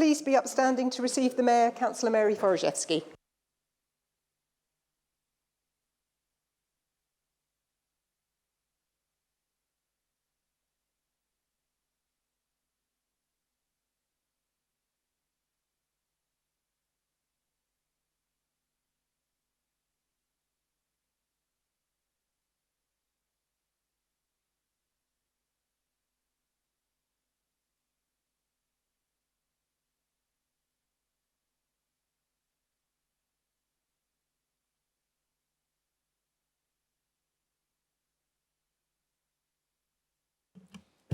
Please be upstanding to receive the Mayor, Councillor Mary Forojewski.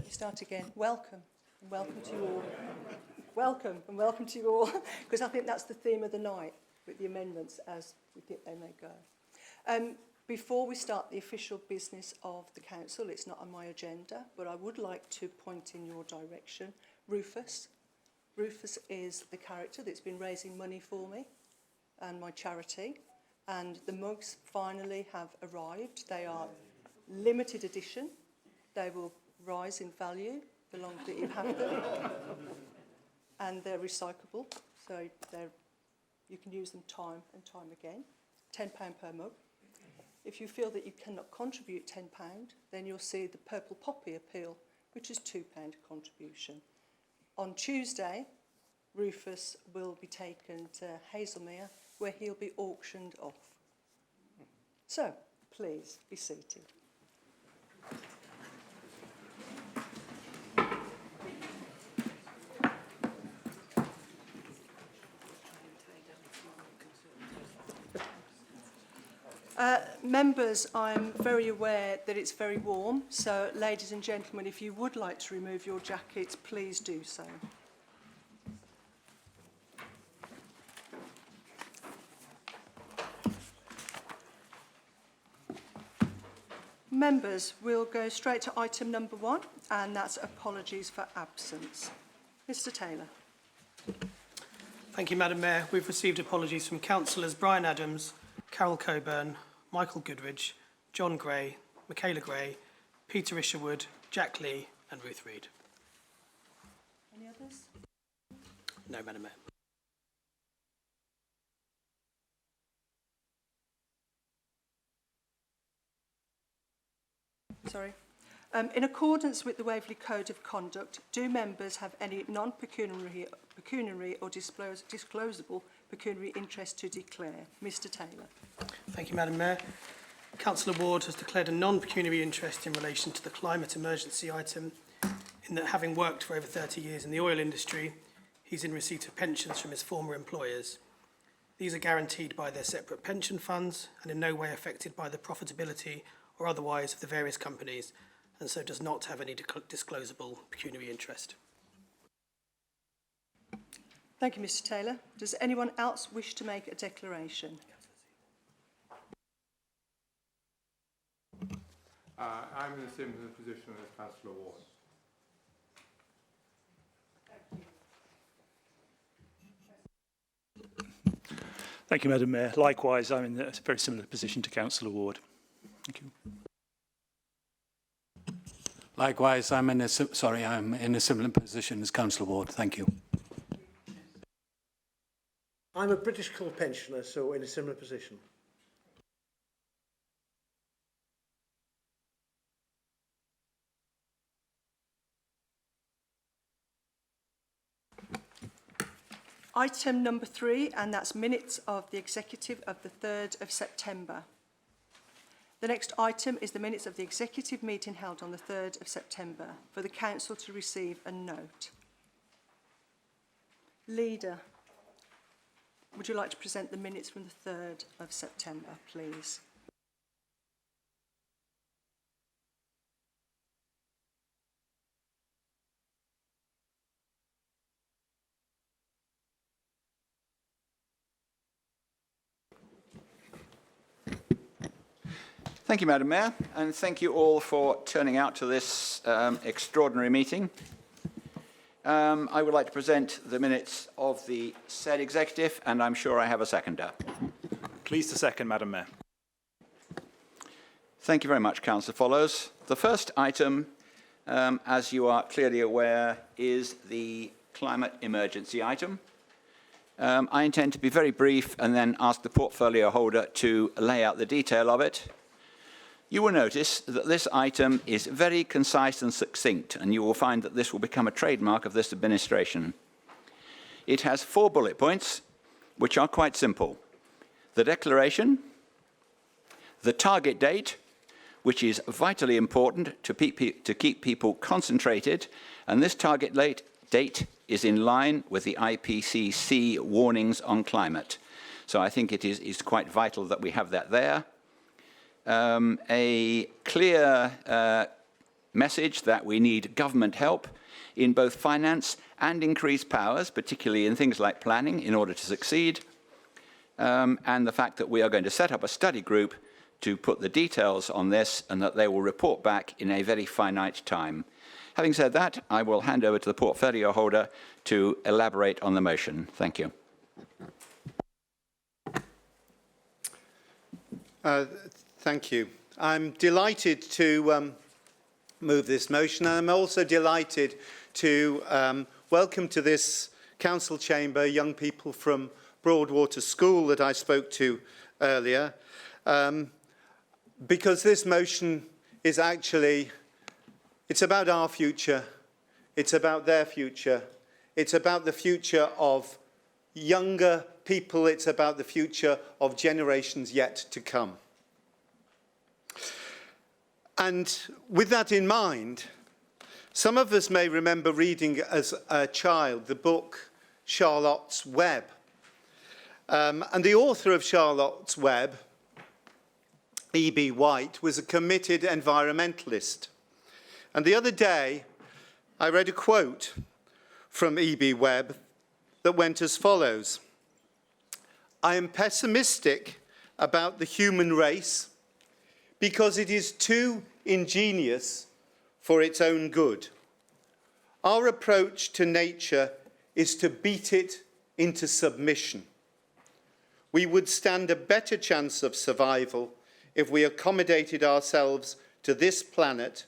Start again. Welcome, and welcome to you all. Welcome, and welcome to you all, because I think that's the theme of the night, with the amendments as we think they may go. Before we start the official business of the council, it's not on my agenda, but I would like to point in your direction Rufus. Rufus is the character that's been raising money for me and my charity, and the mugs finally have arrived. They are limited edition. They will rise in value the longer that you have them, and they're recyclable, so you can use them time and time again. £10 per mug. If you feel that you cannot contribute £10, then you'll see the Purple Poppy appeal, which is £2 contribution. On Tuesday, Rufus will be taken to Hazelmere, where he'll be auctioned off. So, please be seated. Members, I'm very aware that it's very warm, so ladies and gentlemen, if you would like to remove your jackets, please do so. Members, we'll go straight to item number 1, and that's apologies for absence. Mr Taylor. Thank you, Madam Mayor. We've received apologies from Councillors Brian Adams, Carol Coburn, Michael Goodridge, John Gray, Michaela Gray, Peter Isherwood, Jack Lee and Ruth Reid. Any others? No, Madam Mayor. Sorry. In accordance with the Waverley Code of Conduct, do members have any non-pecuniary or disclosable pecuniary interest to declare? Mr Taylor. Thank you, Madam Mayor. Councillor Ward has declared a non-pecuniary interest in relation to the climate emergency item, in that having worked for over 30 years in the oil industry, he's in receipt of pensions from his former employers. These are guaranteed by their separate pension funds and in no way affected by the profitability or otherwise of the various companies, and so does not have any disclosable pecuniary interest. Thank you, Mr Taylor. Does anyone else wish to make a declaration? I'm in a similar position as Councillor Ward. Thank you, Madam Mayor. Likewise, I'm in a very similar position to Councillor Ward. Thank you. Likewise, I'm in a similar position as Councillor Ward. Thank you. I'm a British Cllr pensioner, so in a similar position. Item number 3, and that's minutes of the executive of the 3rd of September. The next item is the minutes of the executive meeting held on the 3rd of September for the council to receive and note. Leader, would you like to present the minutes from the 3rd of September, please? Thank you, Madam Mayor, and thank you all for turning out to this extraordinary meeting. I would like to present the minutes of the said executive, and I'm sure I have a seconder. Pleased to second, Madam Mayor. Thank you very much, Councillor Follows. The first item, as you are clearly aware, is the climate emergency item. I intend to be very brief and then ask the portfolio holder to lay out the detail of it. You will notice that this item is very concise and succinct, and you will find that this will become a trademark of this administration. It has 4 bullet points, which are quite simple. The declaration, the target date, which is vitally important to keep people concentrated, and this target date is in line with the IPCC warnings on climate. So I think it is quite vital that we have that there. A clear message that we need government help in both finance and increased powers, particularly in things like planning, in order to succeed. And the fact that we are going to set up a study group to put the details on this and that they will report back in a very finite time. Having said that, I will hand over to the portfolio holder to elaborate on the motion. Thank you. Thank you. I'm delighted to move this motion, and I'm also delighted to welcome to this council chamber young people from Broadwater School that I spoke to earlier, because this motion is actually, it's about our future, it's about their future, it's about the future of younger people, it's about the future of generations yet to come. And with that in mind, some of us may remember reading as a child the book Charlotte's Web. And the author of Charlotte's Web, E.B. White, was a committed environmentalist. And the other day, I read a quote from E.B. Webb that went as follows: "I am pessimistic about the human race because it is too ingenious for its own good. Our approach to nature is to beat it into submission. We would stand a better chance of survival if we accommodated ourselves to this planet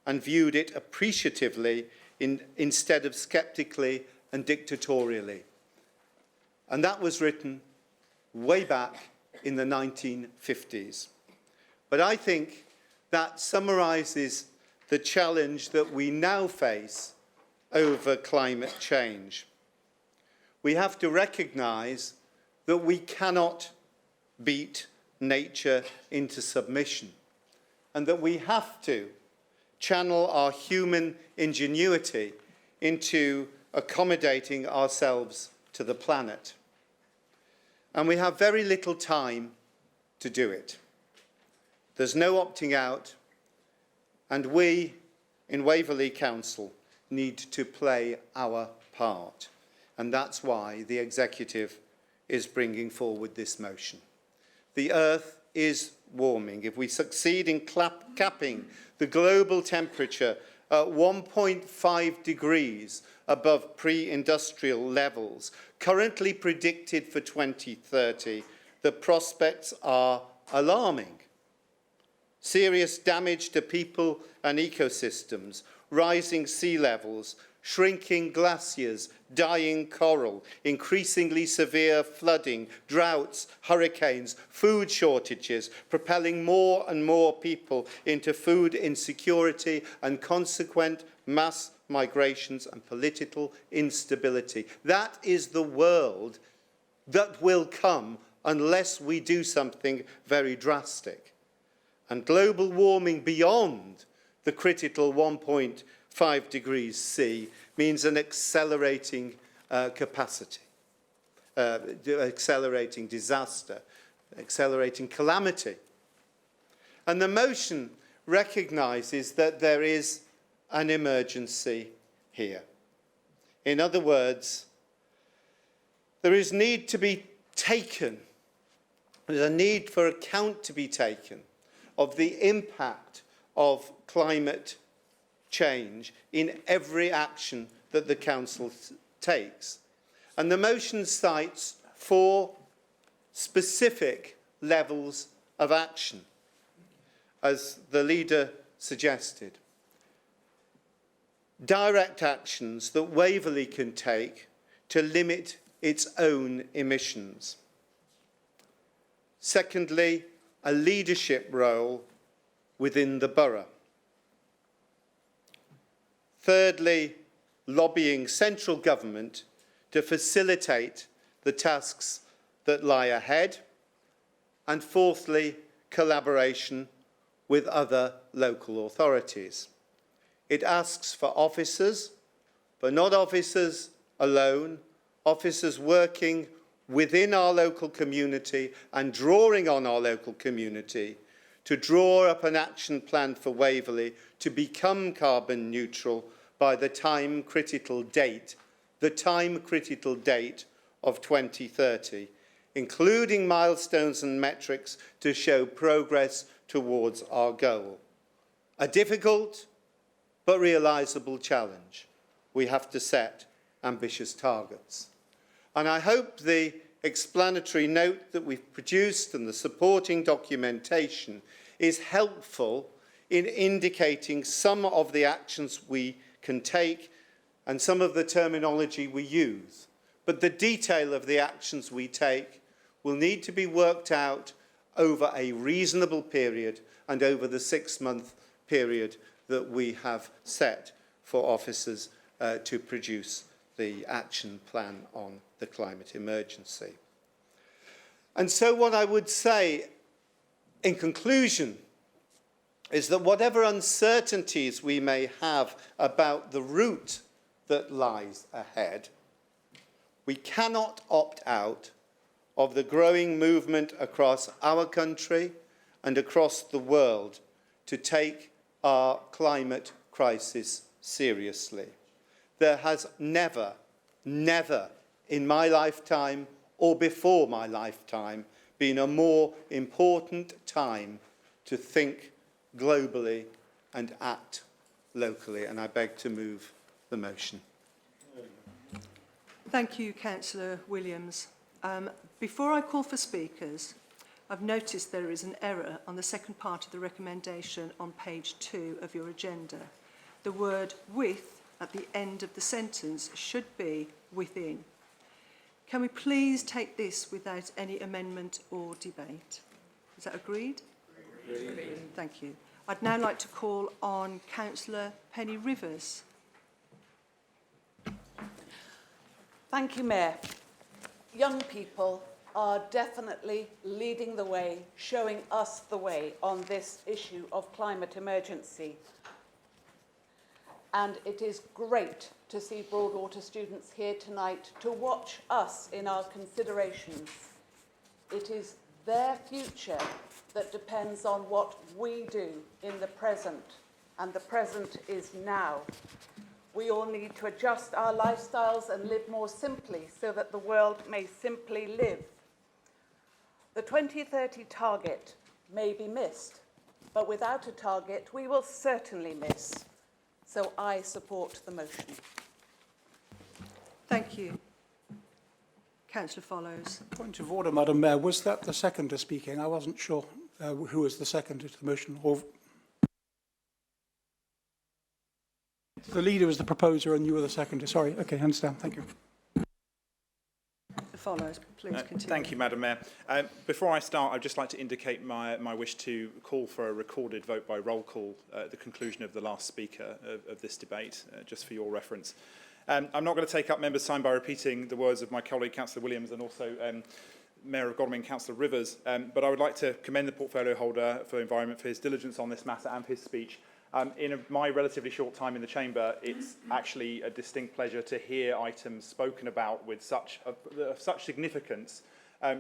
and viewed it appreciatively instead of skeptically and dictatorially." And that was written way back in the 1950s. But I think that summarises the challenge that we now face over climate change. We have to recognise that we cannot beat nature into submission, and that we have to channel our human ingenuity into accommodating ourselves to the planet. And we have very little time to do it. There's no opting out, and we in Waverley Council need to play our part. And that's why the executive is bringing forward this motion. The Earth is warming. If we succeed in capping the global temperature at 1.5 degrees above pre-industrial levels, currently predicted for 2030, the prospects are alarming. Serious damage to people and ecosystems, rising sea levels, shrinking glaciers, dying coral, increasingly severe flooding, droughts, hurricanes, food shortages, propelling more and more people into food insecurity and consequent mass migrations and political instability. That is the world that will come unless we do something very drastic. And global warming beyond the critical 1.5 degrees C means an accelerating capacity, accelerating disaster, accelerating calamity. And the motion recognises that there is an emergency here. In other words, there is need to be taken, there's a need for account to be taken of the impact of climate change in every action that the Council takes. And the motion cites 4 specific levels of action, as the leader suggested. direct actions that Waverley can take to limit its own emissions. Secondly, a leadership role within the borough. Thirdly, lobbying central government to facilitate the tasks that lie ahead. And fourthly, collaboration with other local authorities. It asks for officers, but not officers alone, officers working within our local community and drawing on our local community to draw up an action plan for Waverley to become carbon neutral by the time-critical date of 2030, including milestones and metrics to show progress towards our goal. A difficult but realisable challenge. We have to set ambitious targets. And I hope the explanatory note that we've produced and the supporting documentation is helpful in indicating some of the actions we can take and some of the terminology we use. But the detail of the actions we take will need to be worked out over a reasonable period and over the 6-month period that we have set for officers to produce the action plan on the climate emergency. And so what I would say in conclusion is that whatever uncertainties we may have about the route that lies ahead, we cannot opt out of the growing movement across our country and across the world to take our climate crisis seriously. There has never in my lifetime or before my lifetime been a more important time to think globally and act locally. And I beg to move the motion. Thank you, Councillor Williams. Before I call for speakers, I've noticed there is an error on the second part of the recommendation on page 2 of your agenda. The word with at the end of the sentence should be within. Can we please take this without any amendment or debate? Is that agreed? Agreed. Thank you. I'd now like to call on Councillor Penny Rivers. Thank you, Mayor. Young people are definitely leading the way, showing us the way on this issue of climate emergency. And it is great to see Broadwater students here tonight to watch us in our considerations. It is their future that depends on what we do in the present, and the present is now. We all need to adjust our lifestyles and live more simply so that the world may simply live. The 2030 target may be missed, but without a target, we will certainly miss. So I support the motion. Thank you. Councillor Follows. Point of order, Madam Mayor. Was that the seconder speaking? I wasn't sure who was the seconder to the motion. Or the leader was the proposer and you were the seconder. Sorry. Okay, I understand. Thank you. Follows. Please continue. Thank you, Madam Mayor. Before I start, I'd just like to indicate my wish to call for a recorded vote by roll call at the conclusion of the last speaker of this debate, just for your reference. I'm not going to take up members' time by repeating the words of my colleague, Councillor Williams, and also Mayor of Godalming, Councillor Rivers, but I would like to commend the portfolio holder for environment for his diligence on this matter and for his speech. My relatively short time in the chamber, it's actually a distinct pleasure to hear items spoken about with such significance,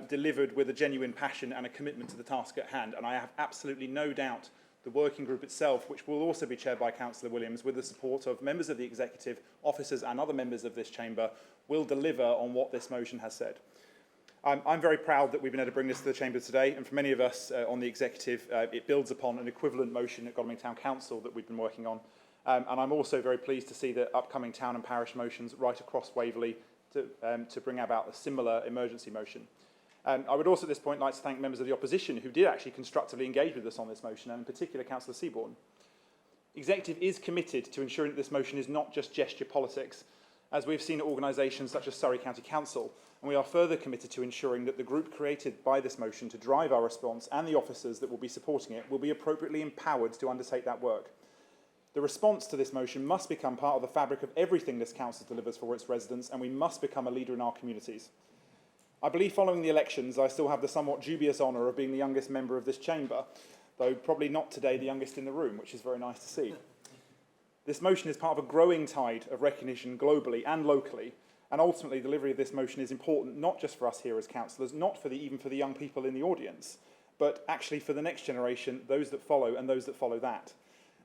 delivered with a genuine passion and a commitment to the task at hand. And I have absolutely no doubt the working group itself, which will also be chaired by Councillor Williams, with the support of members of the executive, officers and other members of this chamber, will deliver on what this motion has said. I'm very proud that we've been able to bring this to the chamber today, and for many of us on the executive, it builds upon an equivalent motion at Godalming Town Council that we've been working on. And I'm also very pleased to see the upcoming town and parish motions right across Waverley to bring about a similar emergency motion. I would also at this point like to thank members of the opposition who did actually constructively engage with us on this motion, and in particular Councillor Seaborne. Executive is committed to ensuring that this motion is not just gesture politics, as we've seen at organisations such as Surrey County Council, and we are further committed to ensuring that the group created by this motion to drive our response and the officers that will be supporting it will be appropriately empowered to undertake that work. The response to this motion must become part of the fabric of everything this council delivers for its residents, and we must become a leader in our communities. I believe following the elections, I still have the somewhat dubious honour of being the youngest member of this chamber, though probably not today the youngest in the room, which is very nice to see. This motion is part of a growing tide of recognition globally and locally, and ultimately the delivery of this motion is important not just for us here as councillors, not for even for the young people in the audience, but actually for the next generation, those that follow and those that follow that.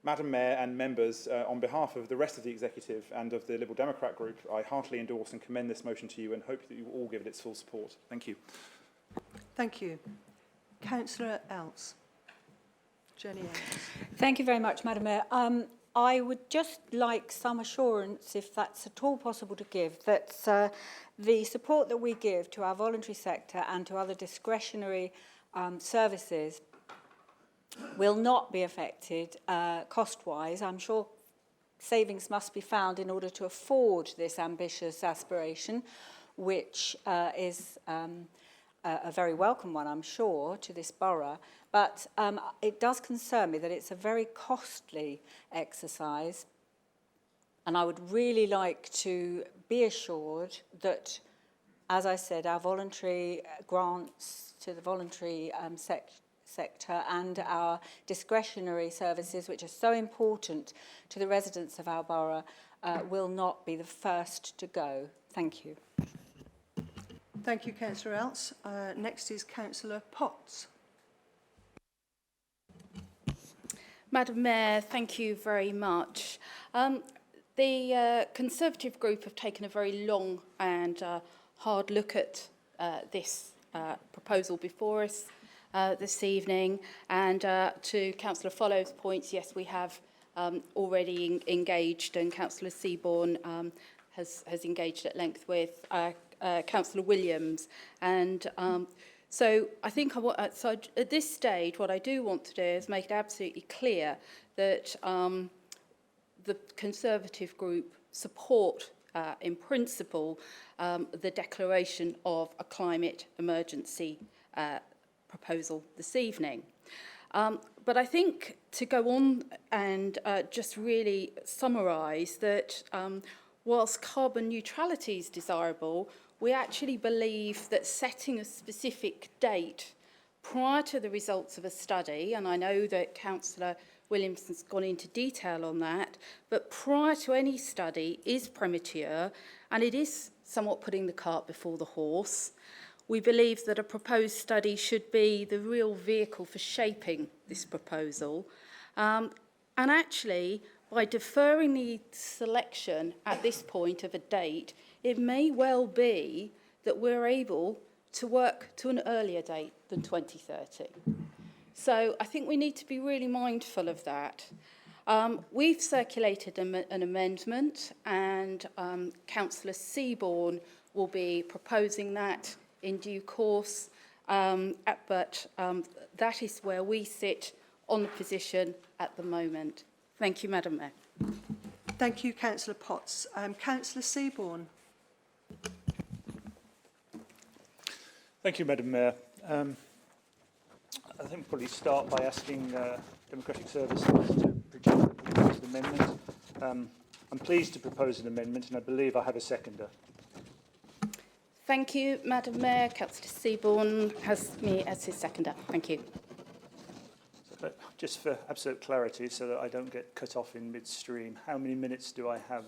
Madam Mayor and members, on behalf of the rest of the Executive and of the Liberal Democrat group, I heartily endorse and commend this motion to you and hope that you will all give it its full support. Thank you. Thank you. Councillor Ells. Jenny Ells. Thank you very much, Madam Mayor. I would just like some assurance, if that's at all possible to give, that the support that we give to our voluntary sector and to other discretionary services will not be affected cost-wise. I'm sure savings must be found in order to afford this ambitious aspiration, which is a very welcome one, I'm sure, to this borough. But it does concern me that it's a very costly exercise, and I would really like to be assured that, as I said, our voluntary grants to the voluntary sector and our discretionary services, which are so important to the residents of our borough, will not be the first to go. Thank you. Thank you, Councillor Ells. Next is Councillor Potts. Madam Mayor, thank you very much. The Conservative group have taken a very long and hard look at this proposal before us this evening, and to Councillor Follow's points, yes, we have already engaged, and Councillor Seaborne has engaged at length with Councillor Williams, and so I think so at this stage what I do want to do is make it absolutely clear that the Conservative group support in principle the declaration of a climate emergency proposal this evening. But I think to go on and just really summarise that whilst carbon neutrality is desirable, we actually believe that setting a specific date prior to the results of a study, and I know that Councillor Williams has gone into detail on that, but prior to any study is premature, and it is somewhat putting the cart before the horse. We believe that a proposed study should be the real vehicle for shaping this proposal. And actually, by deferring the selection at this point of a date, it may well be that we're able to work to an earlier date than 2030. So I think we need to be really mindful of that. We've circulated an amendment, and Councillor Seaborne will be proposing that in due course, but that is where we sit on the position at the moment. Thank you, Madam Mayor. Thank you, Councillor Potts. Councillor Seaborne. Thank you, Madam Mayor. I think we'll probably start by asking Democratic Services to produce a proposed amendment. I'm pleased to propose an amendment, and I believe I have a seconder. Thank you, Madam Mayor. Councillor Seaborne has me as his seconder. Thank you. So, just for absolute clarity, so that I don't get cut off in midstream, how many minutes do I have?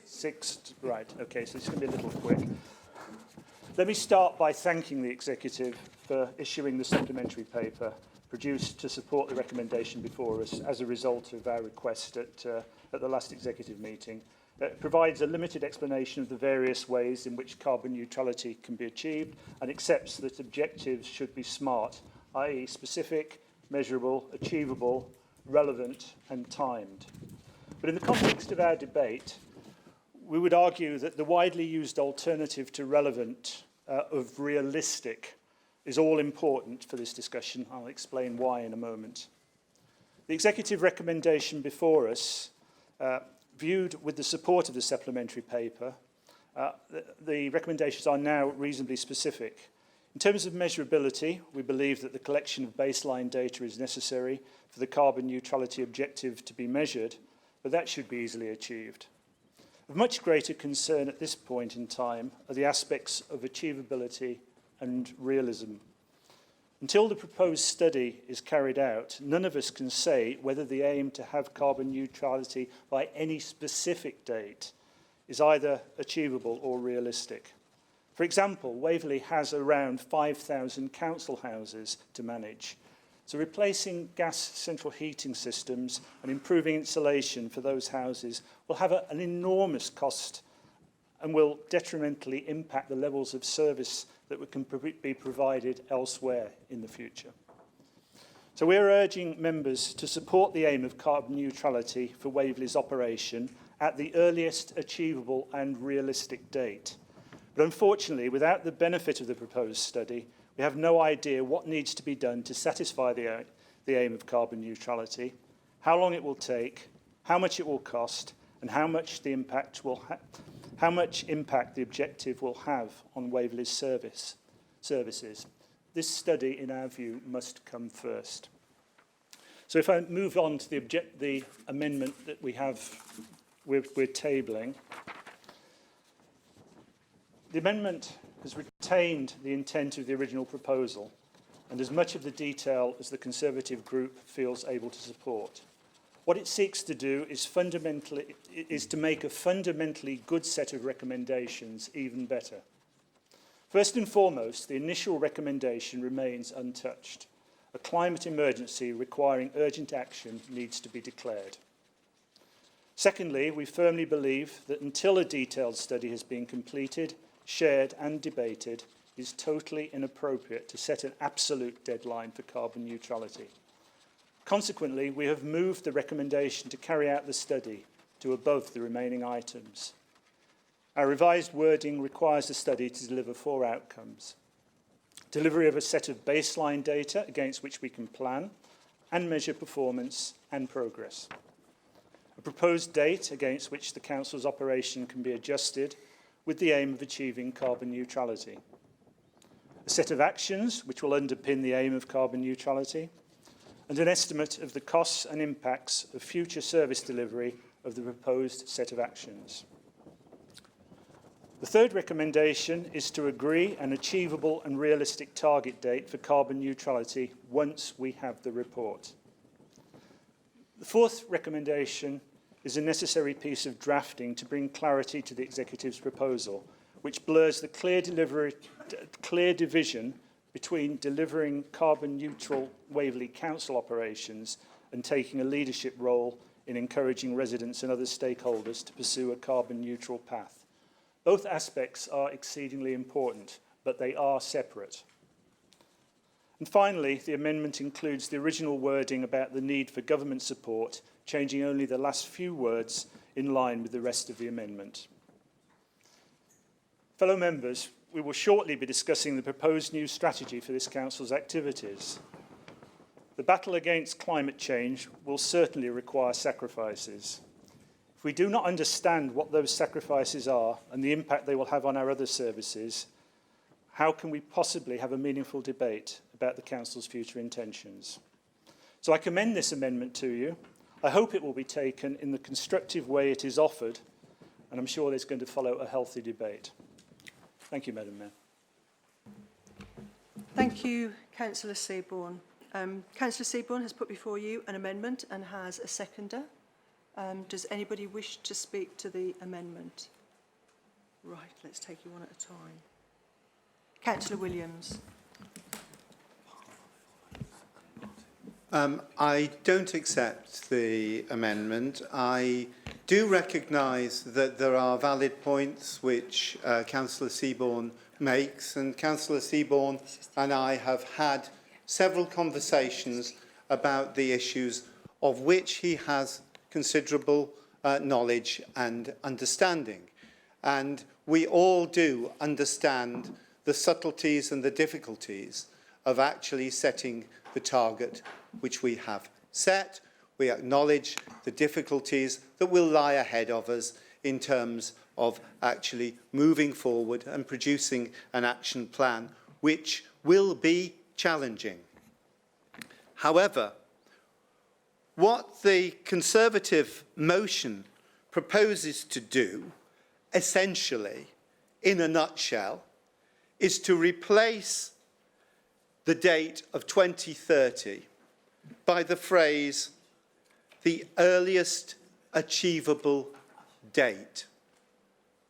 6? Right, okay, so it's going to be a little quick. Let me start by thanking the Executive for issuing the supplementary paper produced to support the recommendation before us as a result of our request at the last Executive meeting. It provides a limited explanation of the various ways in which carbon neutrality can be achieved and accepts that objectives should be SMART, i.e. specific, measurable, achievable, relevant and timed. But in the context of our debate, we would argue that the widely used alternative to relevant of realistic is all important for this discussion. I'll explain why in a moment. The executive recommendation before us, viewed with the support of the supplementary paper, the recommendations are now reasonably specific. In terms of measurability, we believe that the collection of baseline data is necessary for the carbon neutrality objective to be measured, but that should be easily achieved. Of much greater concern at this point in time are the aspects of achievability and realism. Until the proposed study is carried out, none of us can say whether the aim to have carbon neutrality by any specific date is either achievable or realistic. For example, Waverley has around 5,000 council houses to manage. So replacing gas central heating systems and improving insulation for those houses will have an enormous cost and will detrimentally impact the levels of service that can be provided elsewhere in the future. So we're urging members to support the aim of carbon neutrality for Waverley's operation at the earliest achievable and realistic date. But unfortunately, without the benefit of the proposed study, we have no idea what needs to be done to satisfy the aim of carbon neutrality, how long it will take, how much it will cost, and how much impact the objective will have on Waverley's services. This study, in our view, must come first. So if I move on to the amendment that we're tabling, the amendment has retained the intent of the original proposal and as much of the detail as the Conservative group feels able to support. What it seeks to do is to make a fundamentally good set of recommendations even better. First and foremost, the initial recommendation remains untouched. A climate emergency requiring urgent action needs to be declared. Secondly, we firmly believe that until a detailed study has been completed, shared and debated, it is totally inappropriate to set an absolute deadline for carbon neutrality. Consequently, we have moved the recommendation to carry out the study to above the remaining items. Our revised wording requires the study to deliver 4 outcomes: delivery of a set of baseline data against which we can plan and measure performance and progress, a proposed date against which the Council's operation can be adjusted with the aim of achieving carbon neutrality, a set of actions which will underpin the aim of carbon neutrality, and an estimate of the costs and impacts of future service delivery of the proposed set of actions. The third recommendation is to agree an achievable and realistic target date for carbon neutrality once we have the report. The fourth recommendation is a necessary piece of drafting to bring clarity to the Executive's proposal, which blurs the clear division between delivering carbon-neutral Waverley Council operations and taking a leadership role in encouraging residents and other stakeholders to pursue a carbon-neutral path. Both aspects are exceedingly important, but they are separate. And finally, the amendment includes the original wording about the need for government support, changing only the last few words in line with the rest of the amendment. Fellow members, we will shortly be discussing the proposed new strategy for this Council's activities. The battle against climate change will certainly require sacrifices. If we do not understand what those sacrifices are and the impact they will have on our other services, how can we possibly have a meaningful debate about the Council's future intentions? So I commend this amendment to you. I hope it will be taken in the constructive way it is offered, and I'm sure there's going to follow a healthy debate. Thank you, Madam Mayor. Thank you, Councillor Seaborne. Councillor Seaborne has put before you an amendment and has a seconder. Does anybody wish to speak to the amendment? Right, let's take you one at a time. Councillor Williams. I don't accept the amendment. I do recognise that there are valid points which Councillor Seaborne makes, and Councillor Seaborne and I have had several conversations about the issues of which he has considerable knowledge and understanding. And we all do understand the subtleties and the difficulties of actually setting the target which we have set, We acknowledge the difficulties that will lie ahead of us in terms of actually moving forward and producing an action plan, which will be challenging. However, what the Conservative motion proposes to do, essentially, in a nutshell, is to replace the date of 2030 by the phrase, the earliest achievable date.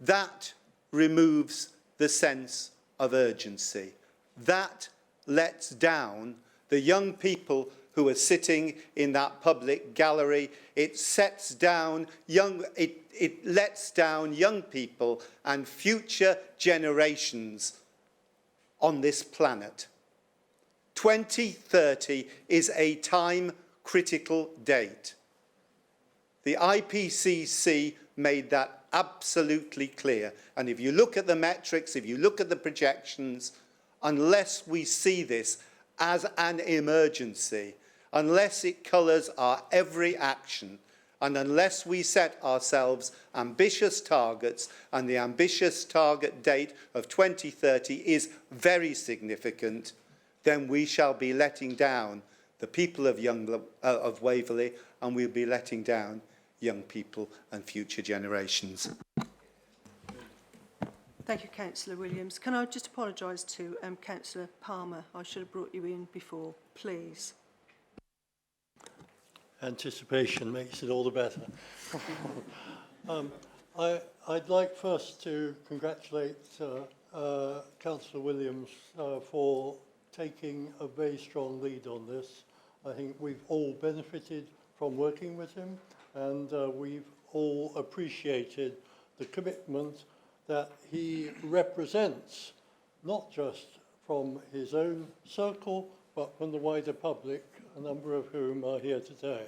That removes the sense of urgency. That lets down the young people who are sitting in that public gallery. It lets down young people and future generations on this planet. 2030 is a time-critical date. The IPCC made that absolutely clear. And if you look at the metrics, if you look at the projections, unless we see this as an emergency, unless it colours our every action, and unless we set ourselves ambitious targets, and the ambitious target date of 2030 is very significant, then we shall be letting down the people of Waverley, and we'll be letting down young people and future generations. Thank you, Councillor Williams. Can I just apologise to Councillor Palmer? I should have brought you in before, please. Anticipation makes it all the better. I'd like first to congratulate Councillor Williams for taking a very strong lead on this. I think we've all benefited from working with him, and we've all appreciated the commitment that he represents, not just from his own circle, but from the wider public, a number of whom are here today.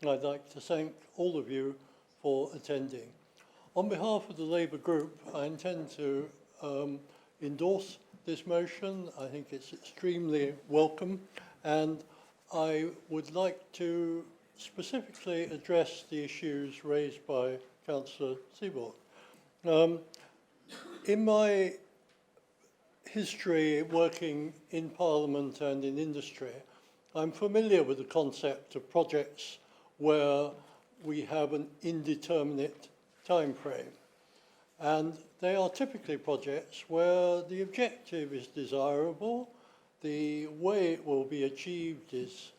And I'd like to thank all of you for attending. On behalf of the Labour Group, I intend to endorse this motion. I think it's extremely welcome, and I would like to specifically address the issues raised by Councillor Seaborne. In my history working in Parliament and in industry, I'm familiar with the concept of projects where we have an indeterminate time frame. And they are typically projects where the objective is desirable, the way it will be achieved is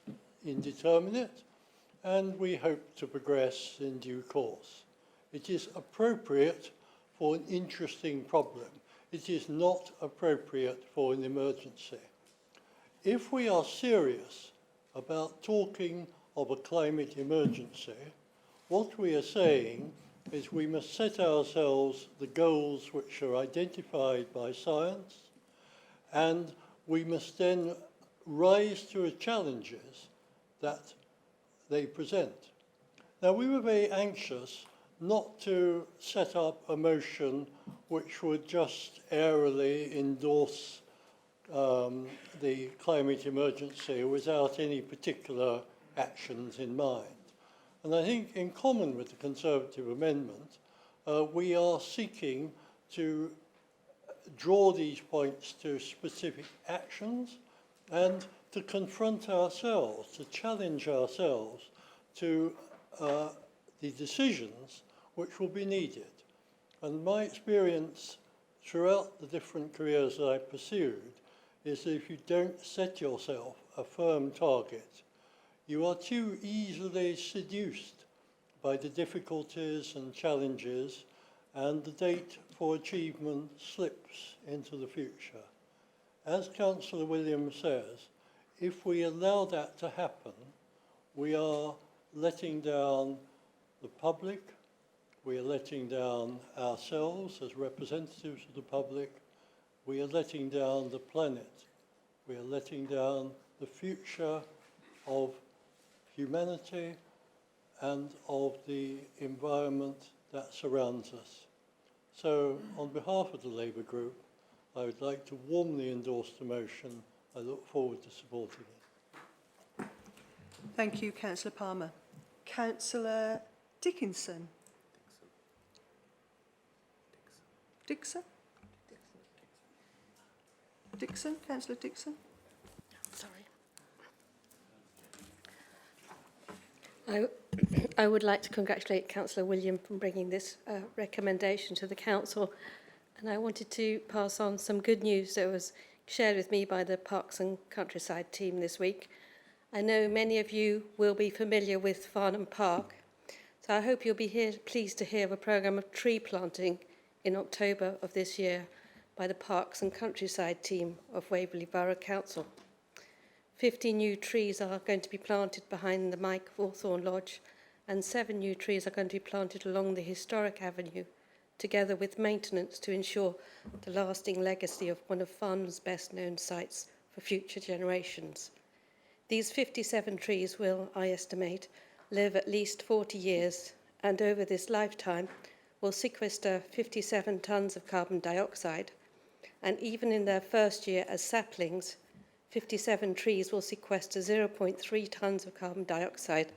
indeterminate, and we hope to progress in due course. It is appropriate for an interesting problem. It is not appropriate for an emergency. If we are serious about talking of a climate emergency, what we are saying is we must set ourselves the goals which are identified by science, and we must then rise to the challenges that they present. Now, we were very anxious not to set up a motion which would just airily endorse the climate emergency without any particular actions in mind. And I think in common with the Conservative amendment, we are seeking to draw these points to specific actions and to confront ourselves, to challenge ourselves to the decisions which will be needed. And my experience throughout the different careers that I pursued is that if you don't set yourself a firm target, you are too easily seduced by the difficulties and challenges, and the date for achievement slips into the future. As Councillor Williams says, if we allow that to happen, we are letting down the public, we are letting down ourselves as representatives of the public, we are letting down the planet, we are letting down the future of humanity and of the environment that surrounds us. So, on behalf of the Labour Group, I would like to warmly endorse the motion. I look forward to supporting it. Thank you, Councillor Palmer. Councillor Dickinson. Dickson? Dickson? Councillor Dickson? I would like to congratulate Councillor William for bringing this recommendation to the Council, and I wanted to pass on some good news that was shared with me by the Parks and Countryside team this week. I know many of you will be familiar with Farnham Park, so I hope you'll be pleased to hear of a programme of tree planting in October of this year by the Parks and Countryside team of Waverley Borough Council. 50 new trees are going to be planted behind the Mike Hawthorne Lodge, and 7 new trees are going to be planted along the historic avenue, together with maintenance to ensure the lasting legacy of one of Farnham's best-known sites for future generations. These 57 trees will, I estimate, live at least 40 years, and over this lifetime will sequester 57 tonnes of carbon dioxide, and even in their first year as saplings, 57 trees will sequester 0.3 tonnes of carbon dioxide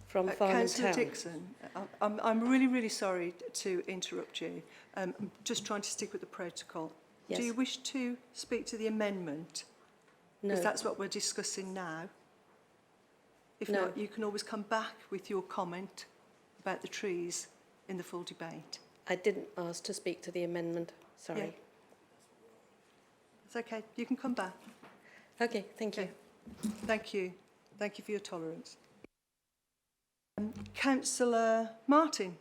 from Farnham Councillor Town. Dickson, I'm really, really sorry to interrupt you. I'm just trying to stick with the protocol. Yes. Do you wish to speak to the amendment? No. Because that's what we're discussing now. If No. not, you can always come back with your comment about the trees in the full debate. I didn't ask to speak to the amendment, sorry. Yeah. It's okay, you can come back. Okay, thank you. Thank you. Thank you for your tolerance. Councillor Martin.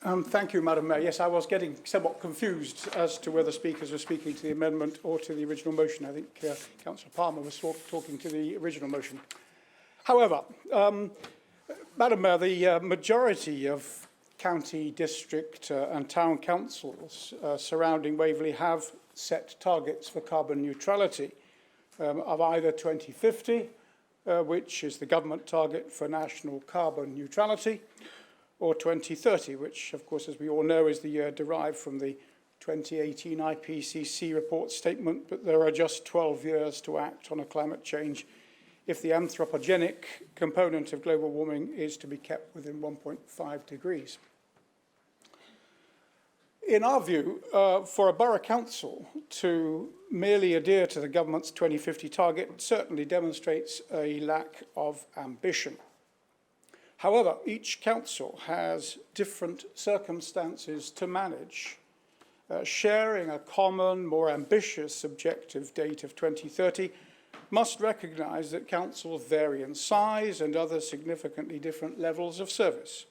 Thank you, Madam Mayor. Yes, I was getting somewhat confused as to whether speakers were speaking to the amendment or to the original motion. I think Councillor Palmer was talking to the original motion. However, Madam Mayor, the majority of county, district and town councils surrounding Waverley have set targets for carbon neutrality of either 2050, which is the government target for national carbon neutrality, or 2030, which, of course, as we all know, is the year derived from the 2018 IPCC report statement, but there are just 12 years to act on a climate change if the anthropogenic component of global warming is to be kept within 1.5 degrees. In our view, for a borough council to merely adhere to the government's 2050 target certainly demonstrates a lack of ambition. However, each council has different circumstances to manage. Sharing a common, more ambitious objective date of 2030 must recognise that councils vary in size and other significantly different levels of service.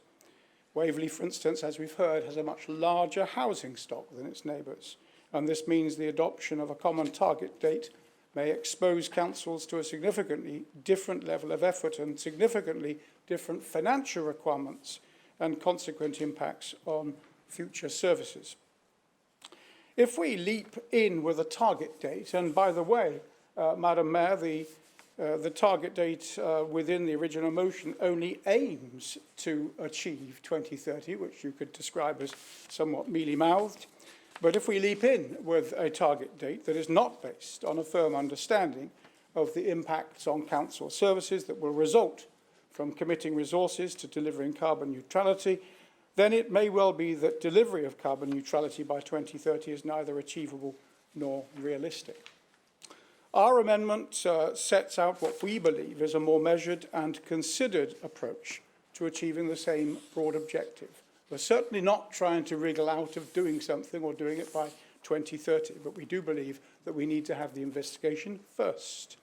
Waverley, for instance, as we've heard, has a much larger housing stock than its neighbours, and this means the adoption of a common target date may expose councils to a significantly different level of effort and significantly different financial requirements and consequent impacts on future services. If we leap in with a target date, and by the way, Madam Mayor, the target date within the original motion only aims to achieve 2030, which you could describe as somewhat mealy-mouthed. But if we leap in with a target date that is not based on a firm understanding of the impacts on council services that will result from committing resources to delivering carbon neutrality, then it may well be that delivery of carbon neutrality by 2030 is neither achievable nor realistic. Our amendment sets out what we believe is a more measured and considered approach to achieving the same broad objective. We're certainly not trying to wriggle out of doing something or doing it by 2030, but we do believe that we need to have the investigation first.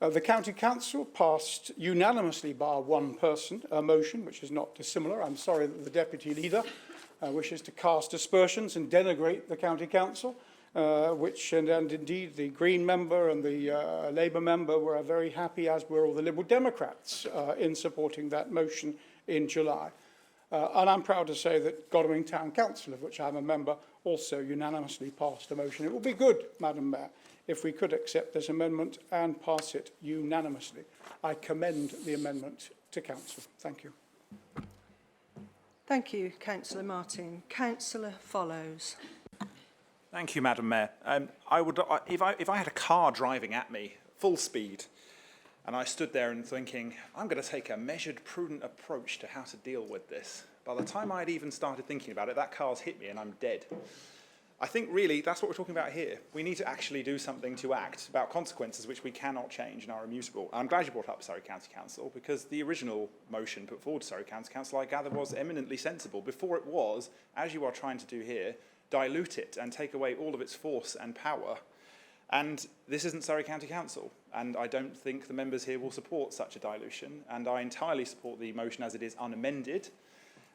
The County Council passed unanimously, bar one person, a motion which is not dissimilar. I'm sorry that the Deputy Leader wishes to cast aspersions and denigrate the County Council, and indeed the Green member and the Labour member were very happy, as were all the Liberal Democrats, in supporting that motion in July. And I'm proud to say that Godalming Town Council, of which I'm a member, also unanimously passed a motion. It would be good, Madam Mayor, if we could accept this amendment and pass it unanimously. I commend the amendment to Council. Thank you. Thank you, Councillor Martin. Councillor Follows. Thank you, Madam Mayor. If I had a car driving at me, full speed, And I stood there and thinking, I'm going to take a measured, prudent approach to how to deal with this. By the time I'd even started thinking about it, that car's hit me and I'm dead. I think really that's what we're talking about here. We need to actually do something to act about consequences which we cannot change and are immutable. I'm glad you brought up Surrey County Council, because the original motion put forward to Surrey County Council, I gather, was eminently sensible. Before it was, as you are trying to do here, dilute it and take away all of its force and power. And this isn't Surrey County Council, and I don't think the members here will support such a dilution, and I entirely support the motion as it is unamended.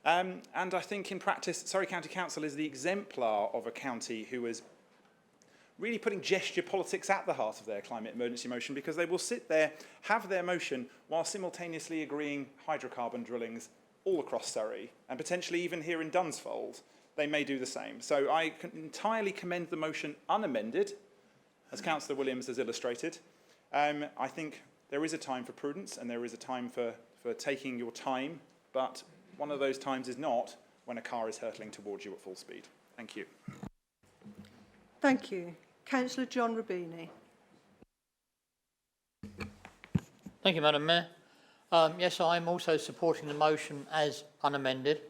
And I think in practice, Surrey County Council is the exemplar of a county who is really putting gesture politics at the heart of their climate emergency motion, because they will sit there, have their motion, while simultaneously agreeing hydrocarbon drillings all across Surrey, and potentially even here in Dunsfold, they may do the same. So I can entirely commend the motion unamended, as Councillor Williams has illustrated. I think there is a time for prudence, and there is a time for taking your time, but one of those times is not when a car is hurtling towards you at full speed. Thank you. Thank you. Councillor John Rubini. Thank you, Madam Mayor. Yes, I'm also supporting the motion as unamended.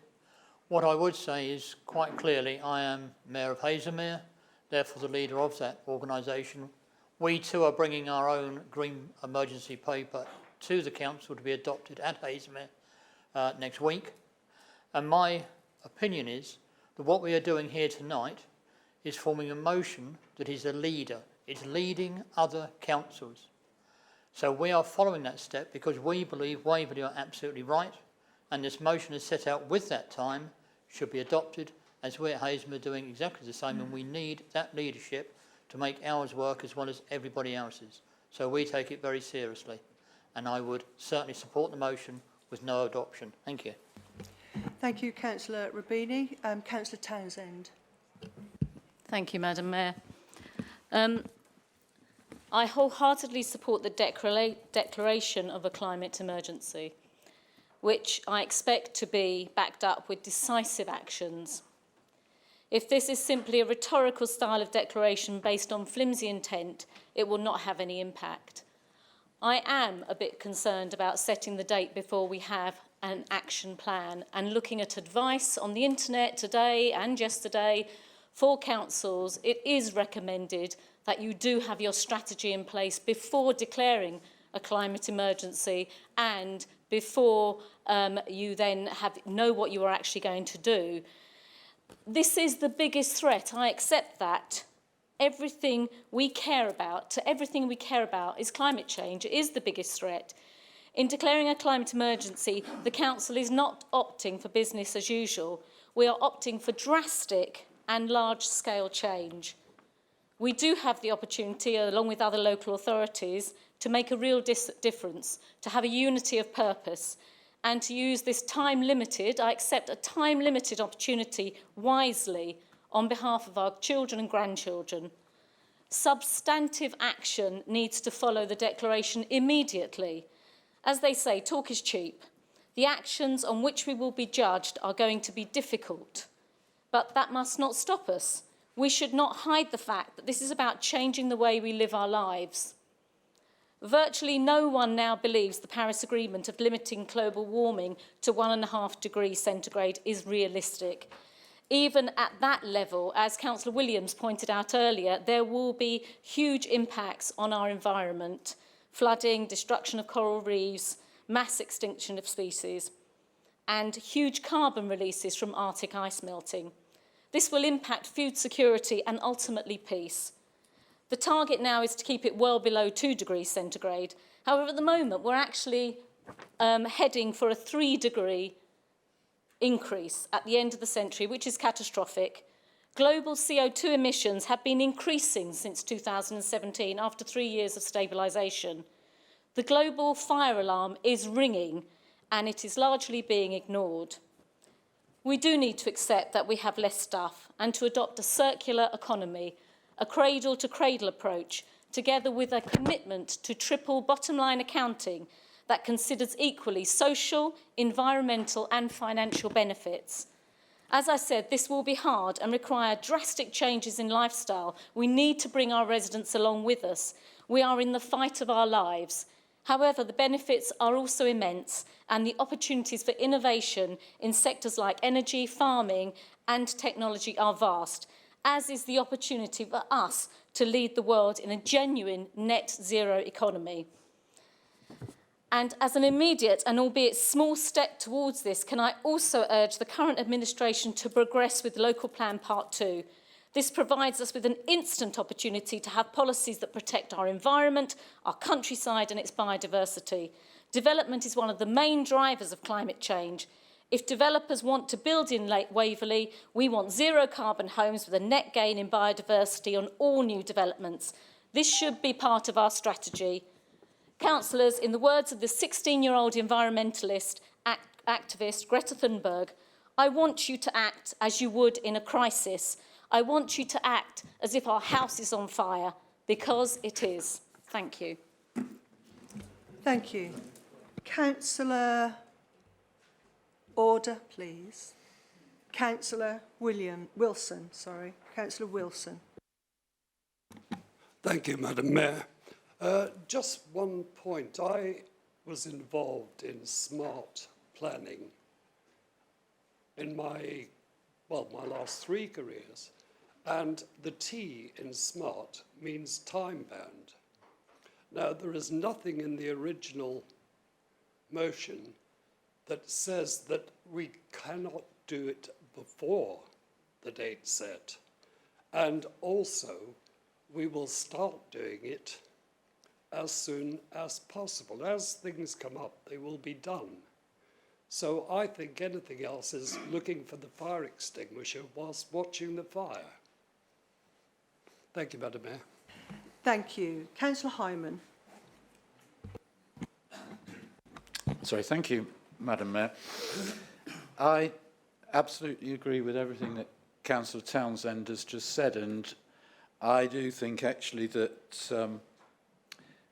What I would say is, quite clearly, I am Mayor of Haslemere, therefore the leader of that organisation. We too are bringing our own green emergency paper to the council to be adopted at Haslemere next week. And my opinion is that what we are doing here tonight is forming a motion that is a leader. It's leading other councils. So we are following that step because we believe Waverley are absolutely right, and this motion is set out with that time, should be adopted, as we at Haslemere are doing exactly the same, and we need that leadership to make ours work as well as everybody else's. So we take it very seriously, and I would certainly support the motion with no adoption. Thank you. Thank you, Councillor Rubini. Councillor Townsend. Thank you, Madam Mayor. I wholeheartedly support the declaration of a climate emergency, which I expect to be backed up with decisive actions. If this is simply a rhetorical style of declaration based on flimsy intent, it will not have any impact. I am a bit concerned about setting the date before we have an action plan, and looking at advice on the internet today and yesterday for councils, it is recommended that you do have your strategy in place before declaring a climate emergency and before you then know what you are actually going to do. This is the biggest threat. I accept that. Everything we care about is climate change. It is the biggest threat. In declaring a climate emergency, the council is not opting for business as usual. We are opting for drastic and large-scale change. We do have the opportunity, along with other local authorities, to make a real difference, to have a unity of purpose, and to use this time-limited, I accept a time-limited opportunity wisely on behalf of our children and grandchildren. Substantive action needs to follow the declaration immediately. As they say, talk is cheap. The actions on which we will be judged are going to be difficult, but that must not stop us. We should not hide the fact that this is about changing the way we live our lives. Virtually no one now believes the Paris Agreement of limiting global warming to 1.5 degrees centigrade is realistic. Even at that level, as Councillor Williams pointed out earlier, there will be huge impacts on our environment. Flooding, destruction of coral reefs, mass extinction of species, and huge carbon releases from Arctic ice melting. This will impact food security and ultimately peace. The target now is to keep it well below 2 degrees centigrade. However, at the moment, we're actually heading for a 3-degree increase at the end of the century, which is catastrophic. Global CO2 emissions have been increasing since 2017 after 3 years of stabilisation. The global fire alarm is ringing, and it is largely being ignored. We do need to accept that we have less stuff and to adopt a circular economy, a cradle-to-cradle approach, together with a commitment to triple bottom-line accounting that considers equally social, environmental and financial benefits. As I said, this will be hard and require drastic changes in lifestyle. We need to bring our residents along with us. We are in the fight of our lives, However, the benefits are also immense, and the opportunities for innovation in sectors like energy, farming and technology are vast, as is the opportunity for us to lead the world in a genuine net zero economy. And as an immediate and albeit small step towards this, can I also urge the current administration to progress with Local Plan Part 2. This provides us with an instant opportunity to have policies that protect our environment, our countryside and its biodiversity. Development is one of the main drivers of climate change. If developers want to build in Lake Waverley, we want zero carbon homes with a net gain in biodiversity on all new developments. This should be part of our strategy. Councillors, in the words of the 16-year-old environmentalist activist Greta Thunberg, I want you to act as you would in a crisis. I want you to act as if our house is on fire, because it is. Thank you. Thank you. Councillor, order, please. Councillor Wilson, sorry. Councillor Wilson. Thank you, Madam Mayor. Just one point. I was involved in smart planning in my last 3 careers. And the T in smart means time-bound. Now, there is nothing in the original motion that says that we cannot do it before the date set. And also, we will start doing it as soon as possible. As things come up, they will be done. So I think anything else is looking for the fire extinguisher whilst watching the fire. Thank you, Madam Mayor. Thank you. Councillor Hyman. Sorry, thank you, Madam Mayor. I absolutely agree with everything that Councillor Townsend has just said, and I do think actually that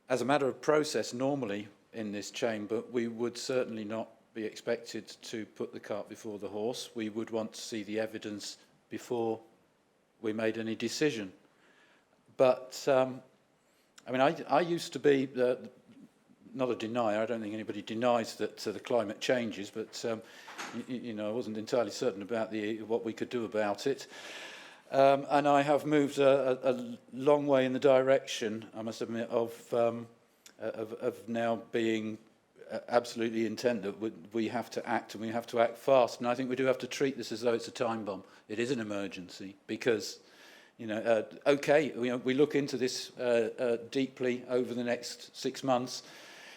as a matter of process, normally in this chamber, we would certainly not be expected to put the cart before the horse. We would want to see the evidence before we made any decision. But, I mean, I used to be, not a denier, I don't think anybody denies that the climate changes, but, you know, I wasn't entirely certain about what we could do about it. And I have moved a long way in the direction, I must admit, of now being absolutely intent that we have to act, and we have to act fast. And I think we do have to treat this as though it's a time bomb. It is an emergency because, you know, okay, we look into this deeply over the next 6 months.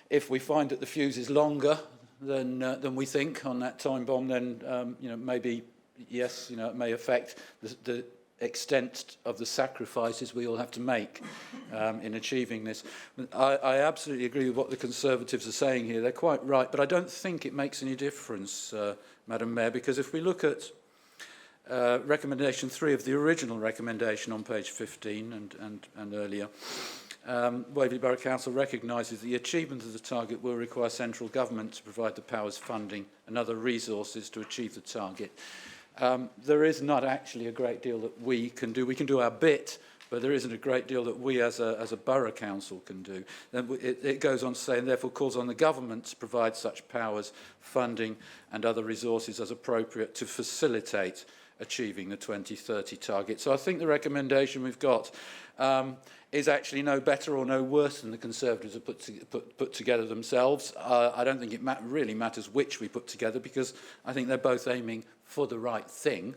If we find that the fuse is longer than we think on that time bomb, then you know, maybe yes, you know, it may affect the extent of the sacrifices we all have to make in achieving this. I absolutely agree with what the Conservatives are saying here. They're quite right, but I don't think it makes any difference, Madam Mayor, because if we look at recommendation 3 of the original recommendation on page 15 and earlier, Waverley Borough Council recognises the achievement of the target will require central government to provide the powers, funding and other resources to achieve the target. There is not actually a great deal that we can do. We can do our bit, but there isn't a great deal that we as a borough council can do. Then it goes on to say, and therefore calls on the government to provide such powers, funding and other resources as appropriate to facilitate achieving the 2030 target. So I think the recommendation we've got is actually no better or no worse than the Conservatives have put together themselves. I don't think it really matters which we put together, because I think they're both aiming for the right thing.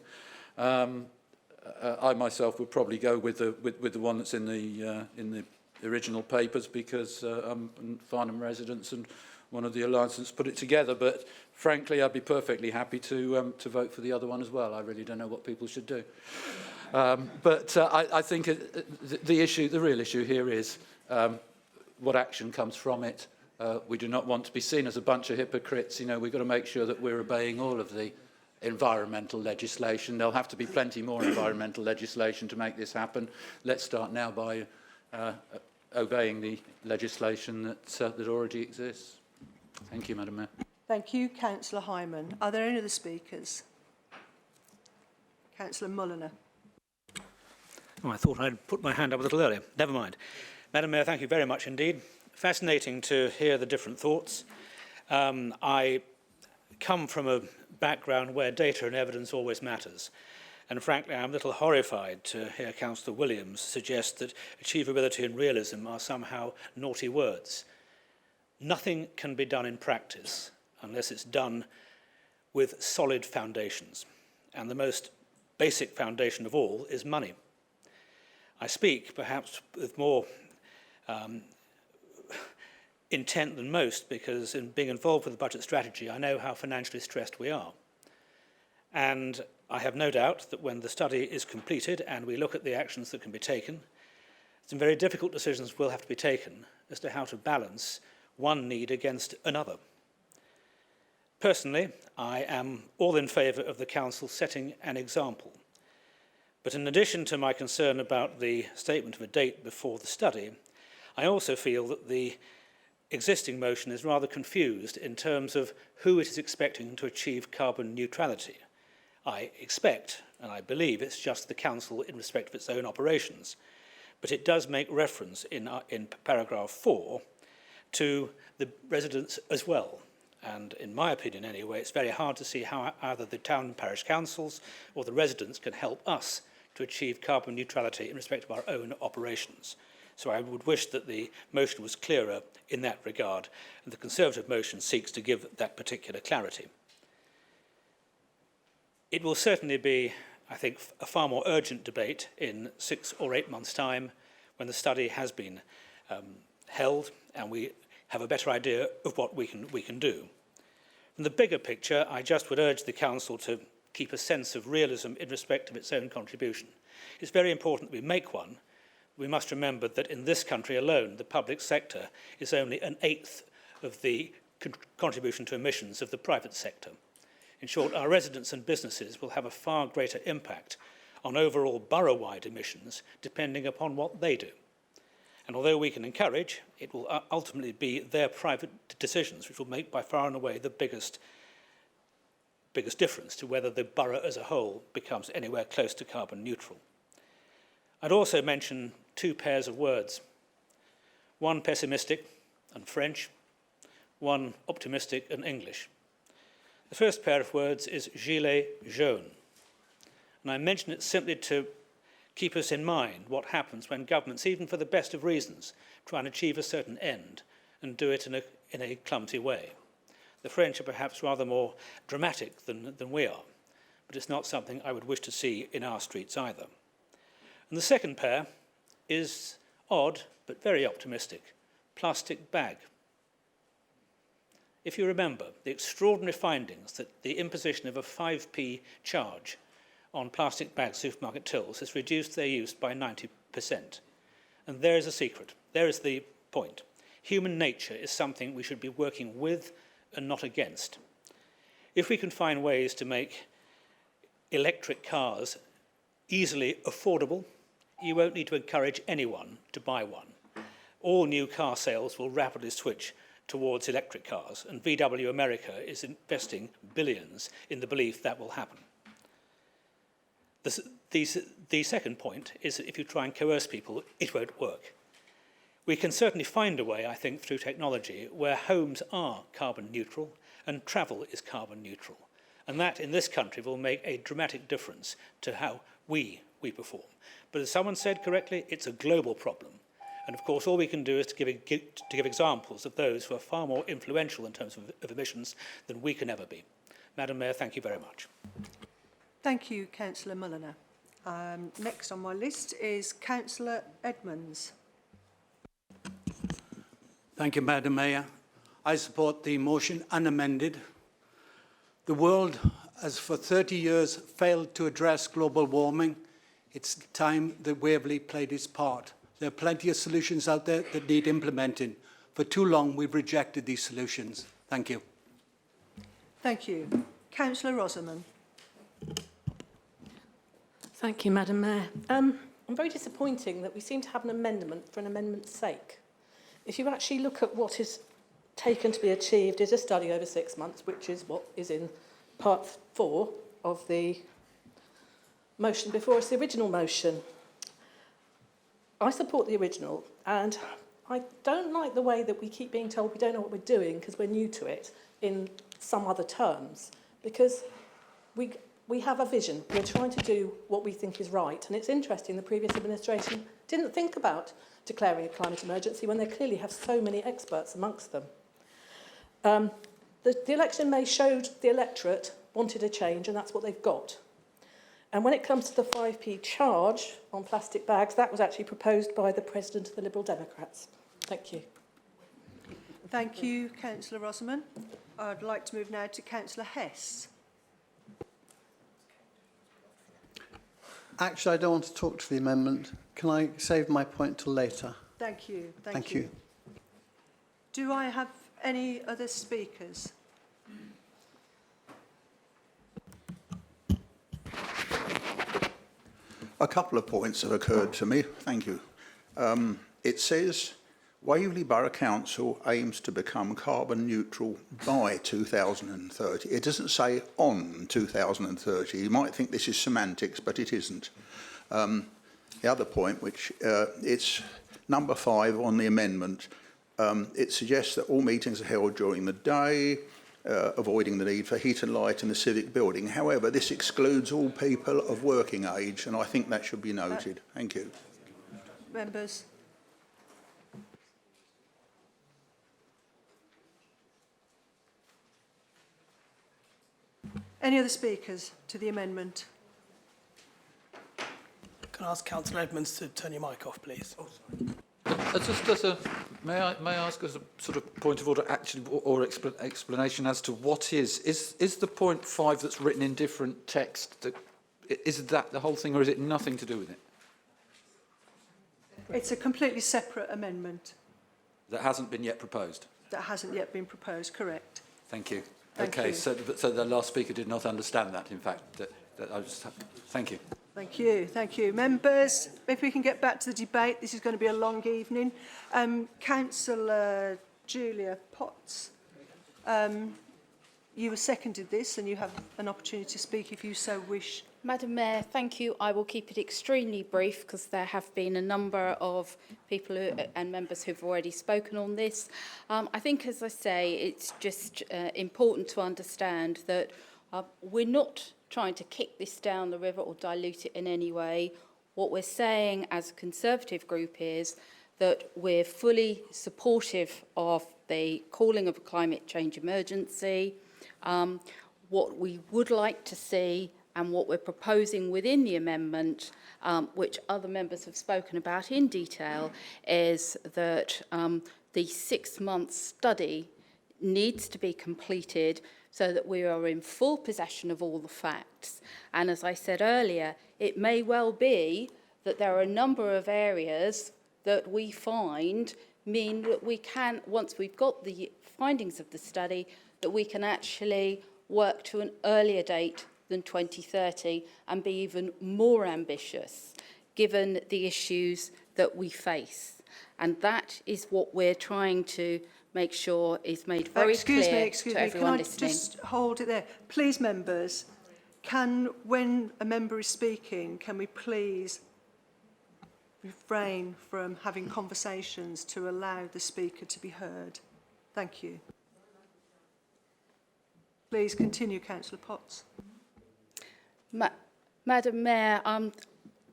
I myself would probably go with the one that's in the original papers, because I'm a Farnham resident and one of the alliances put it together. But frankly, I'd be perfectly happy to vote for the other one as well. I really don't know what people should do. But I think the real issue here is what action comes from it. We do not want to be seen as a bunch of hypocrites. You know, we've got to make sure that we're obeying all of the environmental legislation. There'll have to be plenty more environmental legislation to make this happen. Let's start now by obeying the legislation that already exists. Thank you, Madam Mayor. Thank you, Councillor Hyman. Are there any other speakers? Councillor Mulliner. Oh, I thought I'd put my hand up a little earlier. Never mind. Madam Mayor, thank you very much indeed fascinating to hear the different thoughts. I come from a background where data and evidence always matters. And frankly, I'm a little horrified to hear Councillor Williams suggest that achievability and realism are somehow naughty words. Nothing can be done in practice unless it's done with solid foundations. And the most basic foundation of all is money. I speak perhaps with more intent than most because in being involved with the budget strategy, I know how financially stressed we are. And I have no doubt that when the study is completed and we look at the actions that can be taken, some very difficult decisions will have to be taken as to how to balance one need against another. Personally, I am all in favour of the Council setting an example. But in addition to my concern about the statement of a date before the study, I also feel that the existing motion is rather confused in terms of who it is expecting to achieve carbon neutrality. I expect, and I believe, it's just the Council in respect of its own operations. But it does make reference in paragraph 4 to the residents as well. And in my opinion anyway, it's very hard to see how either the town and parish councils or the residents can help us to achieve carbon neutrality in respect of our own operations. So I would wish that the motion was clearer in that regard, and the Conservative motion seeks to give that particular clarity. It will certainly be, I think, a far more urgent debate in 6 or 8 months' time when the study has been held and we have a better idea of what we can do. From the bigger picture, I just would urge the Council to keep a sense of realism in respect of its own contribution. It's very important that we make one. We must remember that in this country alone, the public sector is only 1/8 of the contribution to emissions of the private sector. In short, our residents and businesses will have a far greater impact on overall borough-wide emissions depending upon what they do. And although we can encourage, it will ultimately be their private decisions which will make by far and away the biggest difference to whether the borough as a whole becomes anywhere close to carbon neutral. I'd also mention 2 pairs of words, one pessimistic and French, one optimistic and English. The first pair of words is gilet jaune. And I mention it simply to keep us in mind what happens when governments, even for the best of reasons, try and achieve a certain end and do it in a clumsy way. The French are perhaps rather more dramatic than we are, but it's not something I would wish to see in our streets either. And the second pair is odd, but very optimistic, plastic bag. If you remember the extraordinary findings that the imposition of a 5p charge on plastic bag supermarket tills has reduced their use by 90%. And there is a secret. There is the point. Human nature is something we should be working with and not against. If we can find ways to make electric cars easily affordable, you won't need to encourage anyone to buy one. All new car sales will rapidly switch towards electric cars, and VW America is investing billions in the belief that will happen. The second point is that if you try and coerce people, it won't work. We can certainly find a way, I think, through technology where homes are carbon neutral and travel is carbon neutral. And that, in this country, will make a dramatic difference to how we perform. But as someone said correctly, it's a global problem. And of course, all we can do is to give examples of those who are far more influential in terms of emissions than we can ever be. Madam Mayor, thank you very much. Thank you, Councillor Mulliner. Next on my list is Councillor Edmonds. Thank you, Madam Mayor. I support the motion unamended. The world has for 30 years failed to address global warming. It's time that Waverley played its part. There are plenty of solutions out there that need implementing. For too long, we've rejected these solutions. Thank you. Thank you. Councillor Rosamond. Thank you, Madam Mayor. I'm very disappointing that we seem to have an amendment for an amendment's sake. If you actually look at what is taken to be achieved is a study over 6 months, which is what is in part 4 of the motion before us, the original motion. I support the original, and I don't like the way that we keep being told we don't know what we're doing because we're new to it in some other terms, because we have a vision. We're trying to do what we think is right. And it's interesting, the previous administration didn't think about declaring a climate emergency when they clearly have so many experts amongst them. The election in May showed the electorate wanted a change, and that's what they've got. And when it comes to the 5p charge on plastic bags, that was actually proposed by the President of the Liberal Democrats. Thank you. Thank you, Councillor Rosamond. I'd like to move now to Councillor Hess. Actually, I don't want to talk to the amendment. Can I save my point till later? Thank you. Thank you. Do I have any other speakers? A couple of points have occurred to me. Thank you. It says Waverley Borough Council aims to become carbon neutral by 2030. It doesn't say on 2030. You might think this is semantics, but it isn't. The other point, which it's number 5 on the amendment, it suggests that all meetings are held during the day, avoiding the need for heat and light in the civic building. However, this excludes all people of working age, and I think that should be noted. Thank you. Members. Any other speakers to the amendment? Can I ask Councillor Edmonds to turn your mic off, please? May I ask as a sort of point of order, actually, or explanation as to what is the point 5 that's written in different text? Is that the whole thing, or is it nothing to do with it? It's a completely separate amendment That hasn't been yet proposed. that hasn't yet been proposed, correct? Thank you. Thank okay, you. so the last speaker did not understand that. In fact, that I just thank you. Thank you, thank you. Members, if we can get back to the debate, this is going to be a long evening. Councillor Julia Potts, you have seconded this and you have an opportunity to speak if you so wish. Madam Mayor, thank you. I will keep it extremely brief because there have been a number of people and members who've already spoken on this. I think, as I say, it's just important to understand that we're not trying to kick this down the river or dilute it in any way. What we're saying as a Conservative group is that we're fully supportive of the calling of a climate change emergency. What we would like to see and what we're proposing within the amendment, which other members have spoken about in detail, is that the 6-month study needs to be completed so that we are in full possession of all the facts. And as I said earlier, it may well be that there are a number of areas that we find mean that we can, once we've got the findings of the study, that we can actually work to an earlier date than 2030 and be even more ambitious given the issues that we face. And that is what we're trying to make sure is made very clear to everyone listening. Just hold it there. Please, members, when a member is speaking, can we please refrain from having conversations to allow the speaker to be heard? Thank you. Please continue, Councillor Potts. Madam Mayor,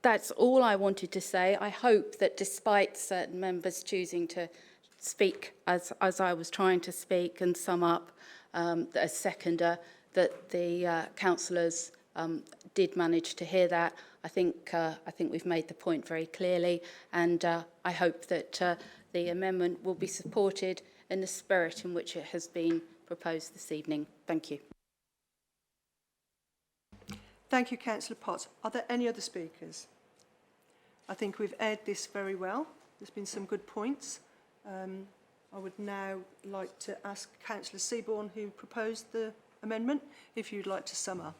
that's all I wanted to say. I hope that despite certain members choosing to speak as I was trying to speak and sum up as seconder, that the councillors did manage to hear that. I think we've made the point very clearly, and I hope that the amendment will be supported in the spirit in which it has been proposed this evening. Thank you. Thank you, Councillor Potts. Are there any other speakers? I think we've aired this very well. There's been some good points. I would now like to ask Councillor Seaborne, who proposed the amendment, if you'd like to sum up.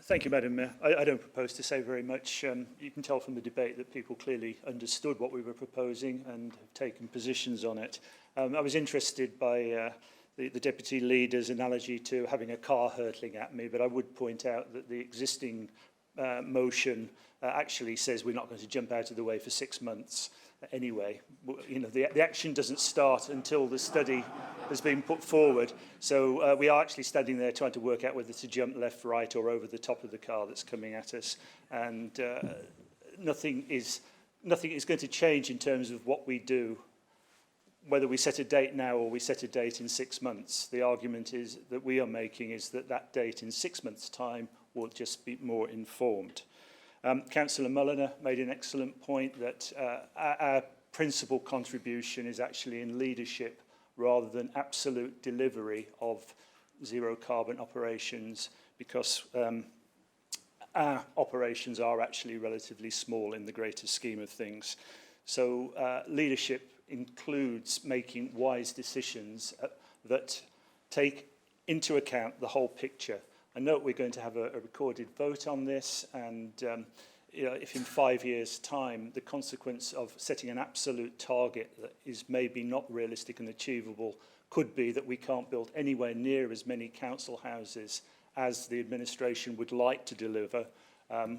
Thank you, Madam Mayor. I don't propose to say very much. You can tell from the debate that people clearly understood what we were proposing and have taken positions on it. I was interested by the Deputy Leader's analogy to having a car hurtling at me, but I would point out that the existing motion actually says we're not going to jump out of the way for 6 months anyway. You know, the action doesn't start until the study has been put forward. So we are actually standing there trying to work out whether to jump left, right, or over the top of the car that's coming at us. And nothing is going to change in terms of what we do, whether we set a date now or we set a date in 6 months. The argument is that we are making is that that date in 6 months' time will just be more informed. Councillor Mulliner made an excellent point that our principal contribution is actually in leadership rather than absolute delivery of zero carbon operations, because our operations are actually relatively small in the greater scheme of things. So leadership includes making wise decisions that take into account the whole picture. I know we're going to have a recorded vote on this, and you know, if in 5 years' time the consequence of setting an absolute target that is maybe not realistic and achievable could be that we can't build anywhere near as many council houses as the administration would like to deliver,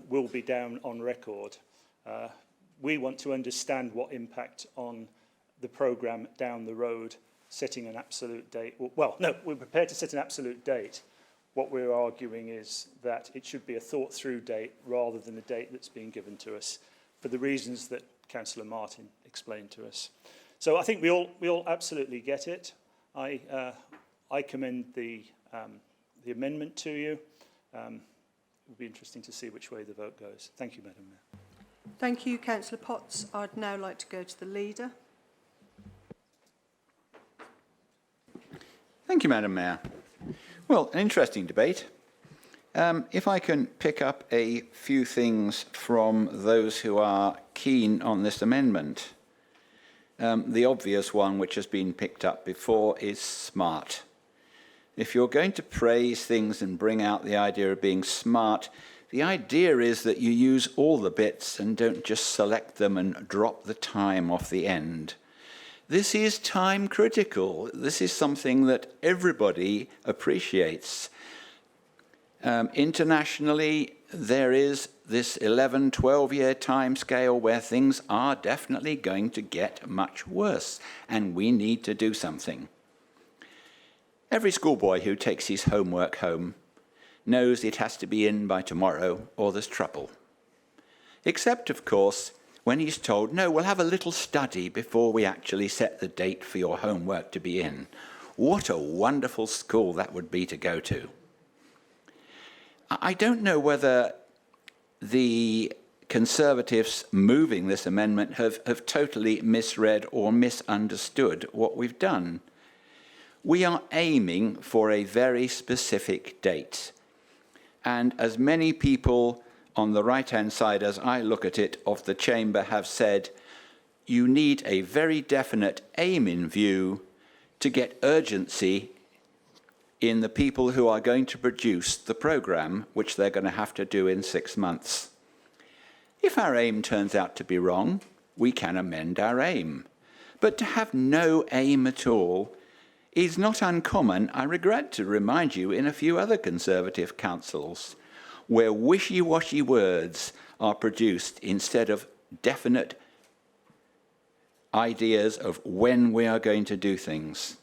we'll be down on record. We want to understand what impact on the programme down the road, setting an absolute date. Well, no, we're prepared to set an absolute date. What we're arguing is that it should be a thought-through date rather than a date that's being given to us for the reasons that Councillor Martin explained to us. So I think we all absolutely get it. I commend the amendment to you. It will be interesting to see which way the vote goes. Thank you, Madam Mayor. Thank you, Councillor Potts. I'd now like to go to the leader. Thank you, Madam Mayor. Well, an interesting debate. If I can pick up a few things from those who are keen on this amendment. The obvious one, which has been picked up before, is smart. If you're going to praise things and bring out the idea of being smart, the idea is that you use all the bits and don't just select them and drop the time off the end. This is time critical. This is something that everybody appreciates. Internationally, there is this 11, 12-year time scale where things are definitely going to get much worse, and we need to do something. Every schoolboy who takes his homework home knows it has to be in by tomorrow or there's trouble. Except, of course, when he's told, no, we'll have a little study before we actually set the date for your homework to be in. What a wonderful school that would be to go to. I don't know whether the Conservatives moving this amendment have totally misread or misunderstood what we've done. We are aiming for a very specific date. And as many people on the right-hand side, as I look at it, of the chamber have said, you need a very definite aim in view to get urgency in the people who are going to produce the programme, which they're going to have to do in 6 months. If our aim turns out to be wrong, we can amend our aim. But to have no aim at all is not uncommon, I regret to remind you, in a few other Conservative councils, where wishy-washy words are produced instead of definite ideas of when we are going to do things.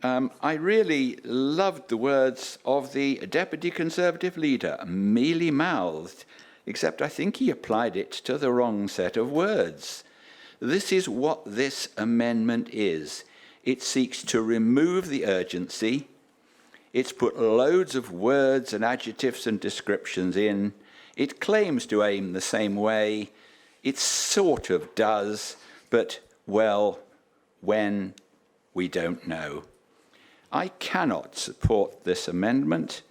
I really loved the words of the Deputy Conservative leader, mealy-mouthed, except I think he applied it to the wrong set of words. This is what this amendment is. It seeks to remove the urgency. It's put loads of words and adjectives and descriptions in. It claims to aim the same way. It sort of does, but, well, when, we don't know. I cannot support this amendment.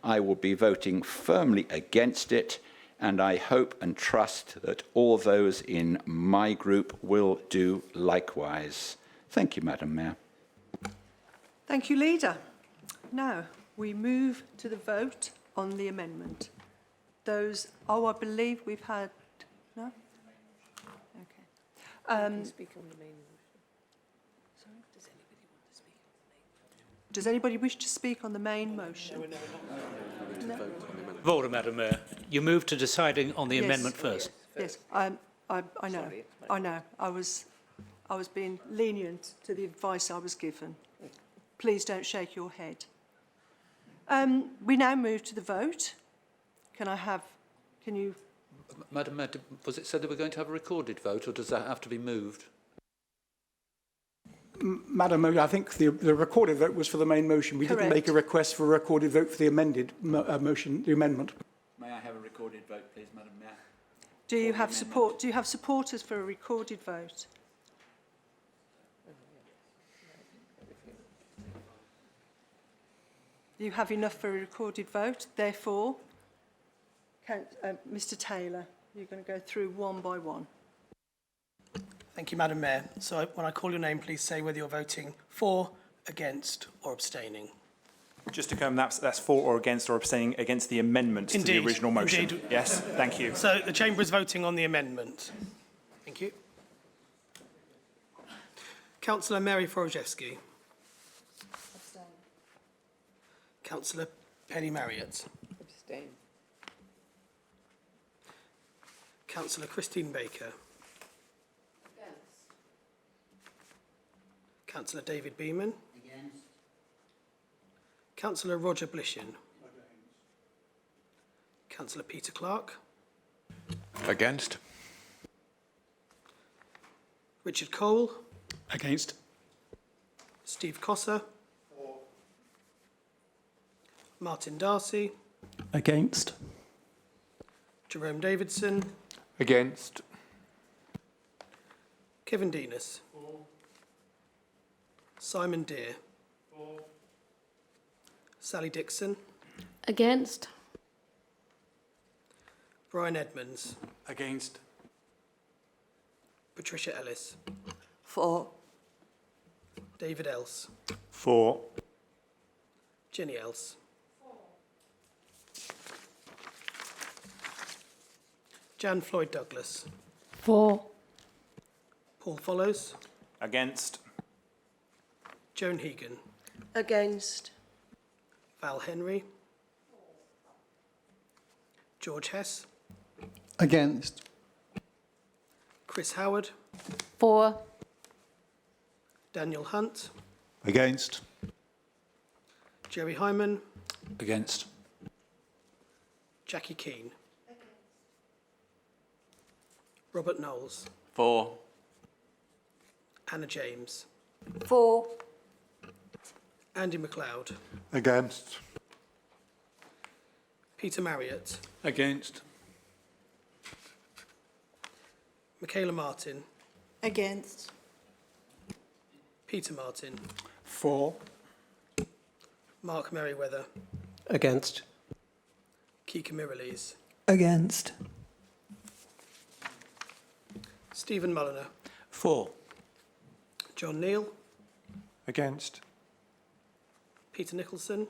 I will be voting firmly against it, and I hope and trust that all those in my group will do likewise. Thank you, Madam Mayor. Thank you, Leader. Now, we move to the vote on the amendment. I believe we've had, no? Okay. Speak on the main motion. Sorry? Does anybody want to speak on the main motion? Does anybody wish to speak on the main motion? No? Of order, Madam Mayor. You moved to deciding on the Yes. amendment first. Yes, I know. I know. I was being lenient to the advice I was given. Please don't shake your head. We now move to the vote. Can you... Madam Mayor, was it said that we're going to have a recorded vote, or does that have to be moved? Madam Mayor, I think the recorded vote was for the main motion. We didn't make a request for a recorded vote for the amended motion, the amendment. May I have a recorded vote, please, Madam Mayor? Do you have support? Do you have supporters for a recorded vote? You have enough for a recorded vote. Therefore, Mr. Taylor, you're going to go through one by one. Thank you, Madam Mayor. So when I call your name, please say whether you're voting for, against or abstaining. Just to confirm, that's for or abstaining against the amendment to the original motion. Indeed. Yes, thank you. So the Chamber is voting on the amendment. Thank you. Councillor Mary Forojewski. Abstain. Councillor Penny Marriott. Abstain. Councillor Christine Baker. Councillor David Beeman. Against. Councillor Roger Blishin. Councillor Peter Clark. Against. Richard Cole. Against. Steve Cosser. Martin Darcy. Against. Jerome Davidson. Against. Kevin Denis. Simon Deere. Sally Dickson. Against. Brian Edmonds. Against. Patricia Ellis. For. David Else. For. Jenny Else. Jan Floyd Douglas. For. Paul Follows. Against. Joan Hegan. Against. Val Henry. George Hess. Against. Chris Howard. For. Daniel Hunt. Against. Jerry Hyman. Against. Jackie Keane. Robert Knowles. For. Anna James. For. Andy MacLeod. Against. Peter Marriott. Against. Michaela Martin. Against. Peter Martin. For. Mark Merriweather. Against. Kika Miralles. Against. Stephen Mulliner. For. John Neal. Against. Peter Nicholson.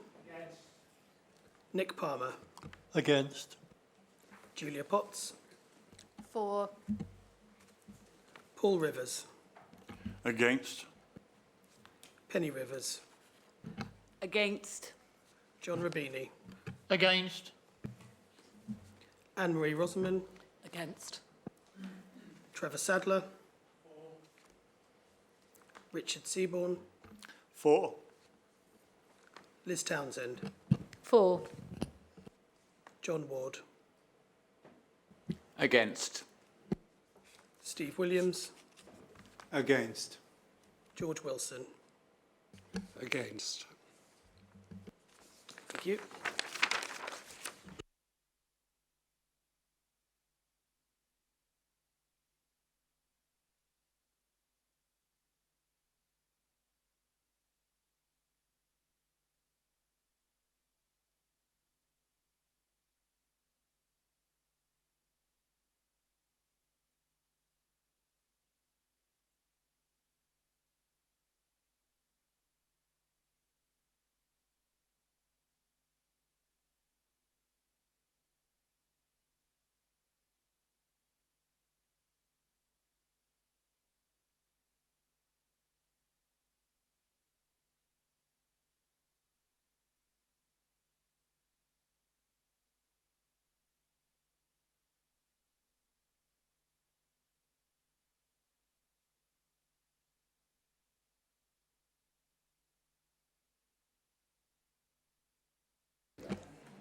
Nick Palmer. Against. Julia Potts. For. Paul Rivers. Against. Penny Rivers. Against. John Rabini. Against. Anne-Marie Rosamond. Against. Trevor Sadler. Richard Seaborne. For. Liz Townsend. For. John Ward. Against. Steve Williams. Against. George Wilson. Against. Thank you.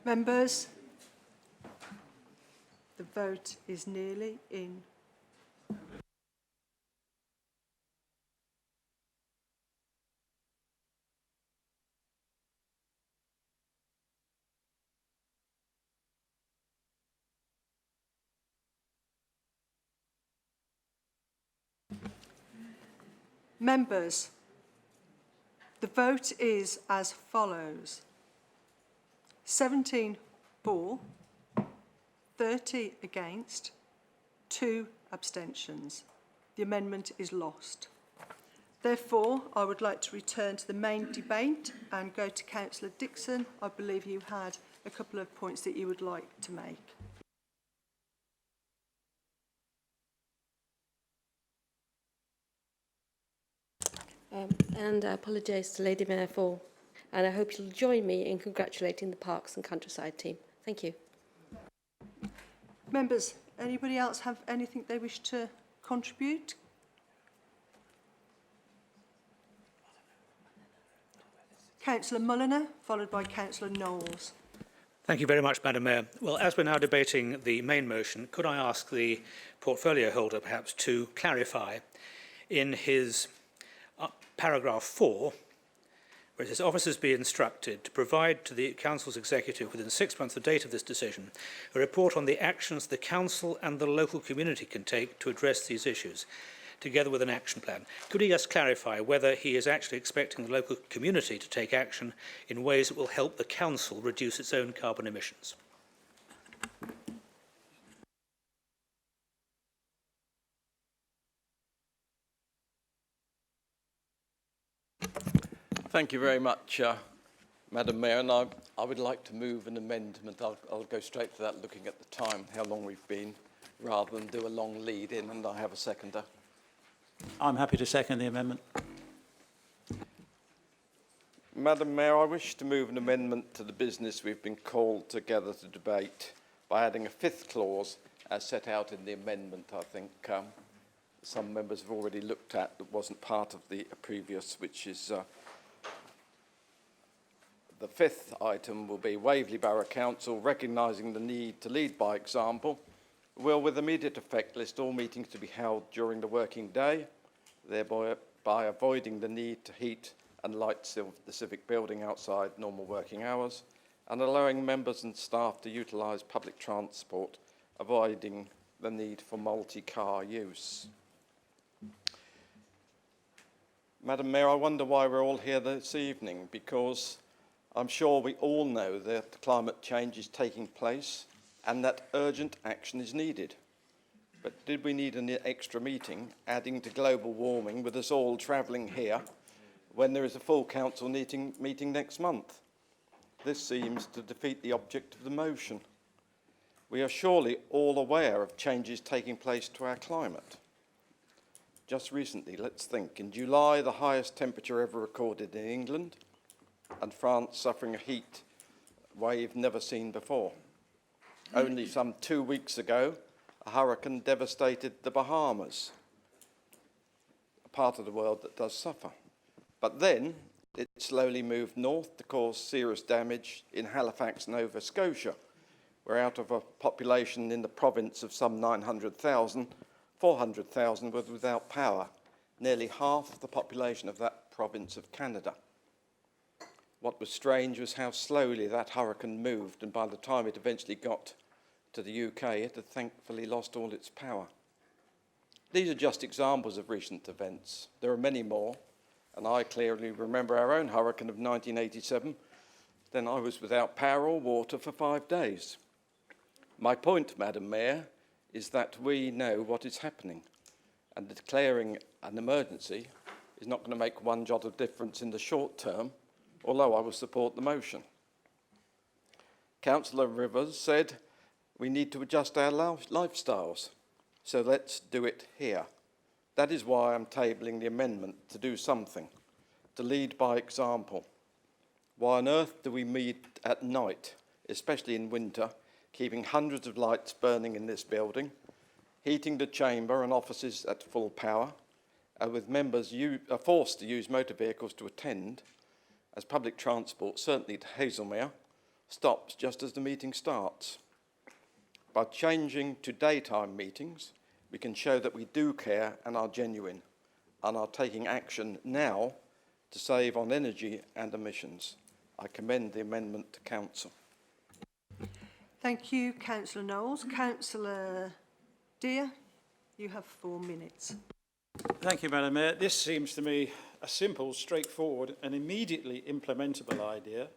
Members, the vote is nearly in. Members, the vote is as follows. 17 for, 30 against, 2 abstentions. The amendment is lost. Therefore, I would like to return to the main debate and go to Councillor Dickson. I believe you had a couple of points that you would like to make. And I apologise to Lady Mayor for, and I hope you'll join me in congratulating the Parks and Countryside team. Thank you. Members, anybody else have anything they wish to contribute? Councillor Mulliner, followed by Councillor Knowles. Thank you very much, Madam Mayor. Well, as we're now debating the main motion, could I ask the portfolio holder perhaps to clarify in his paragraph 4, where it says officers be instructed to provide to the Council's executive within 6 months of the date of this decision a report on the actions the Council and the local community can take to address these issues, together with an action plan. Could he just clarify whether he is actually expecting the local community to take action in ways that will help the Council reduce its own carbon emissions? Thank you very much, Madam Mayor. And I would like to move an amendment. I'll go straight to that, looking at the time, how long we've been, rather than do a long lead in, and I have a seconder. I'm happy to second the amendment. Madam Mayor, I wish to move an amendment to the business we've been called together to debate by adding a 5th clause as set out in the amendment. I think some members have already looked at that wasn't part of the previous, which is the 5th item will be Waverley Borough Council, recognising the need to lead by example, will with immediate effect list all meetings to be held during the working day, thereby avoiding the need to heat and light the civic building outside normal working hours, and allowing members and staff to utilise public transport, avoiding the need for multi-car use. Madam Mayor, I wonder why we're all here this evening, because I'm sure we all know that climate change is taking place and that urgent action is needed. But did we need an extra meeting adding to global warming with us all travelling here when there is a full council meeting next month? This seems to defeat the object of the motion. We are surely all aware of changes taking place to our climate. Just recently, let's think, in July, the highest temperature ever recorded in England, and France suffering a heat wave never seen before. Only some 2 weeks ago, a hurricane devastated the Bahamas, a part of the world that does suffer. But then it slowly moved north to cause serious damage in Halifax, Nova Scotia, where out of a population in the province of some 900,000, 400,000 were without power, nearly half the population of that province of Canada. What was strange was how slowly that hurricane moved, and by the time it eventually got to the UK, it had thankfully lost all its power. These are just examples of recent events. There are many more, and I clearly remember our own hurricane of 1987. Then I was without power or water for 5 days. My point, Madam Mayor, is that we know what is happening, and declaring an emergency is not going to make one jot of difference in the short term, although I will support the motion. Councillor Rivers said we need to adjust our lifestyles, so let's do it here. That is why I'm tabling the amendment to do something, to lead by example. Why on earth do we meet at night, especially in winter, keeping hundreds of lights burning in this building, heating the chamber and offices at full power, and with members forced to use motor vehicles to attend, as public transport, certainly to Hazelmere, stops just as the meeting starts. By changing to daytime meetings, we can show that we do care and are genuine, and are taking action now to save on energy and emissions. I commend the amendment to Council. Thank you, Councillor Knowles. Councillor Dear, you have 4 minutes. Thank you, Madam Mayor. This seems to me a simple, straightforward and immediately implementable idea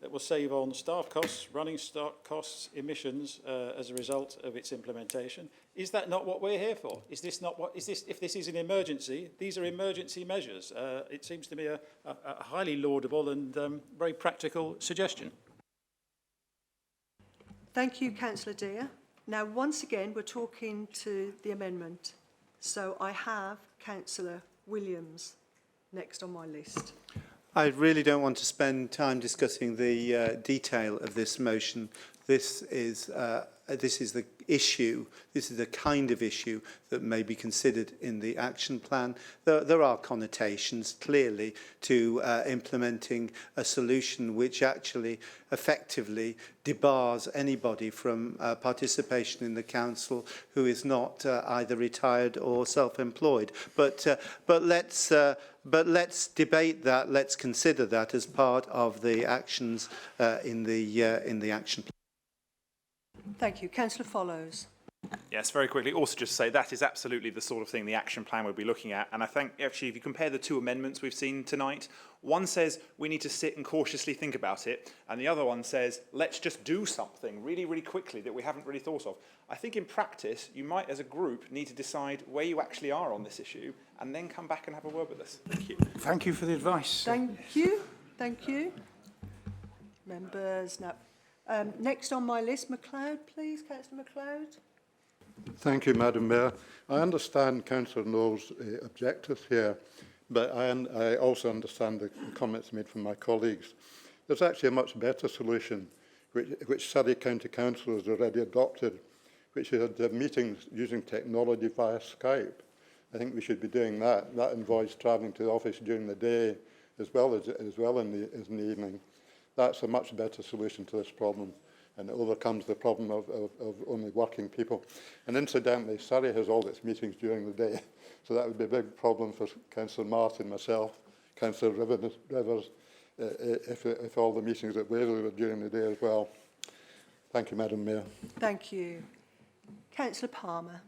that will save on staff costs, running stock costs, emissions as a result of its implementation. Is that not what we're here for? Is this not what, is this, if this is an emergency, these are emergency measures. It seems to me a highly laudable and very practical suggestion. Thank you, Councillor Dear. Now, once again, we're talking to the amendment. So I have Councillor Williams next on my list. I really don't want to spend time discussing the detail of this motion. This is the issue. This is the kind of issue that may be considered in the action plan. There are connotations, clearly, to implementing a solution which actually effectively debars anybody from participation in the council who is not either retired or self-employed. But let's debate that. Let's consider that as part of the actions in the action plan. Thank you. Councillor Follows. Yes, very quickly. Also just say that is absolutely the sort of thing the action plan will be looking at. And I think actually if you compare the 2 amendments we've seen tonight, one says we need to sit and cautiously think about it. And the other one says, let's just do something really, really quickly that we haven't really thought of. I think in practice, you might as a group need to decide where you actually are on this issue and then come back and have a word with us. Thank you. Thank you for the advice. Thank you. Thank you. Members, now. Next on my list, MacLeod, please. Councillor MacLeod. Thank you, Madam Mayor. I understand Councillor Knowles' objectives here, but I also understand the comments made from my colleagues. There's actually a much better solution, which Surrey County Council has already adopted, which is meetings using technology via Skype. I think we should be doing that. That involves travelling to the office during the day as well in the evening. That's a much better solution to this problem, and it overcomes the problem of only working people. And incidentally, Surrey has all its meetings during the day, so that would be a big problem for Councillor Martin, myself, Councillor Rivers, if all the meetings at Waverley were during the day as well. Thank you, Madam Mayor. Thank you. Councillor Palmer.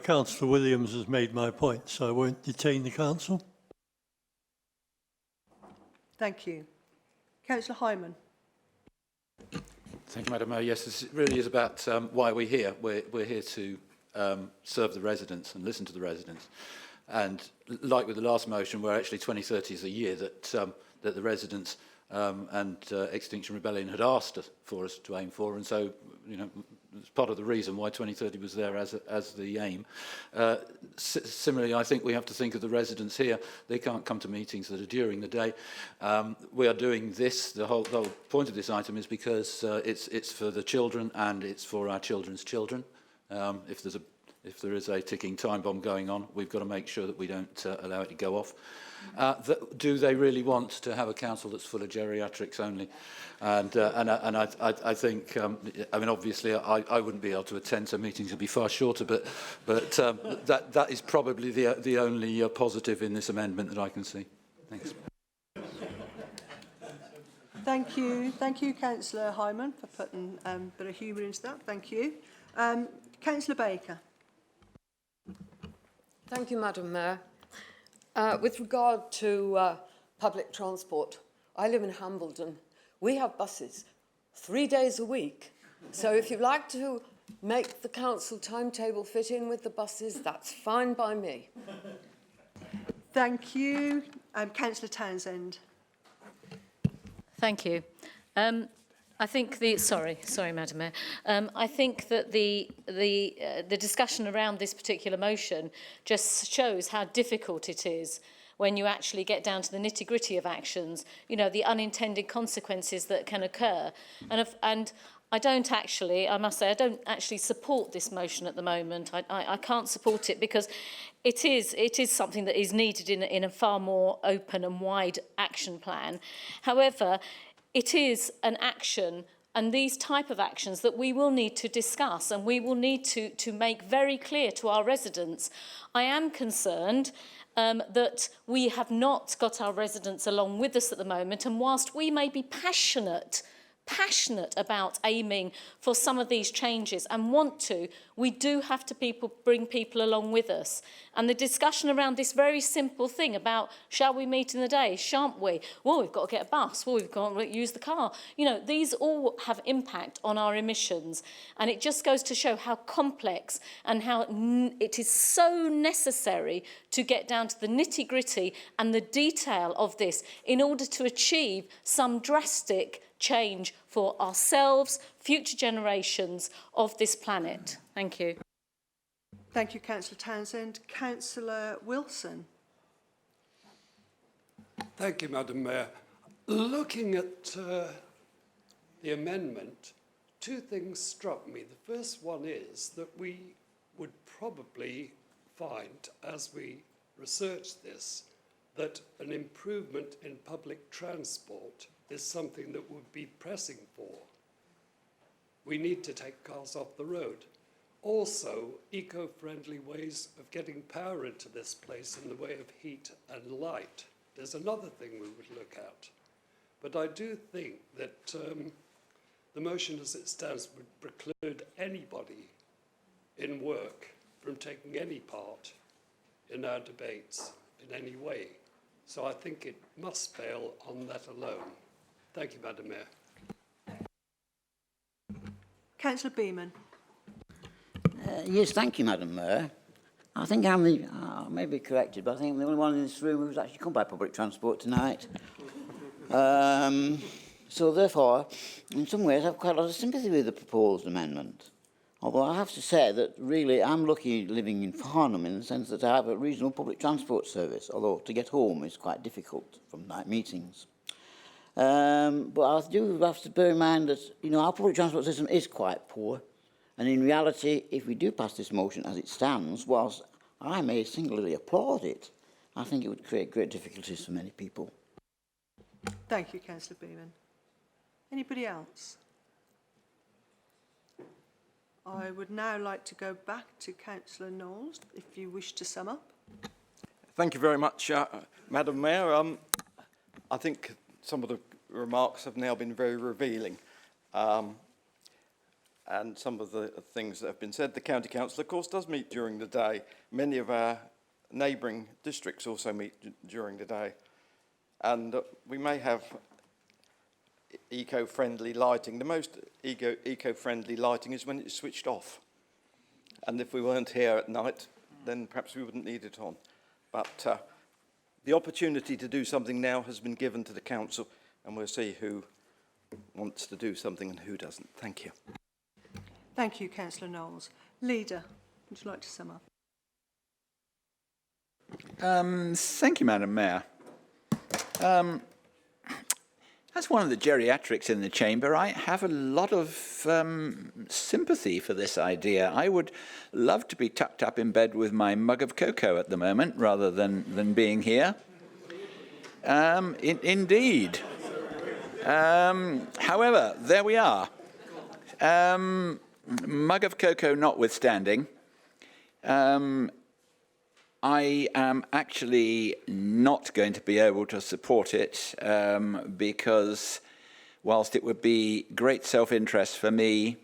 Councillor Williams has made my point, so I won't detain the council. Thank you. Councillor Hyman. Thank you, Madam Mayor. Yes, this really is about why we're here. We're here to serve the residents and listen to the residents. And like with the last motion, where actually 2030 is a year that the residents and Extinction Rebellion had asked us for us to aim for, and so it's part of the reason why 2030 was there as the aim. Similarly, I think we have to think of the residents here. They can't come to meetings that are during the day. We are doing this. The whole point of this item is because it's for the children and it's for our children's children. If there is a ticking time bomb going on, we've got to make sure that we don't allow it to go off. Do they really want to have a council that's full of geriatrics only? And I think, I mean, obviously, I wouldn't be able to attend, so meetings would be far shorter. But that is probably the only positive in this amendment that I can see. Thanks. Thank you, Councillor Hyman, for putting a bit of humour into that. Thank you. Councillor Baker. Thank you, Madam Mayor. With regard to public transport, I live in Hambledon. We have buses 3 days a week. So if you'd like to make the council timetable fit in with the buses, that's fine by me. Thank you. Councillor Townsend. Thank you. I think sorry, Madam Mayor. I think that the discussion around this particular motion just shows how difficult it is when you actually get down to the nitty-gritty of actions, the unintended consequences that can occur. And I don't actually, I must say, I don't actually support this motion at the moment. I can't support it because it is something that is needed in a far more open and wide action plan. However, it is an action and these type of actions that we will need to discuss and we will need to make very clear to our residents. I am concerned that we have not got our residents along with us at the moment, and whilst we may be passionate about aiming for some of these changes and want to, we do have to bring people along with us. And the discussion around this very simple thing about, shall we meet in the day, shan't we? Well, we've got to get a bus, well, we've got to use the car. You know, these all have impact on our emissions. And it just goes to show how complex and how it is so necessary to get down to the nitty-gritty and the detail of this in order to achieve some drastic change for ourselves, future generations of this planet. Thank you. Thank you, Councillor Townsend. Councillor Wilson. Thank you, Madam Mayor. Looking at the amendment, two things struck me. The first one is that we would probably find, as we research this, that an improvement in public transport is something that would be pressing for. We need to take cars off the road. Also, eco-friendly ways of getting power into this place in the way of heat and light. There's another thing we would look at. But I do think that the motion as it stands would preclude anybody in work from taking any part in our debates in any way. So I think it must fail on that alone. Thank you, Madam Mayor. Councillor Beeman. Yes, thank you, Madam Mayor. I think I'm the, I may be corrected, but I think I'm the only one in this room who's actually come by public transport tonight. So therefore, in some ways, I have quite a lot of sympathy with the proposed amendment. Although I have to say that really I'm lucky living in Farnham in the sense that I have a reasonable public transport service, although to get home is quite difficult from night meetings. But I do have to bear in mind that, you know, our public transport system is quite poor. And in reality, if we do pass this motion as it stands, whilst I may singularly applaud it, I think it would create great difficulties for many people. Thank you, Councillor Beeman. Anybody else? I would now like to go back to Councillor Knowles, if you wish to sum up. Thank you very much, Madam Mayor. I think some of the remarks have now been very revealing. And some of the things that have been said. The County Council, of course, does meet during the day. Many of our neighbouring districts also meet during the day. And we may have eco-friendly lighting. The most eco-friendly lighting is when it's switched off. And if we weren't here at night, then perhaps we wouldn't need it on. But the opportunity to do something now has been given to the Council, and we'll see who wants to do something and who doesn't. Thank you. Thank you, Councillor Knowles. Leader, would you like to sum up? Thank you, Madam Mayor. As one of the geriatrics in the chamber, I have a lot of sympathy for this idea. I would love to be tucked up in bed with my mug of cocoa at the moment, rather than being here. Indeed. However, there we are. Mug of cocoa notwithstanding, I am actually not going to be able to support it because whilst it would be great self-interest for me,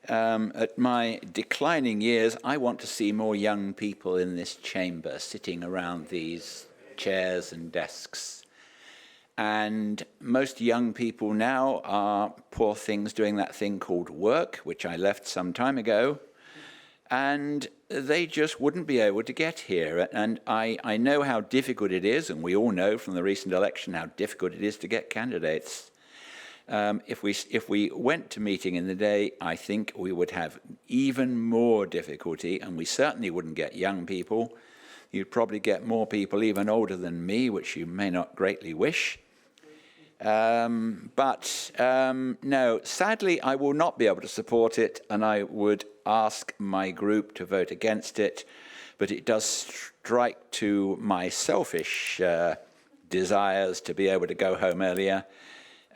at my declining years, I want to see more young people in this chamber sitting around these chairs and desks. And most young people now are poor things doing that thing called work, which I left some time ago, and they just wouldn't be able to get here. And I know how difficult it is, and we all know from the recent election how difficult it is to get candidates. If we went to meeting in the day, I think we would have even more difficulty, and we certainly wouldn't get young people. You'd probably get more people even older than me, which you may not greatly wish. No, sadly, I will not be able to support it, and I would ask my group to vote against it, but it does strike to my selfish desires to be able to go home earlier,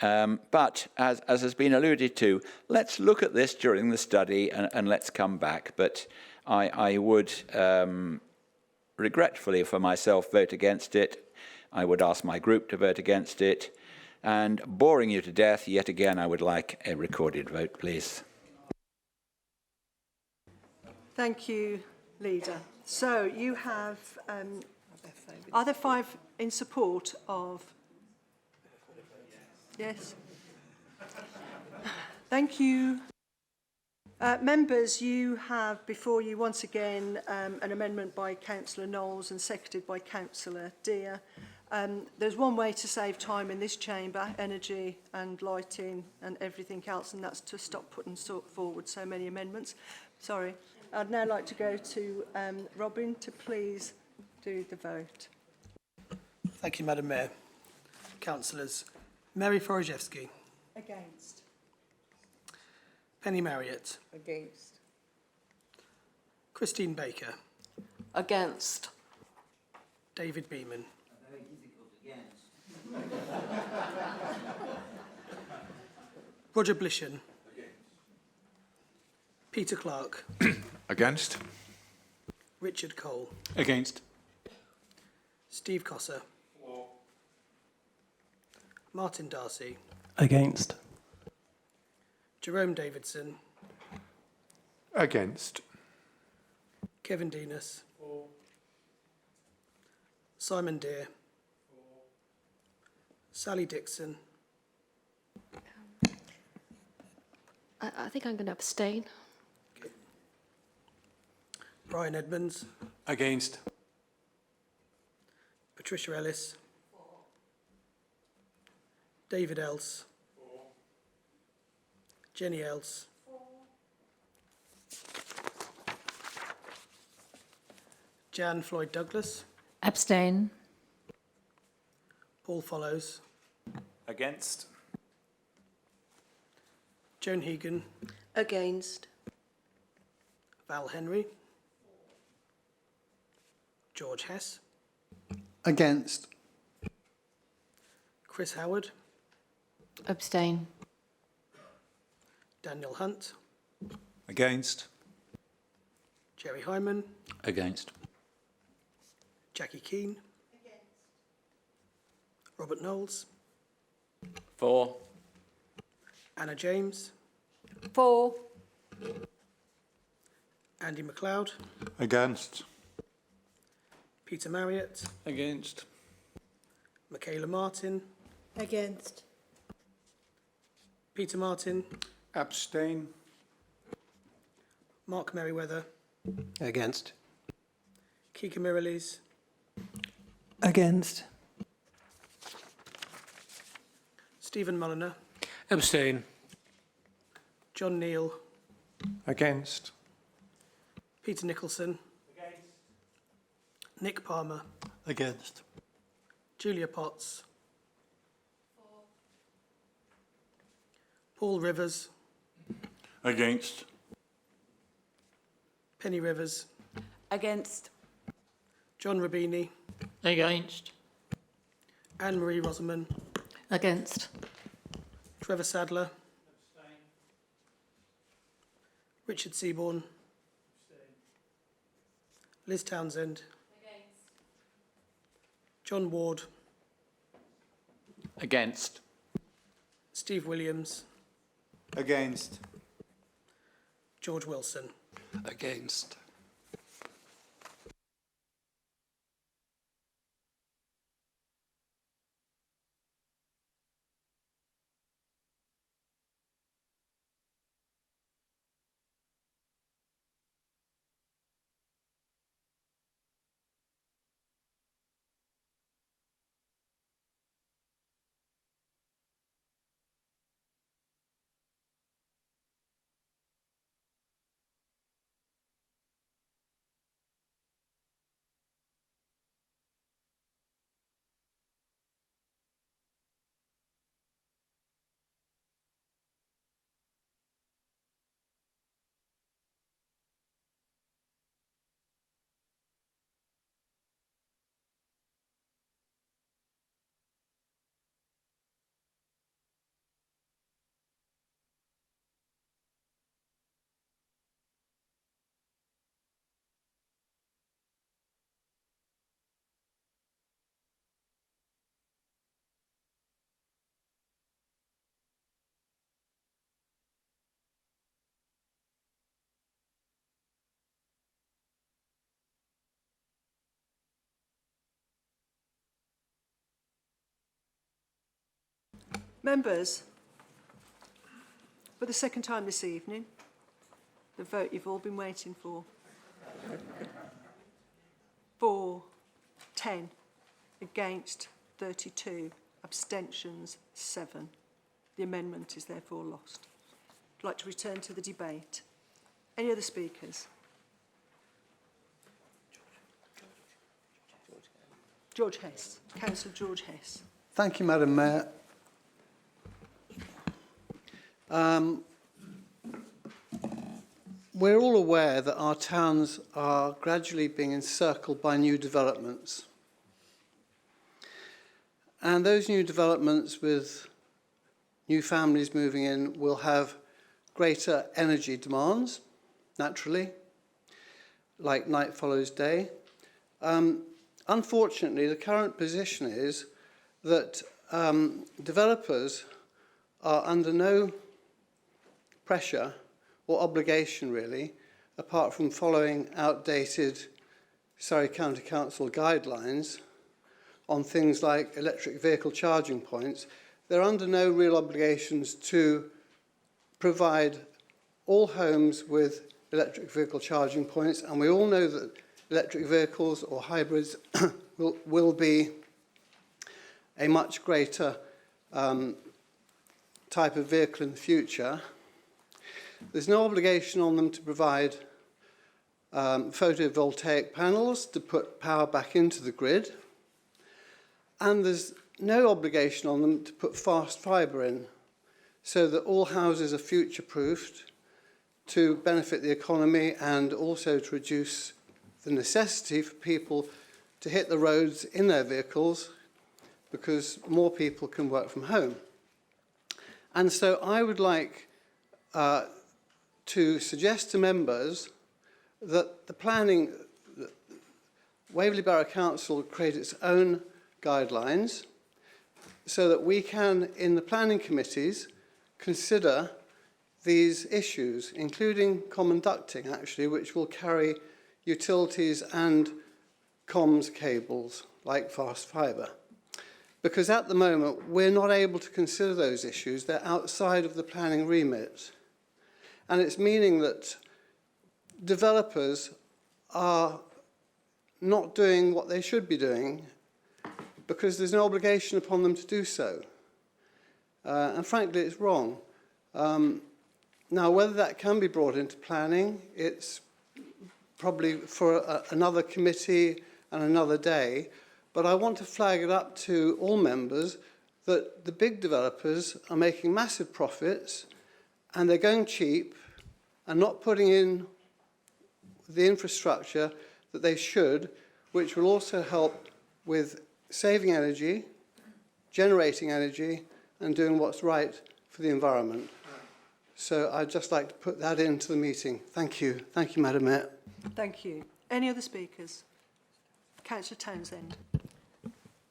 But as has been alluded to, let's look at this during the study and let's come back. But I would, regretfully for myself, vote against it. I would ask my group to vote against it. And boring you to death, yet again, I would like a recorded vote, please. Thank you, Leader. So you have, are there 5 in support of? Yes. Thank you. Members, you have before you once again an amendment by Councillor Knowles and seconded by Councillor Dear. There's one way to save time in this chamber, energy and lighting and everything else, and that's to stop putting forward so many amendments. Sorry. I'd now like to go to Robin to please do the vote. Thank you, Madam Mayor. Councillors. Mary Forojewski. Against. Penny Marriott. Against. Christine Baker. Against. David Beeman. Roger Blishan. Peter Clark. Against. Richard Cole. Against. Steve Cosser. Martin Darcy. Against. Jerome Davidson. Against. Kevin Denis. Simon Dear. Sally Dickson. I think I'm going to abstain. Brian Edmonds. Against. Patricia Ellis. David Else. Jenny Else. Jan Floyd Douglas. Abstain. Paul Follows. Against. Joan Hegan. Against. Val Henry. George Hess. Against. Chris Howard. Abstain. Daniel Hunt. Against. Jerry Hyman. Against. Jackie Keane. Robert Knowles. For. Anna James. For. Andy MacLeod. Against. Peter Marriott. Against. Michaela Martin. Against. Peter Martin. Abstain. Mark Merriweather. Against. Kika Miralis. Against. Stephen Mulliner. Abstain. John Neal. Against. Peter Nicholson. Nick Palmer. Against. Julia Potts. Paul Rivers. Against. Penny Rivers. Against. John Rubini. Against. Anne-Marie Rosamond. Against. Trevor Sadler. Richard Seaborne. Liz Townsend. John Ward. Against. Steve Williams. Against. George Wilson. Against. Members, for the second time this evening, the vote you've all been waiting for. 4, 10, against 32, abstentions 7. The amendment is therefore lost. I'd like to return to the debate. Any other speakers? George Hess, Councillor George Hess. Thank you, Madam Mayor. We're all aware that our towns are gradually being encircled by new developments. And those new developments with new families moving in will have greater energy demands, naturally, like night follows day. Unfortunately, the current position is that developers are under no pressure or obligation, really, apart from following outdated Surrey County Council guidelines on things like electric vehicle charging points. They're under no real obligations to provide all homes with electric vehicle charging points, and we all know that electric vehicles or hybrids will be a much greater type of vehicle in the future. There's no obligation on them to provide photovoltaic panels to put power back into the grid, and there's no obligation on them to put fast fibre in, so that all houses are future-proofed to benefit the economy and also to reduce the necessity for people to hit the roads in their vehicles, because more people can work from home. And so I would like to suggest to members that the planning, Waverley Borough Council create its own guidelines so that we can, in the planning committees, consider these issues, including common ducting, actually, which will carry utilities and comms cables like fast fibre. Because at the moment, we're not able to consider those issues. They're outside of the planning remit. And it's meaning that developers are not doing what they should be doing because there's no obligation upon them to do so. And frankly, it's wrong. Now, whether that can be brought into planning, it's probably for another committee and another day. But I want to flag it up to all members that the big developers are making massive profits and they're going cheap and not putting in the infrastructure that they should, which will also help with saving energy, generating energy, and doing what's right for the environment. So I'd just like to put that into the meeting. Thank you. Thank you, Madam Mayor. Thank you. Any other speakers? Councillor Townsend.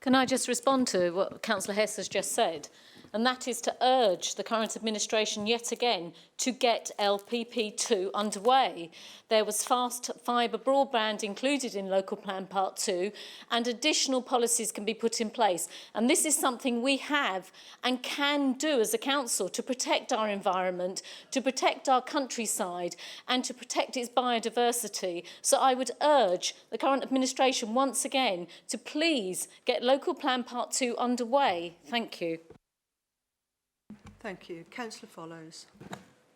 Can I just respond to what Councillor Hess has just said? And that is to urge the current administration yet again to get LPP2 underway. There was fast fibre broadband included in Local Plan Part 2, and additional policies can be put in place. And this is something we have and can do as a council to protect our environment, to protect our countryside, and to protect its biodiversity. So I would urge the current administration once again to please get Local Plan Part 2 underway. Thank you. Thank you. Councillor Follows.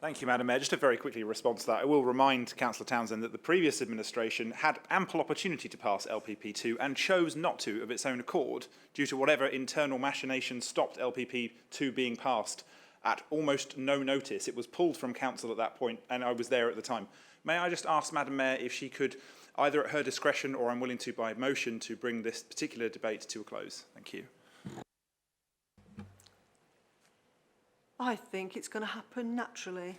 Thank you, Madam Mayor. Just to very quickly respond to that, I will remind Councillor Townsend that the previous administration had ample opportunity to pass LPP2 and chose not to of its own accord due to whatever internal machinations stopped LPP2 being passed at almost no notice. It was pulled from council at that point, and I was there at the time. May I just ask Madam Mayor if she could, either at her discretion or I'm willing to by motion, to bring this particular debate to a close? Thank you. I think it's going to happen naturally.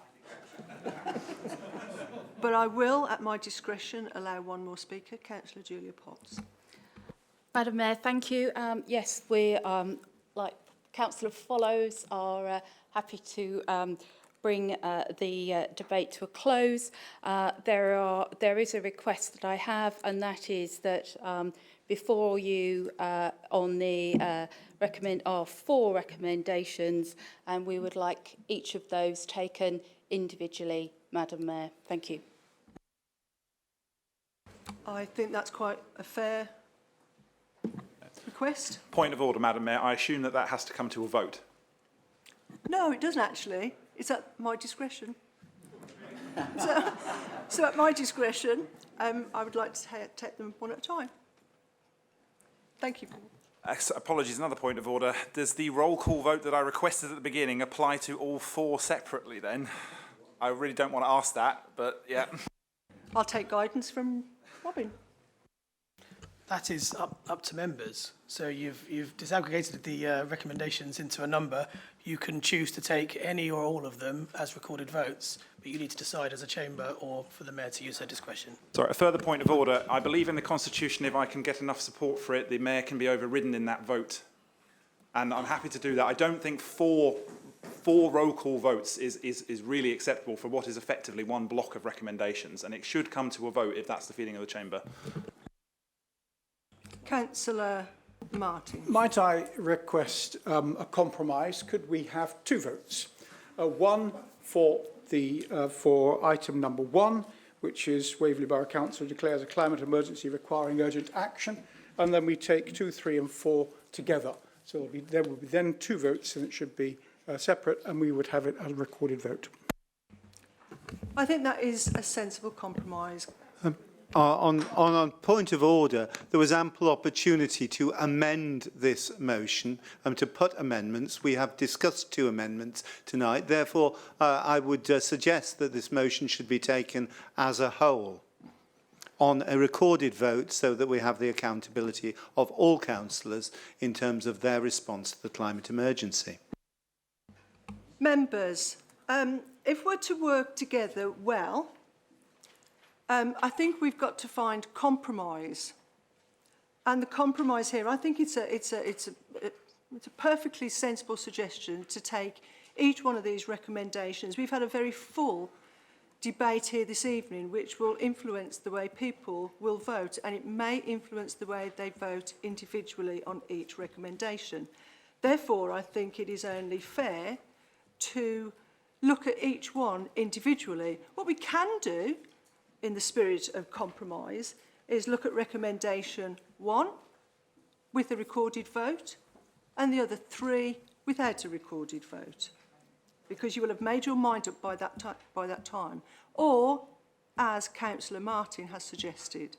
But I will, at my discretion, allow one more speaker, Councillor Julia Potts. Madam Mayor, thank you. Yes, we, like Councillor Follows, are happy to bring the debate to a close. There is a request that I have, and that is that before you on the our 4 recommendations, and we would like each of those taken individually, Madam Mayor. Thank you. I think that's quite a fair request. Point of order, Madam Mayor. I assume that that has to come to a vote. No, it doesn't actually. It's at my discretion. So at my discretion, I would like to take them one at a time. Thank you. Apologies, another point of order. Does the roll call vote that I requested at the beginning apply to all 4 separately then? I really don't want to ask that, but yeah. I'll take guidance from Robin. That is up to members. So you've disaggregated the recommendations into a number. You can choose to take any or all of them as recorded votes, but you need to decide as a chamber or for the mayor to use her discretion. Sorry, a further point of order. I believe in the Constitution, if I can get enough support for it, the mayor can be overridden in that vote. And I'm happy to do that. I don't think four roll call votes is really acceptable for what is effectively one block of recommendations, and it should come to a vote if that's the feeling of the chamber. Councillor Martin. Might I request a compromise? Could we have 2 votes? One for item number 1, which is Waverley Borough Council declares a climate emergency requiring urgent action, and then we take 2, 3 and 4 together. So there will be then 2 votes, and it should be separate, and we would have it as a recorded vote. I think that is a sensible compromise. On point of order, there was ample opportunity to amend this motion and to put amendments. We have discussed 2 amendments tonight. Therefore, I would suggest that this motion should be taken as a whole on a recorded vote so that we have the accountability of all councillors in terms of their response to the climate emergency. Members, if we're to work together well, I think we've got to find compromise, and the compromise here, I think it's a perfectly sensible suggestion to take each one of these recommendations. We've had a very full debate here this evening, which will influence the way people will vote, and it may influence the way they vote individually on each recommendation. Therefore, I think it is only fair to look at each one individually. What we can do, in the spirit of compromise, is look at recommendation 1 with a recorded vote and the other 3 without a recorded vote, because you will have made your mind up by that time, or as Councillor Martin has suggested.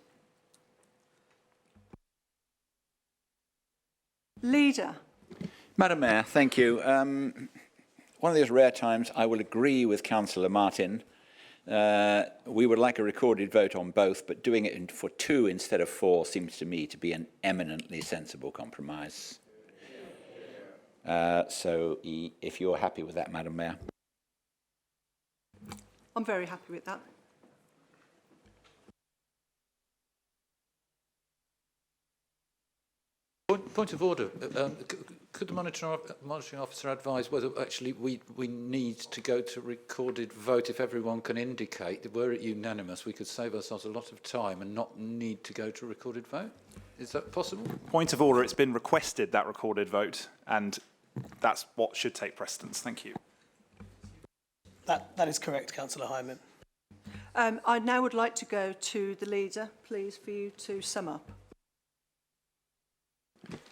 Leader. Madam Mayor, thank you. One of those rare times I will agree with Councillor Martin. We would like a recorded vote on both, but doing it for 2 instead of 4 seems to me to be an eminently sensible compromise. So if you're happy with that, Madam Mayor. I'm very happy with that. Point of order. Could the monitoring officer advise whether actually we need to go to recorded vote if everyone can indicate that were it unanimous, we could save ourselves a lot of time and not need to go to recorded vote? Is that possible? Point of order, it's been requested, that recorded vote, and that's what should take precedence. Thank you. That is correct, Councillor Hyman. I now would like to go to the leader, please, for you to sum up.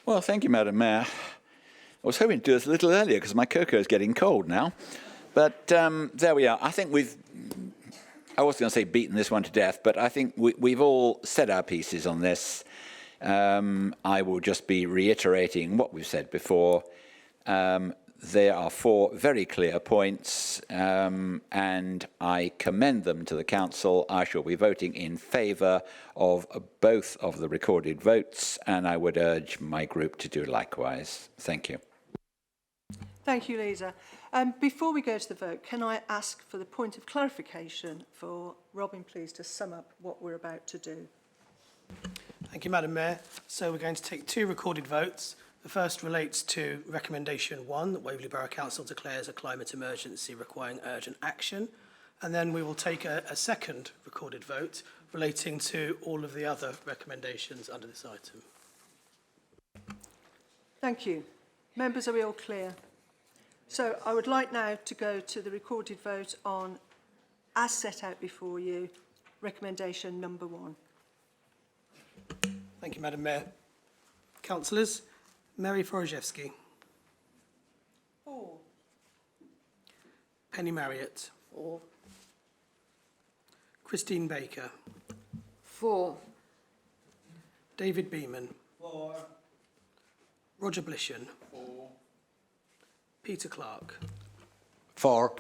Well, thank you, Madam Mayor. I was hoping to do this a little earlier because my cocoa is getting cold now. But there we are. I think I was going to say beaten this one to death, but I think we've all said our pieces on this. I will just be reiterating what we've said before. There are 4 very clear points, and I commend them to the Council. I shall be voting in favour of both of the recorded votes, and I would urge my group to do likewise. Thank you. Thank you, Lisa. Before we go to the vote, can I ask for the point of clarification for Robin, please, to sum up what we're about to do? Thank you, Madam Mayor. So we're going to take 2 recorded votes. The first relates to recommendation 1, that Waverley Borough Council declares a climate emergency requiring urgent action. and then we will take a second recorded vote relating to all of the other recommendations under this item. Thank you. Members, are we all clear? So I would like now to go to the recorded vote on, as set out before you, recommendation number 1. Thank you, Madam Mayor. Councillors, Mary Forojewski. 4. Penny Marriott. 4. Christine Baker. 4. David Beeman. 4. Roger Blishan. 4. Peter Clark. 4.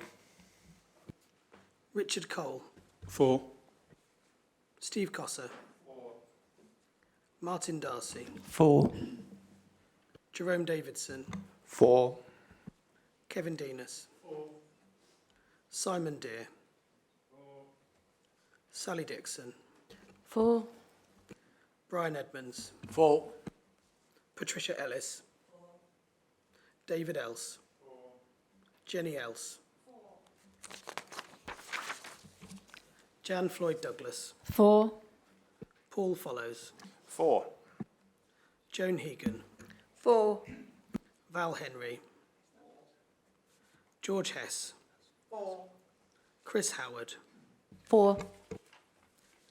Richard Cole. 4. Steve Cosser. 4. Martin Darcy. 4. Jerome Davidson. 4. Kevin Denis. 4. Simon Deere. 4. Sally Dickson. 4. Brian Edmonds. 4. Patricia Ellis. 4. David Else. 4. Jenny Else. 4. Jan Floyd Douglas. 4. Paul Follows. 4. Joan Hegan. 4. Val Henry. George Hess. 4. Chris Howard. 4.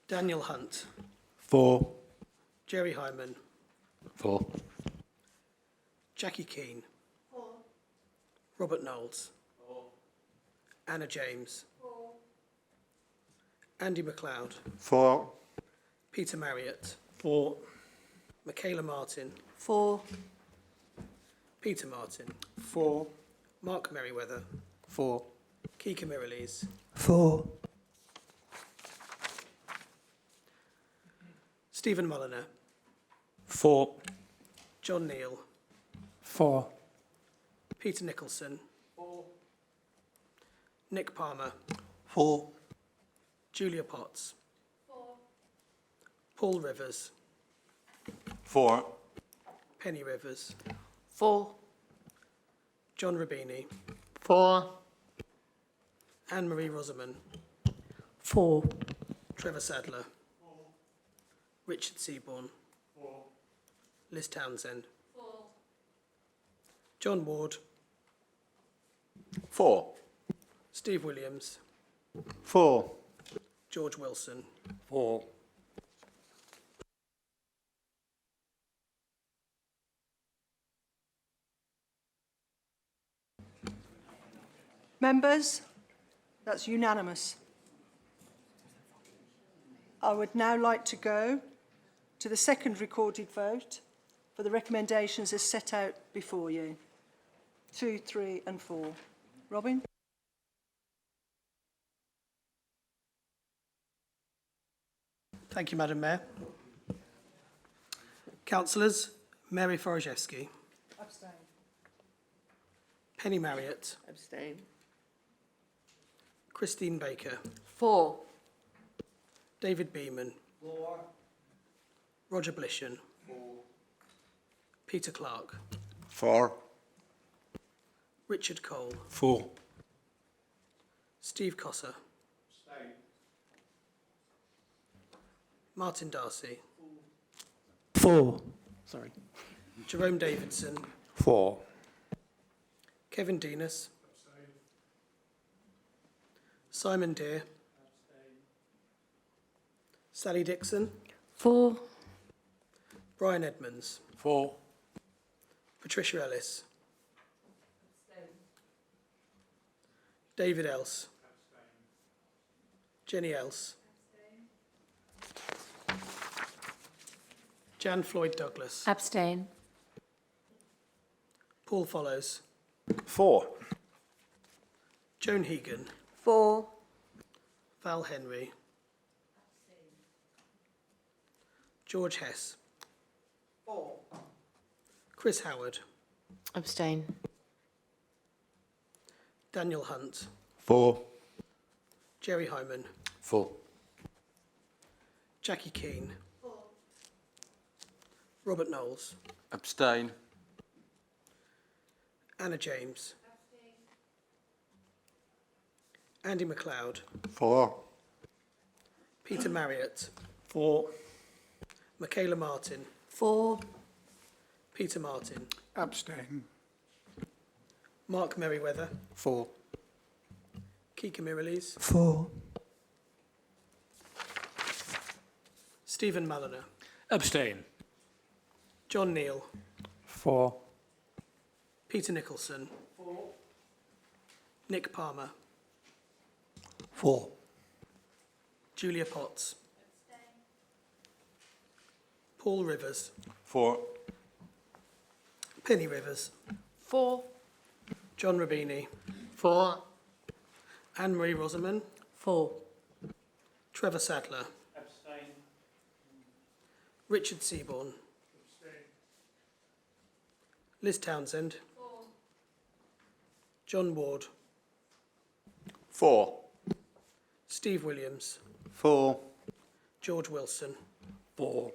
Daniel Hunt. 4. Jerry Hyman. 4. Jackie Keane. 4. Robert Knowles. 4. Anna James. 4. Andy MacLeod. 4. Peter Marriott. 4. Michaela Martin. 4. Peter Martin. 4. Mark Merriweather. 4. Kika Miralis. 4. Stephen Mulliner. 4. John Neal. 4. Peter Nicholson. 4. Nick Palmer. 4. Julia Potts. 4. Paul Rivers. 4. Penny Rivers. 4. John Rubini. 4. Anne-Marie Rosamond. 4. Trevor Sadler. 4. Richard Seaborne. 4. Liz Townsend. 4. John Ward. 4. Steve Williams. 4. George Wilson. 4. Members, that's unanimous. I would now like to go to the second recorded vote for the recommendations as set out before you. 2, 3 and 4. Robin? Thank you, Madam Mayor. Councillors, Mary Forojewski. Abstain. Penny Marriott. Abstain. Christine Baker. 4. David Beeman. 4. Roger Blishan. 4. Peter Clark. 4. Richard Cole. 4. Steve Cosser. Martin Darcy. 4. Sorry. Jerome Davidson. 4. Kevin Denis. Simon Deere. Sally Dickson. 4. Brian Edmonds. 4. Patricia Ellis. David Else. Jenny Else. Jan Floyd Douglas. Abstain. Paul Follows. 4. Joan Hegan. 4. Val Henry. George Hess. 4. Chris Howard. Abstain. Daniel Hunt. 4. Jerry Hyman. 4. Jackie Keane. 4. Robert Knowles. Abstain. Anna James. Andy MacLeod. 4. Peter Marriott. 4. Michaela Martin. 4. Peter Martin. Abstain. Mark Merriweather. 4. Kika Mirrlees. 4. Stephen Mulliner. Abstain. John Neal. 4. Peter Nicholson. 4. Nick Palmer. 4. Julia Potts. Paul Rivers. 4. Penny Rivers. 4. John Rabini. 4. Anne-Marie Rosamond. 4. Trevor Sadler. Abstain. Richard Seaborne. Liz Townsend. 4. John Ward. 4. Steve Williams. 4. George Wilson. 4.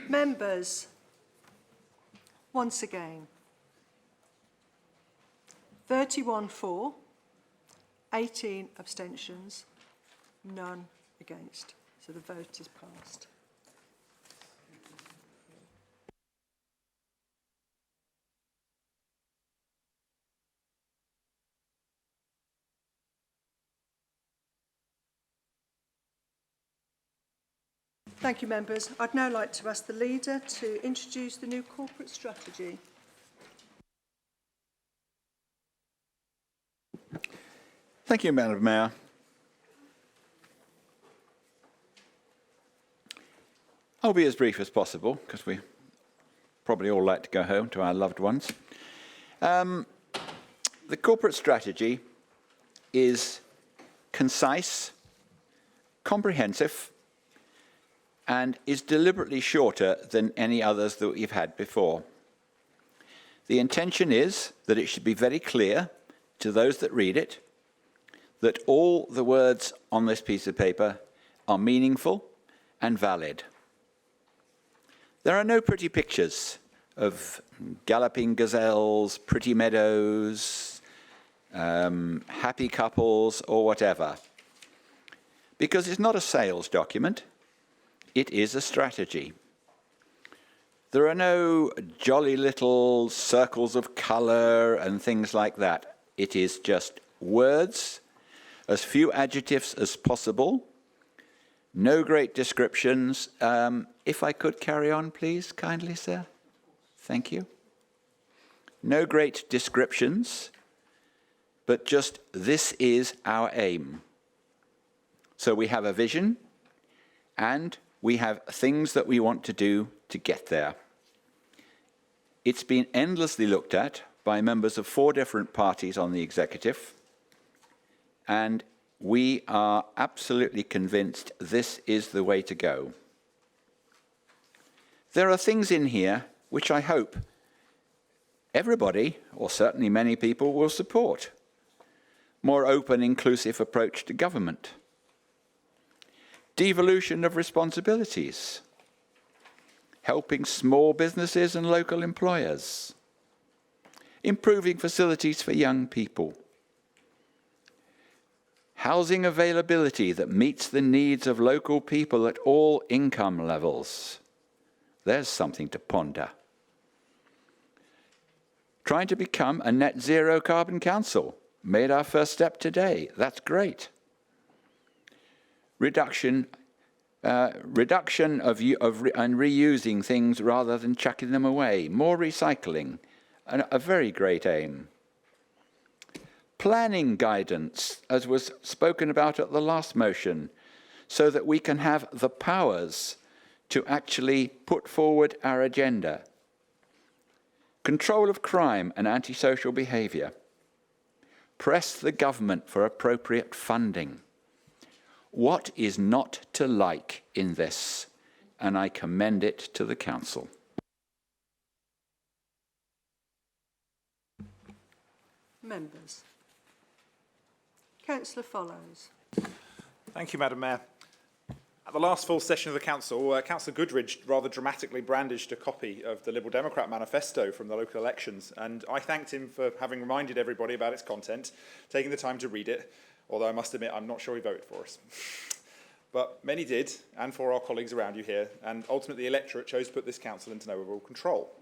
Members, once again, 31 for, 18 abstentions, none against. So the vote is passed. Thank you, members. I'd now like to ask the leader to introduce the new corporate strategy. Thank you, Madam Mayor. I'll be as brief as possible because we probably all like to go home to our loved ones. The corporate strategy is concise, comprehensive, and is deliberately shorter than any others that we've had before. The intention is that it should be very clear to those that read it that all the words on this piece of paper are meaningful and valid. There are no pretty pictures of galloping gazelles, pretty meadows, happy couples, or whatever, because it's not a sales document. It is a strategy. There are no jolly little circles of colour and things like that. It is just words, as few adjectives as possible, no great descriptions. If I could carry on, please, kindly, sir. Thank you. No great descriptions, but just this is our aim. So we have a vision, and we have things that we want to do to get there. It's been endlessly looked at by members of 4 different parties on the executive, and we are absolutely convinced this is the way to go. There are things in here which I hope everybody, or certainly many people, will support. More open, inclusive approach to government. Devolution of responsibilities. Helping small businesses and local employers. Improving facilities for young people. Housing availability that meets the needs of local people at all income levels. There's something to ponder. Trying to become a net zero carbon council. Made our first step today. That's great. Reduction and reusing things rather than chucking them away. More recycling. A very great aim. Planning guidance, as was spoken about at the last motion, so that we can have the powers to actually put forward our agenda. Control of crime and antisocial behaviour. Press the government for appropriate funding. What is not to like in this? And I commend it to the Council. Members. Councillor Follows. Thank you, Madam Mayor. At the last full session of the Council, Councillor Goodridge rather dramatically brandished a copy of the Liberal Democrat manifesto from the local elections, and I thanked him for having reminded everybody about its content, taking the time to read it, although I must admit I'm not sure he voted for us. But many did, and for our colleagues around you here, and ultimately the electorate chose to put this council into no overall control.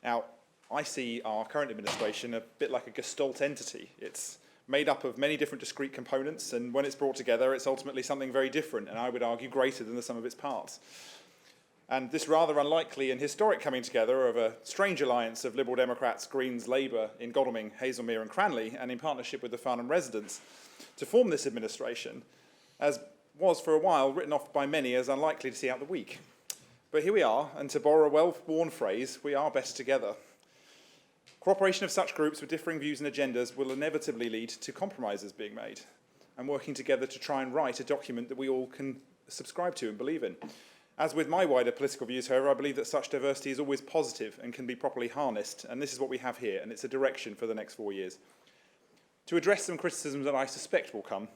Now, I see our current administration a bit like a gestalt entity. It's made up of many different discrete components, and when it's brought together, it's ultimately something very different, and I would argue greater than the sum of its parts. And this rather unlikely and historic coming together of a strange alliance of Liberal Democrats, Greens, Labour in Godalming, Hazelmere and Cranley, and in partnership with the Farnham residents, to form this administration, as was for a while written off by many as unlikely to see out the week. But here we are, and to borrow a well-worn phrase, we are better together. Cooperation of such groups with differing views and agendas will inevitably lead to compromises being made and working together to try and write a document that we all can subscribe to and believe in. As with my wider political views, however, I believe that such diversity is always positive and can be properly harnessed, and this is what we have here, and it's a direction for the next 4 years. To address some criticisms that I suspect will come,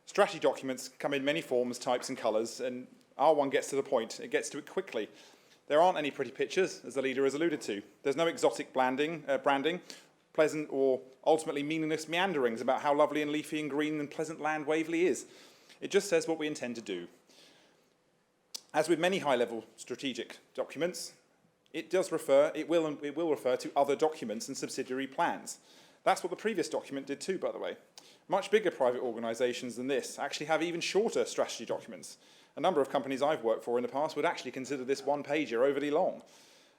strategy documents come in many forms, types and colours, and our one gets to the point. It gets to it quickly. There aren't any pretty pictures, as the leader has alluded to. There's no exotic branding, pleasant or ultimately meaningless meanderings about how lovely and leafy and green and pleasant land Waverley is. It just says what we intend to do. As with many high-level strategic documents, it will refer to other documents and subsidiary plans. That's what the previous document did too, by the way. Much bigger private organisations than this actually have even shorter strategy documents. A number of companies I've worked for in the past would actually consider this one-pager overly long.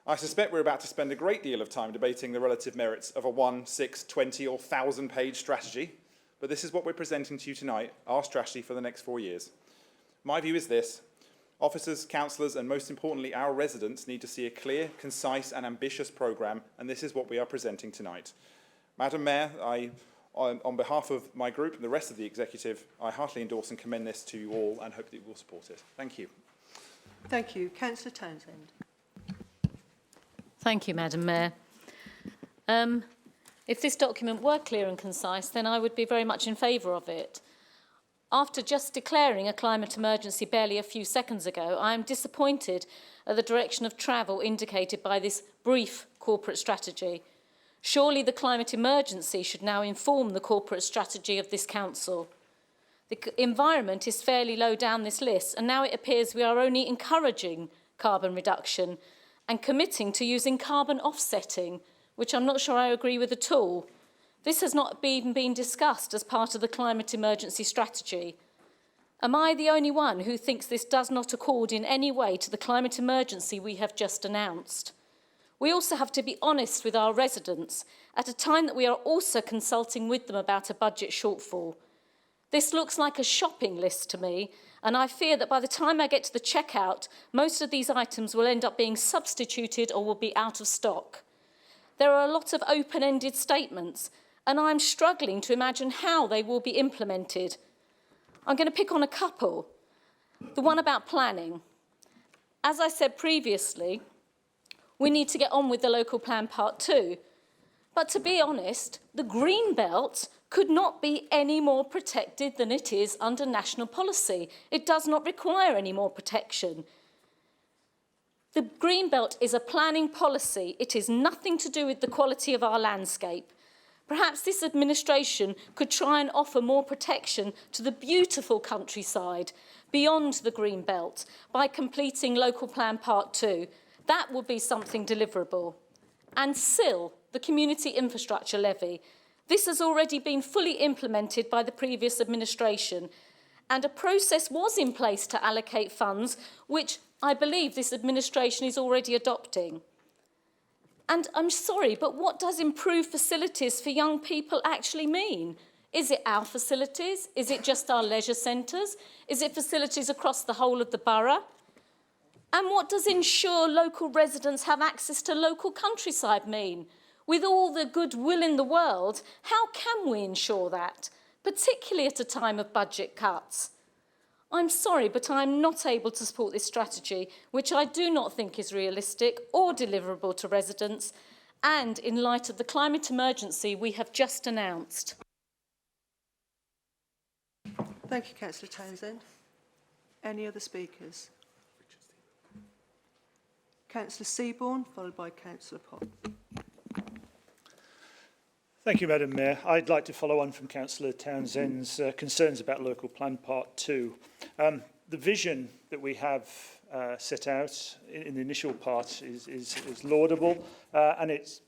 I suspect we're about to spend a great deal of time debating the relative merits of a 1, 6, 20 or 1,000-page strategy, but this is what we're presenting to you tonight, our strategy for the next 4 years. My view is this: officers, councillors and most importantly our residents need to see a clear, concise and ambitious programme, and this is what we are presenting tonight. Madam Mayor, on behalf of my group and the rest of the executive, I heartily endorse and commend this to you all and hope that you will support it. Thank you. Thank you. Councillor Townsend. Thank you, Madam Mayor. If this document were clear and concise, then I would be very much in favour of it. After just declaring a climate emergency barely a few seconds ago, I am disappointed at the direction of travel indicated by this brief corporate strategy. Surely the climate emergency should now inform the corporate strategy of this council. The environment is fairly low down this list, and now it appears we are only encouraging carbon reduction and committing to using carbon offsetting, which I'm not sure I agree with at all. This has not even been discussed as part of the climate emergency strategy. Am I the only one who thinks this does not accord in any way to the climate emergency we have just announced? We also have to be honest with our residents at a time that we are also consulting with them about a budget shortfall. This looks like a shopping list to me, and I fear that by the time I get to the checkout, most of these items will end up being substituted or will be out of stock. There are a lot of open-ended statements, and I'm struggling to imagine how they will be implemented. I'm going to pick on a couple. The one about planning. As I said previously, we need to get on with the local plan part 2. But to be honest, the green belt could not be any more protected than it is under national policy. It does not require any more protection. The green belt is a planning policy. It is nothing to do with the quality of our landscape. Perhaps this administration could try and offer more protection to the beautiful countryside beyond the green belt by completing Local Plan Part 2. That would be something deliverable. And CIL, the Community Infrastructure Levy. This has already been fully implemented by the previous administration, and a process was in place to allocate funds, which I believe this administration is already adopting. And I'm sorry, but what does improved facilities for young people actually mean? Is it our facilities? Is it just our leisure centres? Is it facilities across the whole of the borough? And what does ensure local residents have access to local countryside mean? With all the goodwill in the world, how can we ensure that, particularly at a time of budget cuts? I'm sorry, but I'm not able to support this strategy, which I do not think is realistic or deliverable to residents, and in light of the climate emergency we have just announced. Thank you, Councillor Townsend. Any other speakers? Councillor Seaborne, followed by Councillor Pott. Thank you, Madam Mayor. I'd like to follow on from Councillor Townsend's concerns about Local Plan Part 2. The vision that we have set out in the initial part is laudable, and it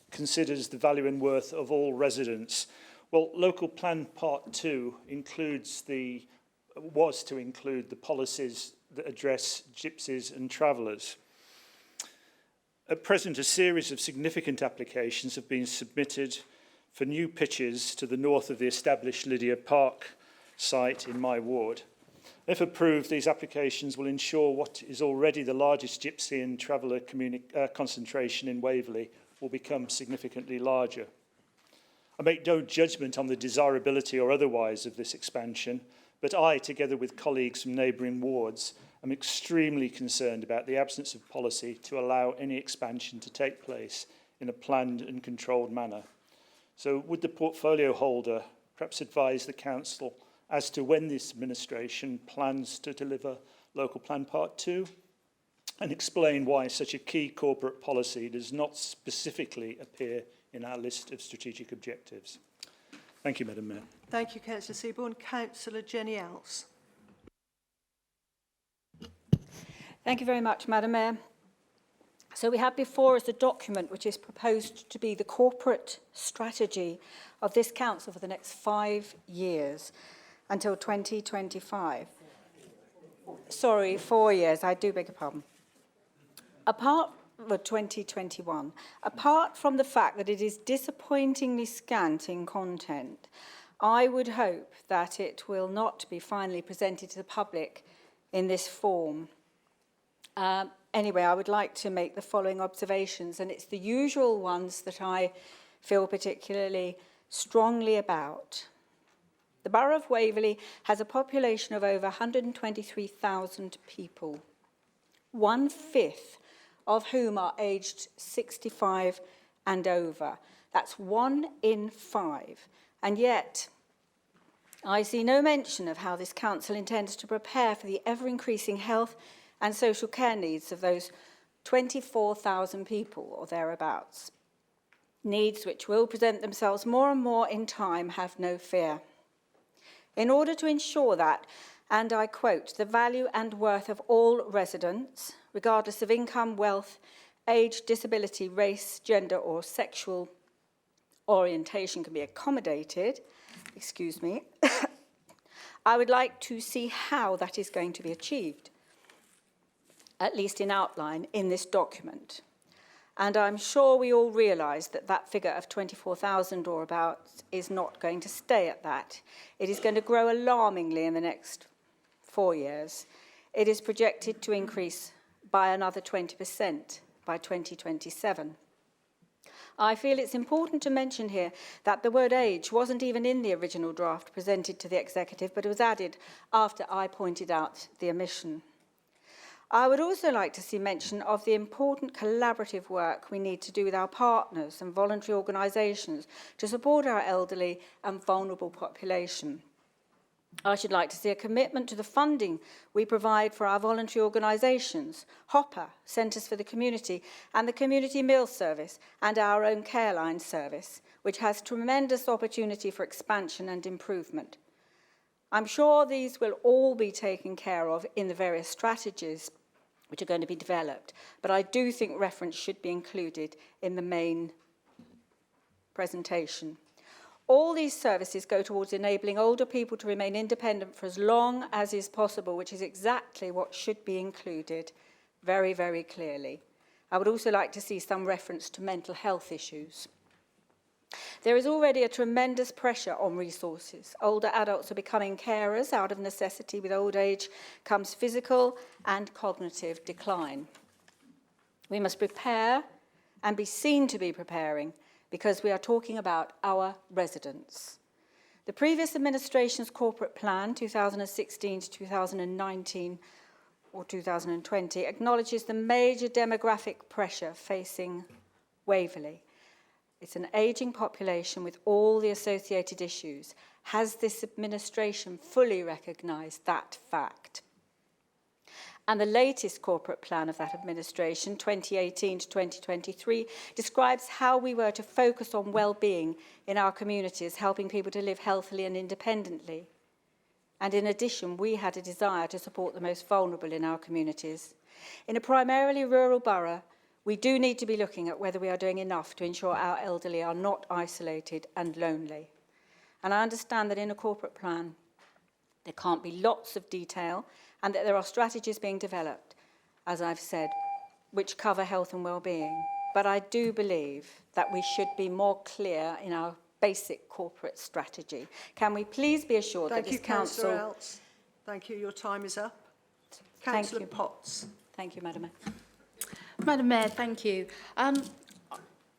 considers the value and worth of all residents. Well, Local Plan Part 2 was to include the policies that address gypsies and travellers. At present, a series of significant applications have been submitted for new pitches to the north of the established Lydia Park site in my ward. If approved, these applications will ensure what is already the largest gypsy and traveller concentration in Waverley will become significantly larger. I make no judgment on the desirability or otherwise of this expansion, but I, together with colleagues from neighbouring wards, am extremely concerned about the absence of policy to allow any expansion to take place in a planned and controlled manner. So would the portfolio holder perhaps advise the council as to when this administration plans to deliver Local Plan Part 2 and explain why such a key corporate policy does not specifically appear in our list of strategic objectives? Thank you, Madam Mayor. Thank you, Councillor Seaborne. Councillor Jenny Else. Thank you very much, Madam Mayor. So we have before us a document which is proposed to be the corporate strategy of this council for the next 5 years until 2025. Sorry, 4 years, I do beg your pardon. Apart from 2021, apart from the fact that it is disappointingly scant in content, I would hope that it will not be finally presented to the public in this form. Anyway, I would like to make the following observations, and it's the usual ones that I feel particularly strongly about. The Borough of Waverley has a population of over 123,000 people, 1/5 of whom are aged 65 and over. That's 1 in 5. And yet, I see no mention of how this council intends to prepare for the ever-increasing health and social care needs of those 24,000 people or thereabouts. Needs which will present themselves more and more in time, have no fear. In order to ensure that, and I quote, the value and worth of all residents, regardless of income, wealth, age, disability, race, gender or sexual orientation can be accommodated, I would like to see how that is going to be achieved, at least in outline, in this document. And I'm sure we all realise that that figure of 24,000 or about is not going to stay at that. It is going to grow alarmingly in the next 4 years. It is projected to increase by another 20% by 2027. I feel it's important to mention here that the word age wasn't even in the original draft presented to the executive, but it was added after I pointed out the omission. I would also like to see mention of the important collaborative work we need to do with our partners and voluntary organisations to support our elderly and vulnerable population. I should like to see a commitment to the funding we provide for our voluntary organisations, Hopper, Centres for the Community, and the Community Meal Service, and our own Careline service, which has tremendous opportunity for expansion and improvement. I'm sure these will all be taken care of in the various strategies which are going to be developed, but I do think reference should be included in the main presentation. All these services go towards enabling older people to remain independent for as long as is possible, which is exactly what should be included very, very clearly. I would also like to see some reference to mental health issues. There is already a tremendous pressure on resources. Older adults are becoming carers out of necessity. With old age comes physical and cognitive decline. We must prepare and be seen to be preparing, because we are talking about our residents. The previous administration's corporate plan, 2016 to 2019 or 2020, acknowledges the major demographic pressure facing Waverley. It's an ageing population with all the associated issues. Has this administration fully recognised that fact? And the latest corporate plan of that administration, 2018 to 2023, describes how we were to focus on well-being in our communities, helping people to live healthily and independently. And in addition, we had a desire to support the most vulnerable in our communities. In a primarily rural borough, we do need to be looking at whether we are doing enough to ensure our elderly are not isolated and lonely. And I understand that in a corporate plan, there can't be lots of detail, and that there are strategies being developed, as I've said, which cover health and well-being. But I do believe that we should be more clear in our basic corporate strategy. Can we please be assured that this council... Thank you, Councillor Elts. Thank you. Your time is up. Councillor Potts. Thank you, Madam Mayor. Madam Mayor, thank you.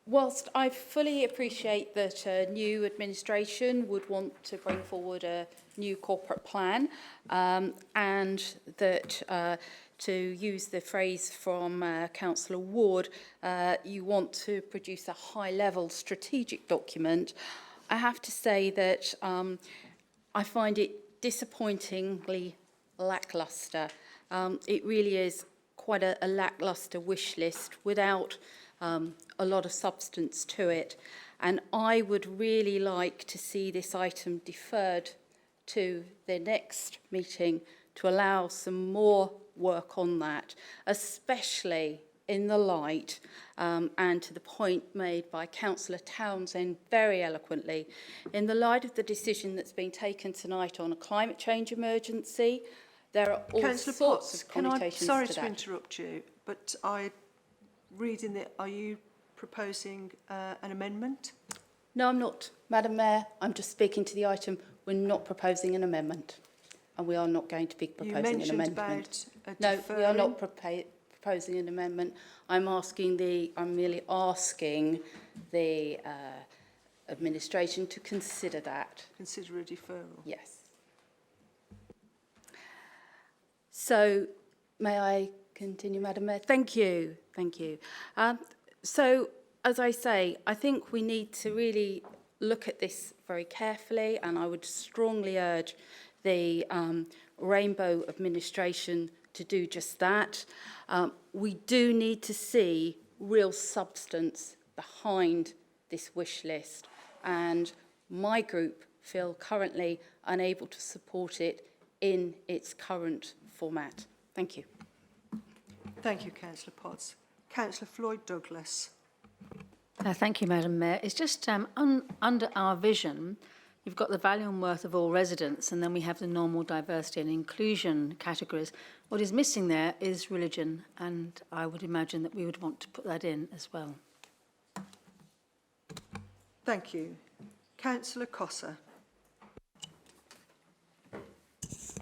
Whilst I fully appreciate that a new administration would want to bring forward a new corporate plan and that, to use the phrase from Councillor Ward, you want to produce a high-level strategic document, I have to say that I find it disappointingly lacklustre. It really is quite a lacklustre wish list without a lot of substance to it. And I would really like to see this item deferred to the next meeting to allow some more work on that, especially in the light and to the point made by Councillor Townsend very eloquently, in the light of the decision that's been taken tonight on a climate change emergency. There are all sorts of connotations sorry to to that. interrupt you, but are you proposing an amendment? No, I'm not, Madam Mayor. I'm just speaking to the item. We're not proposing an amendment, and we are not going to be proposing an amendment. No, we are not proposing an amendment. I'm merely asking the administration to consider that. Consider a deferral. Yes. So, may I continue, Madam Mayor? Thank you. Thank you. So, as I say, I think we need to really look at this very carefully, and I would strongly urge the Rainbow administration to do just that. We do need to see real substance behind this wish list, and my group feel currently unable to support it in its current format. Thank you. Thank you, Councillor Potts. Councillor Floyd Douglas. Thank you, Madam Mayor. It's just under our vision, you've got the value and worth of all residents, and then we have the normal diversity and inclusion categories. What is missing there is religion, and I would imagine that we would want to put that in as well. Thank you. Councillor Cossa.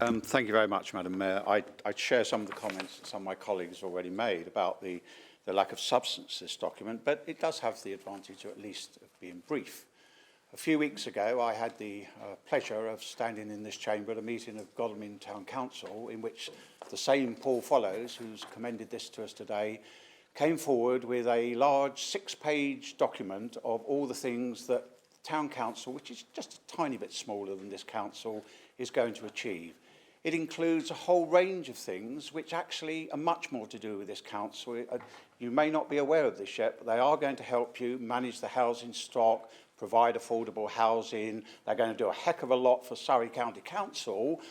Thank you very much, Madam Mayor. I share some of the comments that some of my colleagues already made about the lack of substance to this document, but it does have the advantage of at least being brief. A few weeks ago, I had the pleasure of standing in this chamber at a meeting of Godalming Town Council in which the same Paul Follows, who's commended this to us today, came forward with a large 6-page document of all the things that the Town Council, which is just a tiny bit smaller than this council, is going to achieve. It includes a whole range of things which actually are much more to do with this council. You may not be aware of this yet, but they are going to help you manage the housing stock, provide affordable housing. They're going to do a heck of a lot for Surrey County Council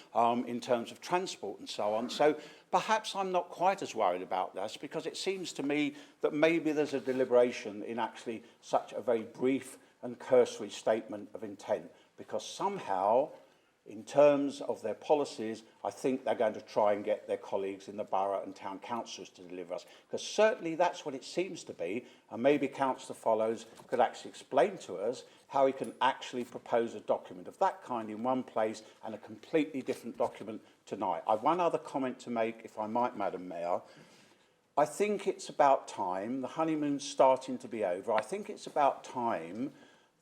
in terms of transport and so on. So perhaps I'm not quite as worried about this, because it seems to me that maybe there's a deliberation in actually such a very brief and cursory statement of intent, because somehow, in terms of their policies, I think they're going to try and get their colleagues in the borough and town councils to deliver us, because certainly that's what it seems to be, and maybe Councillor Follows could actually explain to us how he can actually propose a document of that kind in one place and a completely different document tonight. I've one other comment to make, if I might, Madam Mayor. I think it's about time, the honeymoon's starting to be over, I think it's about time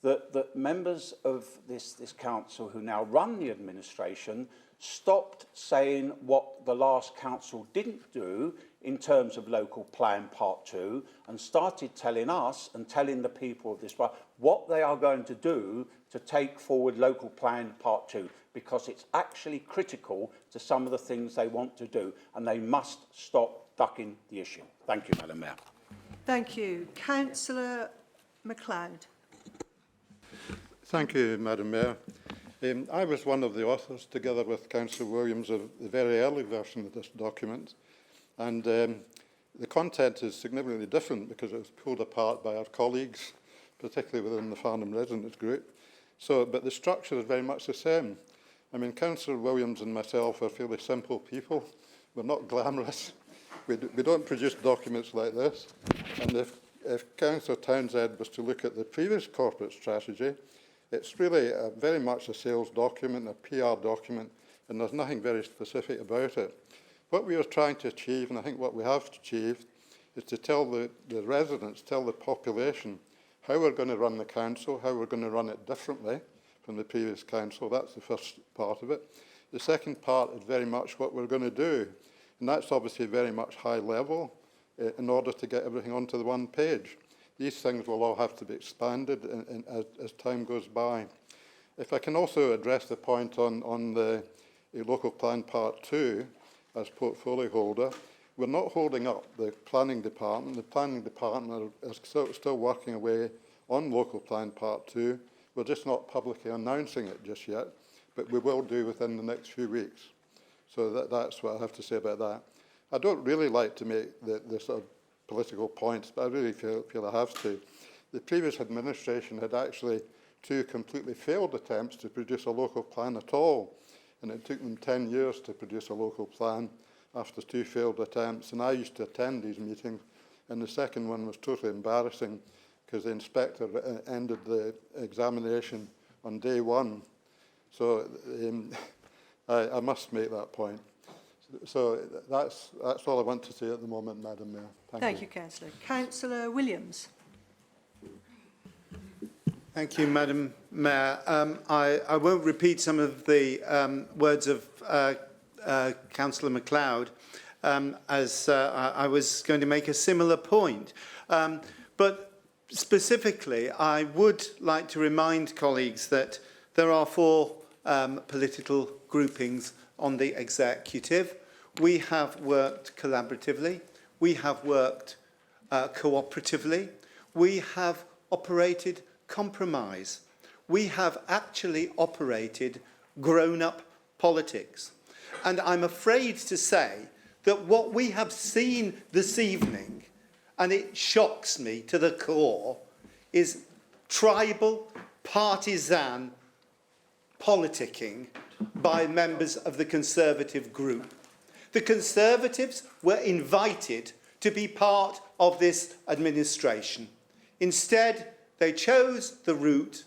that members of this council who now run the administration stopped saying what the last council didn't do in terms of local plan part 2 and started telling us and telling the people of this borough what they are going to do to take forward local plan part 2, because it's actually critical to some of the things they want to do, and they must stop ducking the issue. Thank you, Madam Mayor. Thank you. Councillor MacLeod. Thank you, Madam Mayor. I was one of the authors, together with Councillor Williams, of the very early version of this document. And the content is significantly different because it was pulled apart by our colleagues, particularly within the Farnham Residents Group. But the structure is very much the same. I mean, Councillor Williams and myself are fairly simple people. We're not glamorous. We don't produce documents like this. And if Councillor Townsend was to look at the previous corporate strategy, it's really very much a sales document, a PR document, and there's nothing very specific about it. What we are trying to achieve, and I think what we have achieved, is to tell the residents, tell the population how we're going to run the council, how we're going to run it differently from the previous council. That's the first part of it. The second part is very much what we're going to do, and that's obviously very much high level in order to get everything onto the one page. These things will all have to be expanded as time goes by. If I can also address the point on the local plan part 2 as portfolio holder, we're not holding up the planning department. The planning department is still working away on local plan part 2. We're just not publicly announcing it just yet, but we will do within the next few weeks. So that's what I have to say about that. I don't really like to make the sort of political points, but I really feel I have to. The previous administration had actually 2 completely failed attempts to produce a local plan at all, and it took them 10 years to produce a local plan after 2 failed attempts. And I used to attend these meetings, and the second one was totally embarrassing because the inspector ended the examination on day 1. So I must make that point. So that's all I want to say at the moment, Madam Mayor. Thank you, Councillor. Councillor Williams. Thank you, Madam Mayor. I won't repeat some of the words of Councillor MacLeod, as I was going to make a similar point. But specifically, I would like to remind colleagues that there are 4 political groupings on the executive. We have worked collaboratively. We have worked cooperatively. We have operated compromise. We have actually operated grown-up politics. And I'm afraid to say that what we have seen this evening, and it shocks me to the core, is tribal, partisan politicking by members of the Conservative group. The Conservatives were invited to be part of this administration. Instead, they chose the route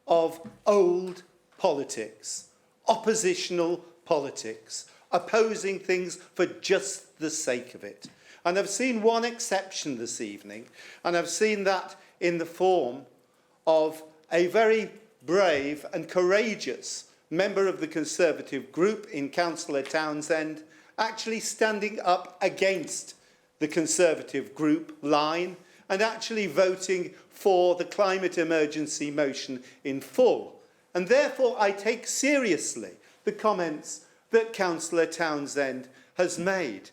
of old politics, oppositional politics, opposing things for just the sake of it. And I've seen one exception this evening, and I've seen that in the form of a very brave and courageous member of the Conservative group in Councillor Townsend actually standing up against the Conservative group line and actually voting for the climate emergency motion in full. And therefore I take seriously the comments that Councillor Townsend has made.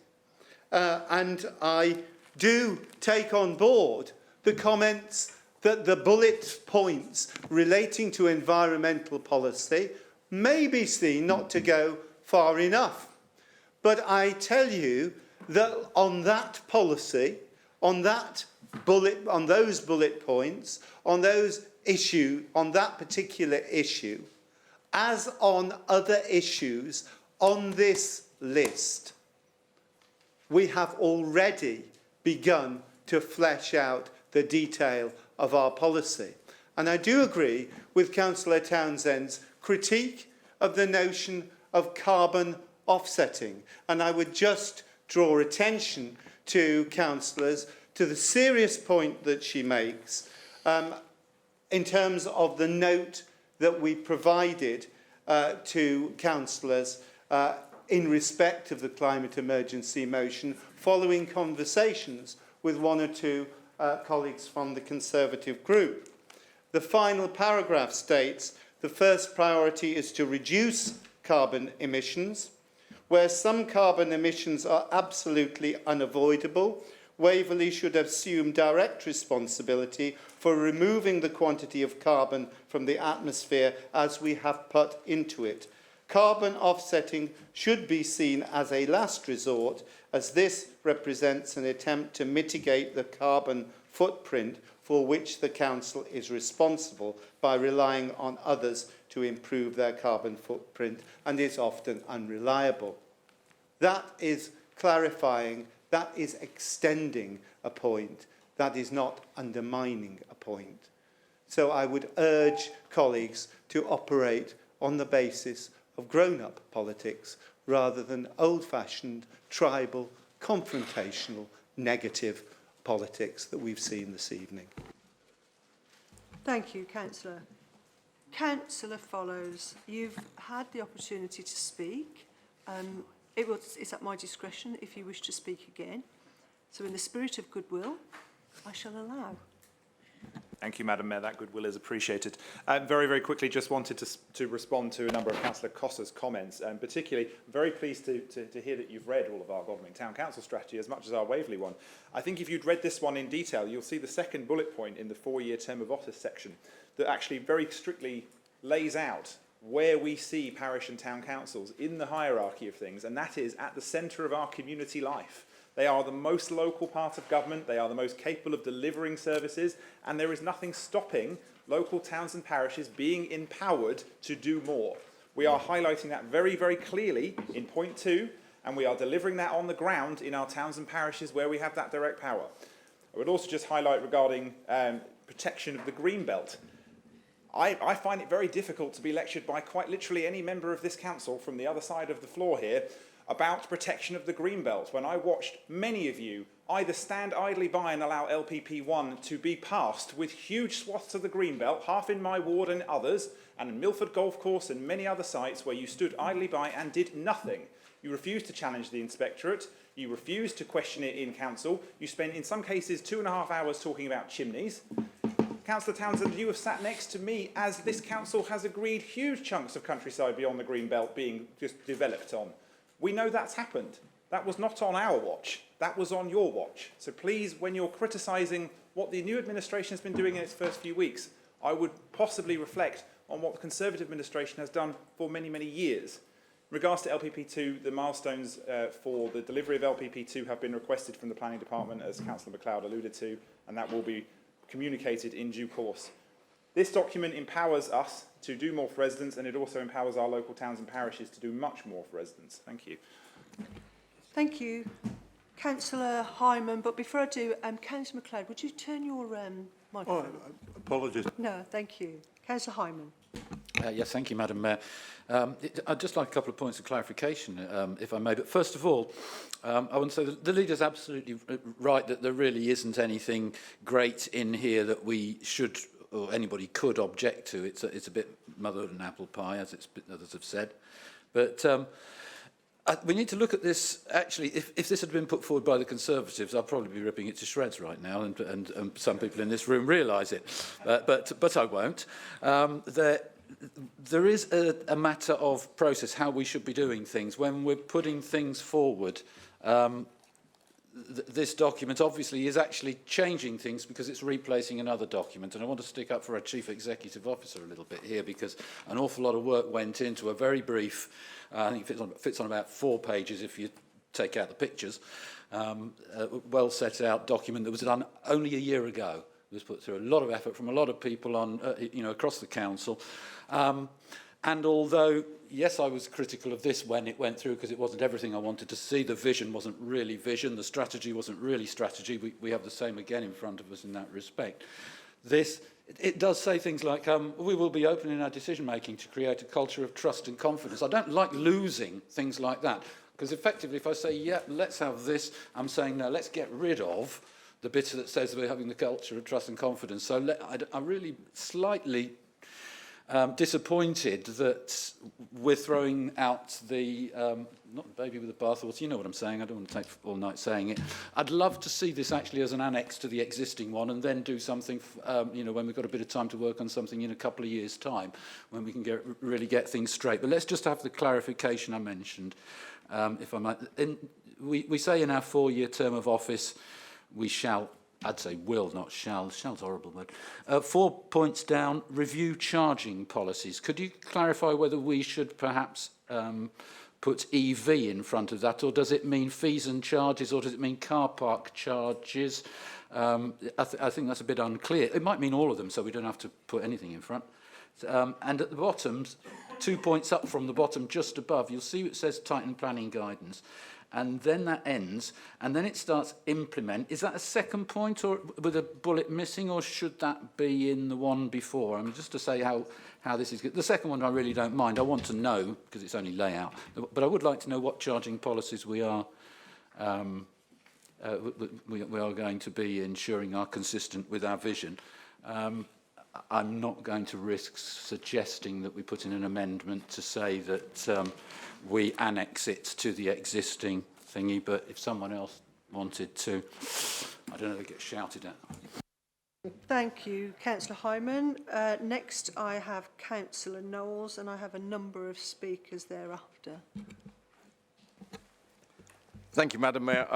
And I do take on board the comments that the bullet points relating to environmental policy may be seen not to go far enough. But I tell you that on that policy, on those bullet points, on that particular issue, as on other issues on this list, we have already begun to flesh out the detail of our policy. And I do agree with Councillor Townsend's critique of the notion of carbon offsetting. And I would just draw attention to councillors to the serious point that she makes in terms of the note that we provided to councillors in respect of the climate emergency motion following conversations with one or two colleagues from the Conservative group. The final paragraph states, the first priority is to reduce carbon emissions. Where some carbon emissions are absolutely unavoidable, Waverley should assume direct responsibility for removing the quantity of carbon from the atmosphere as we have put into it. Carbon offsetting should be seen as a last resort, as this represents an attempt to mitigate the carbon footprint for which the Council is responsible by relying on others to improve their carbon footprint and is often unreliable. That is clarifying, that is extending a point, that is not undermining a point. So I would urge colleagues to operate on the basis of grown-up politics rather than old-fashioned, tribal, confrontational, negative politics that we've seen this evening. Thank you, Councillor. Councillor Follows, you've had the opportunity to speak. It's at my discretion if you wish to speak again. So in the spirit of goodwill, I shall allow. Thank you, Madam Mayor. That goodwill is appreciated. Very, very quickly, just wanted to respond to a number of Councillor Costa's comments, and particularly very pleased to hear that you've read all of our Godalming Town Council strategy as much as our Waverley one. I think if you'd read this one in detail, you'll see the second bullet point in the 4-year term of office section that actually very strictly lays out where we see parish and town councils in the hierarchy of things, and that is at the centre of our community life. They are the most local part of government, they are the most capable of delivering services, and there is nothing stopping local towns and parishes being empowered to do more. We are highlighting that very, very clearly in point 2, and we are delivering that on the ground in our towns and parishes where we have that direct power. I would also just highlight regarding protection of the green belt. I find it very difficult to be lectured by quite literally any member of this council from the other side of the floor here about protection of the Greenbelt, when I watched many of you either stand idly by and allow LPP1 to be passed with huge swaths of the Greenbelt, half in my ward and others, and in Milford Golf Course and many other sites where you stood idly by and did nothing. You refused to challenge the inspectorate, you refused to question it in council, you spent in some cases 2.5 hours talking about chimneys. Councillor Townsend, you have sat next to me as this council has agreed huge chunks of countryside beyond the Greenbelt being just developed on. We know that's happened. That was not on our watch. That was on your watch. So please, when you're criticising what the new administration has been doing in its first few weeks, I would possibly reflect on what the Conservative administration has done for many, many years. In regards to LPP2, the milestones for the delivery of LPP2 have been requested from the Planning Department, as Councillor MacLeod alluded to, and that will be communicated in due course. This document empowers us to do more for residents, and it also empowers our local towns and parishes to do much more for residents. Thank you. Thank you, Councillor Hyman. But before I do, Councillor MacLeod, would you turn your microphone? Oh, apologies. No, thank you. Councillor Hyman. Yes, thank you, Madam Mayor. I'd just like a couple of points of clarification, if I may. But first of all, I want to say that the leader's absolutely right that there really isn't anything great in here that we should or anybody could object to. It's a bit motherhood and apple pie, as others have said. But we need to look at this. Actually, if this had been put forward by the Conservatives, I'd probably be ripping it to shreds right now, and some people in this room realise it. But I won't. There is a matter of process, how we should be doing things. When we're putting things forward, this document obviously is actually changing things because it's replacing another document. And I want to stick up for our Chief Executive Officer a little bit here, because an awful lot of work went into a very brief, I think it fits on about 4 pages if you take out the pictures, well set out document that was done only a year ago. It was put through a lot of effort from a lot of people on, across the council. And although, yes, I was critical of this when it went through because it wasn't everything I wanted to see, the vision wasn't really vision, the strategy wasn't really strategy, we have the same again in front of us in that respect. It does say things like, we will be open in our decision-making to create a culture of trust and confidence. I don't like losing things like that, because effectively if I say, yeah, let's have this, I'm saying, no, let's get rid of the bit that says we're having the culture of trust and confidence. So I'm really slightly disappointed that we're throwing out the, not the baby with the bathwater, you know what I'm saying, I don't want to take all night saying it. I'd love to see this actually as an annex to the existing one, and then do something, when we've got a bit of time to work on something in a couple of years' time, when we can really get things straight. But let's just have the clarification I mentioned, if I might. We say in our 4-year term of office, we shall, I'd say will, not shall. Shall's a horrible word. 4 points down, review charging policies. Could you clarify whether we should perhaps put EV in front of that, or does it mean fees and charges, or does it mean car park charges? I think that's a bit unclear. It might mean all of them, so we don't have to put anything in front. And at the bottom, 2 points up from the bottom, just above, you'll see it says Tighten Planning Guidance. And then that ends, and then it starts implement. Is that a second point, or with a bullet missing, or should that be in the one before? I mean, just to say how this is good. The second one I really don't mind. I want to know, because it's only layout, but I would like to know what charging policies we are going to be ensuring are consistent with our vision. I'm not going to risk suggesting that we put in an amendment to say that we annex it to the existing thingy, but if someone else wanted to, I don't know, they get shouted at. Thank you, Councillor Hyman. Next, I have Councillor Knowles, and I have a number of speakers thereafter. Thank you, Madam Mayor.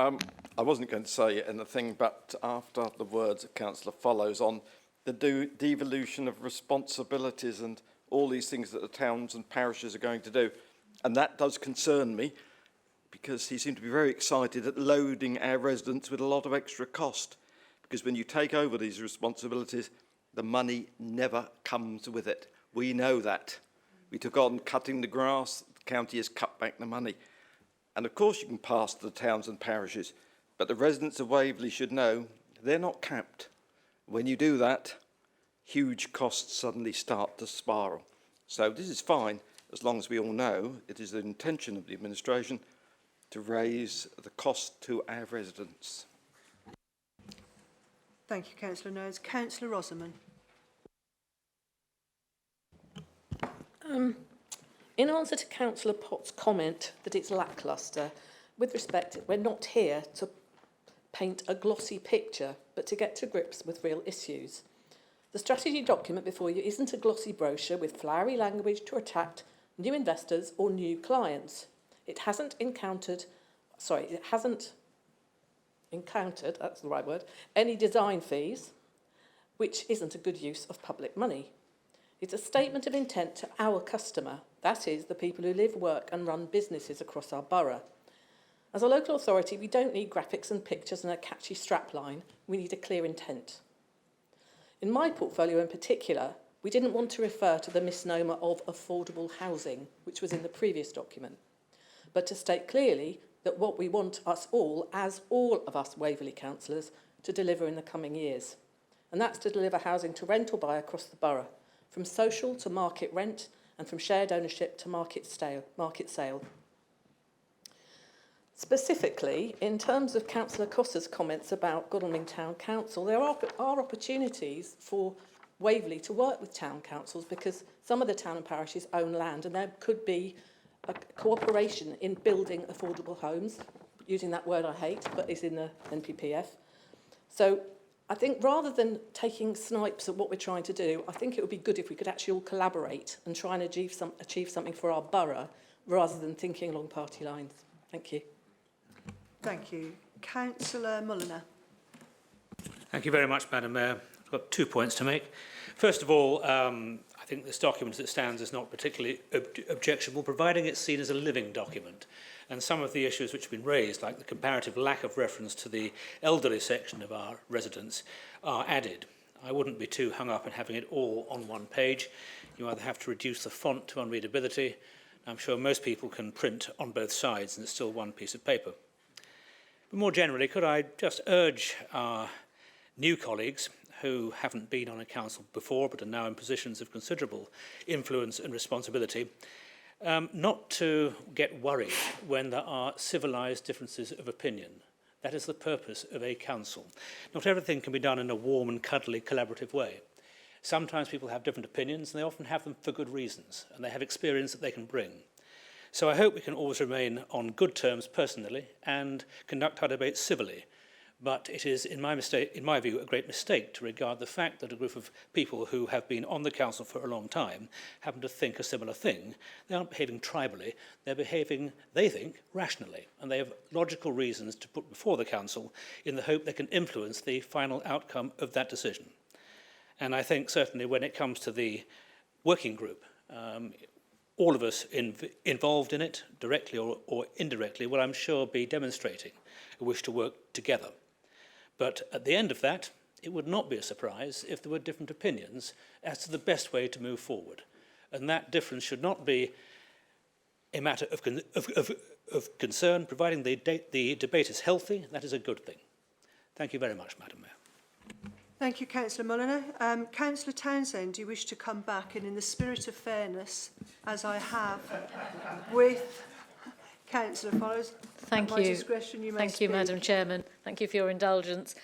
I wasn't going to say anything, but after the words of Councillor Follows on the devolution of responsibilities and all these things that the towns and parishes are going to do, and that does concern me, because he seemed to be very excited at loading our residents with a lot of extra cost. Because when you take over these responsibilities, the money never comes with it. We know that. We took on cutting the grass, the county has cut back the money. And of course you can pass to the towns and parishes, but the residents of Waverley should know they're not capped. When you do that, huge costs suddenly start to spiral. So this is fine, as long as we all know it is the intention of the administration to raise the cost to our residents. Thank you, Councillor Knowles. Councillor Rosamond. In answer to Councillor Potts' comment that it's lacklustre, with respect, we're not here to paint a glossy picture, but to get to grips with real issues. The strategy document before you isn't a glossy brochure with flowery language to attract new investors or new clients. It hasn't encountered, that's the right word, any design fees, which isn't a good use of public money. It's a statement of intent to our customer, that is, the people who live, work and run businesses across our borough. As a local authority, we don't need graphics and pictures and a catchy strapline, we need a clear intent. In my portfolio in particular, we didn't want to refer to the misnomer of affordable housing, which was in the previous document, but to state clearly that what we want us all, as all of us Waverley councillors, to deliver in the coming years. And that's to deliver housing to rent or buy across the borough, from social to market rent, and from shared ownership to market sale. Specifically, in terms of Councillor Costa's comments about Godalming Town Council, there are opportunities for Waverley to work with town councils, because some of the town and parishes own land and there could be a cooperation in building affordable homes, using that word I hate, but it's in the NPPF. So I think rather than taking snipes at what we're trying to do, I think it would be good if we could actually all collaborate and try and achieve something for our borough rather than thinking along party lines. Thank you. Thank you. Councillor Mulliner. Thank you very much, Madam Mayor. I've got 2 points to make. First of all, I think this document as it stands is not particularly objectionable, providing it's seen as a living document. And some of the issues which have been raised, like the comparative lack of reference to the elderly section of our residents, are added. I wouldn't be too hung up in having it all on one page. You either have to reduce the font to unreadability. I'm sure most people can print on both sides and it's still one piece of paper. But more generally, could I just urge our new colleagues who haven't been on a council before but are now in positions of considerable influence and responsibility, not to get worried when there are civilised differences of opinion. That is the purpose of a council. Not everything can be done in a warm and cuddly collaborative way. Sometimes people have different opinions and they often have them for good reasons and they have experience that they can bring. So I hope we can always remain on good terms personally and conduct our debates civilly. But it is, in my view, a great mistake to regard the fact that a group of people who have been on the council for a long time happen to think a similar thing. They aren't behaving tribally, they're behaving, they think, rationally. And they have logical reasons to put before the council in the hope they can influence the final outcome of that decision. And I think certainly when it comes to the working group, all of us involved in it, directly or indirectly, will I'm sure be demonstrating a wish to work together. But at the end of that, it would not be a surprise if there were different opinions as to the best way to move forward. And that difference should not be a matter of concern, providing the debate is healthy. That is a good thing. Thank you very much, Madam Mayor. Thank you, Councillor Mulliner. Councillor Townsend, do you wish to come back? And in the spirit of fairness, as I have with Councillor Follows, Thank at my discretion, you may Thank you, speak. Madam Chairman. Thank you for your indulgence.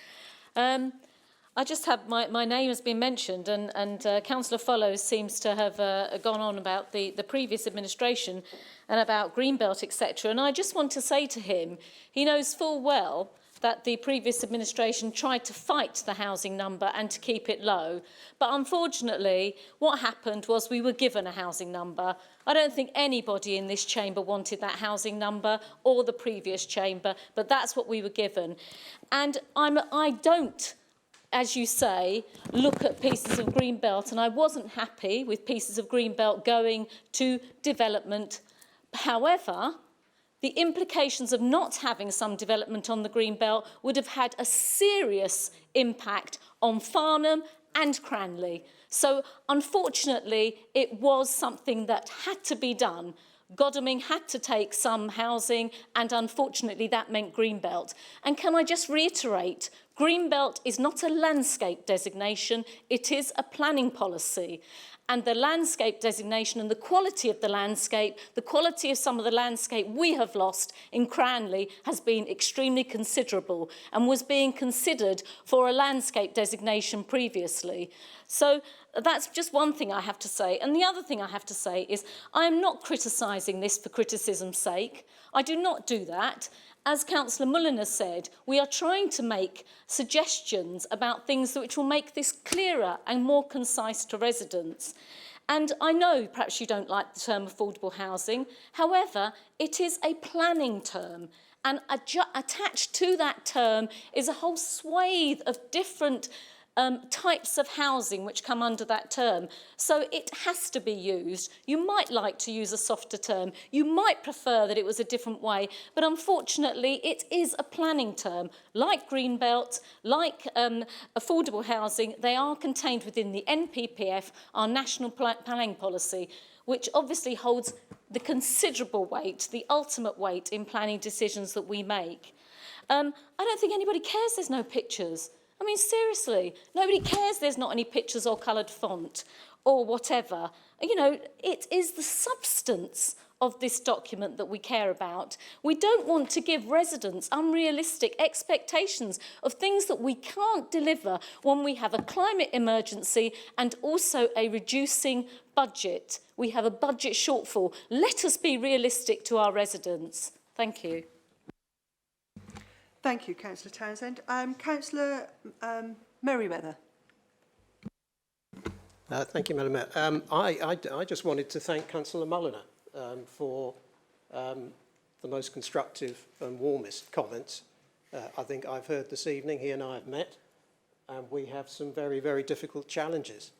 I just have, my name has been mentioned and Councillor Follows seems to have gone on about the previous administration and about Greenbelt, etc. And I just want to say to him, he knows full well that the previous administration tried to fight the housing number and to keep it low. But unfortunately, what happened was we were given a housing number. I don't think anybody in this chamber wanted that housing number or the previous chamber, but that's what we were given. And I don't, as you say, look at pieces of Greenbelt, and I wasn't happy with pieces of Greenbelt going to development. However, the implications of not having some development on the Greenbelt would have had a serious impact on Farnham and Cranley. So, unfortunately, it was something that had to be done. Godalming had to take some housing, and unfortunately, that meant Greenbelt. And can I just reiterate, Greenbelt is not a landscape designation, it is a planning policy. And the landscape designation and the quality of the landscape, the quality of some of the landscape we have lost in Cranley has been extremely considerable and was being considered for a landscape designation previously. So that's just one thing I have to say. And the other thing I have to say is I am not criticising this for criticism's sake. I do not do that. As Councillor Mulliner said, we are trying to make suggestions about things which will make this clearer and more concise to residents. And I know perhaps you don't like the term affordable housing. However, it is a planning term. And attached to that term is a whole swathe of different types of housing which come under that term. So it has to be used. You might like to use a softer term. You might prefer that it was a different way. But unfortunately, it is a planning term. Like Greenbelt, like affordable housing, they are contained within the NPPF, our national planning policy, which obviously holds the considerable weight, the ultimate weight in planning decisions that we make. I don't think anybody cares there's no pictures. I mean, seriously, nobody cares there's not any pictures or coloured font or whatever. You know, it is the substance of this document that we care about. We don't want to give residents unrealistic expectations of things that we can't deliver when we have a climate emergency and also a reducing budget. We have a budget shortfall. Let us be realistic to our residents. Thank you. Thank you, Councillor Townsend. Councillor Merriweather. Thank you, Madam Mayor. I just wanted to thank Councillor Mulliner for the most constructive and warmest comments I think I've heard this evening. He and I have met, and we have some very, very difficult challenges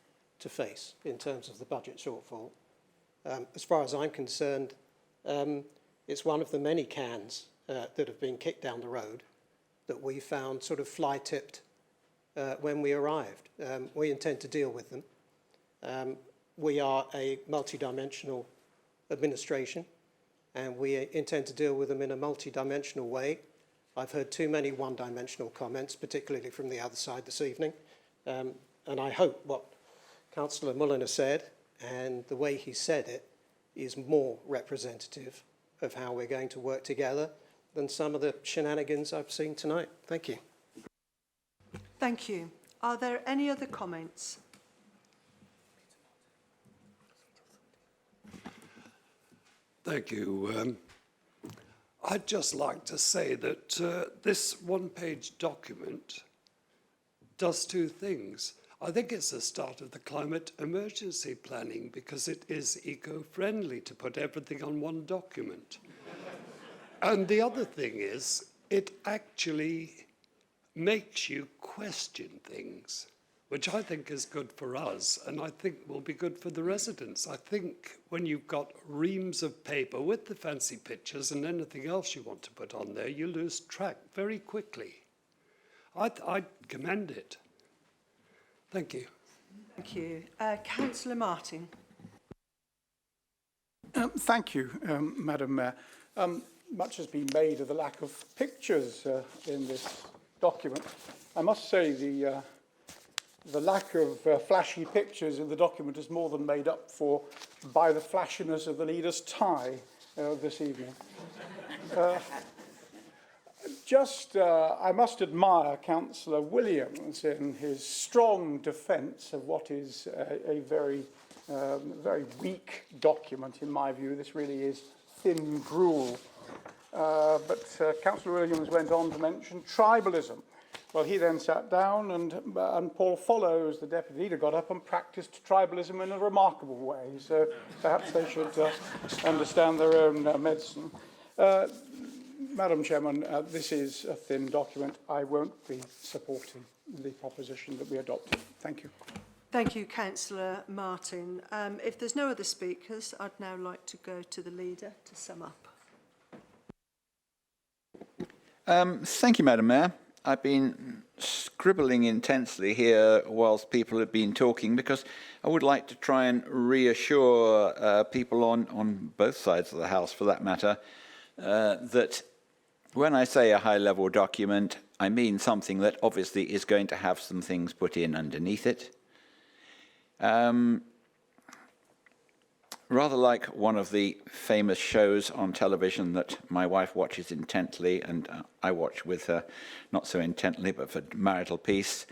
to face in terms of the budget shortfall. As far as I'm concerned, it's one of the many cans that have been kicked down the road that we found sort of fly-tipped when we arrived. We intend to deal with them. We are a multi-dimensional administration, and we intend to deal with them in a multi-dimensional way. I've heard too many one-dimensional comments, particularly from the other side this evening, and I hope what Councillor Mulliner said and the way he said it is more representative of how we're going to work together than some of the shenanigans I've seen tonight. Thank you. Thank you. Are there any other comments? Thank you. I'd just like to say that this one-page document does two things. I think it's the start of the climate emergency planning because it is eco-friendly to put everything on one document. And the other thing is, it actually makes you question things, which I think is good for us, and I think will be good for the residents. I think when you've got reams of paper with the fancy pictures and anything else you want to put on there, you lose track very quickly. I commend it. Thank you. Thank you. Councillor Martin. Thank you, Madam Mayor. Much has been made of the lack of pictures in this document. I must say the lack of flashy pictures in the document is more than made up for by the flashiness of the leader's tie this evening. I must admire Councillor Williams in his strong defence of what is a very weak document, in my view. This really is thin gruel. But Councillor Williams went on to mention tribalism. Well, he then sat down and Paul Follows, the deputy leader, got up and practised tribalism in a remarkable way. So perhaps they should understand their own medicine. Madam Chairman, this is a thin document. I won't be supporting the proposition that we adopted. Thank you. Thank you, Councillor Martin. If there's no other speakers, I'd now like to go to the leader to sum up. Thank you, Madam Mayor. I've been scribbling intensely here whilst people have been talking because I would like to try and reassure people on both sides of the House, for that matter, that when I say a high-level document, I mean something that obviously is going to have some things put in underneath it. Rather like one of the famous shows on television that my wife watches intently and I watch with her, not so intently, but for marital peace,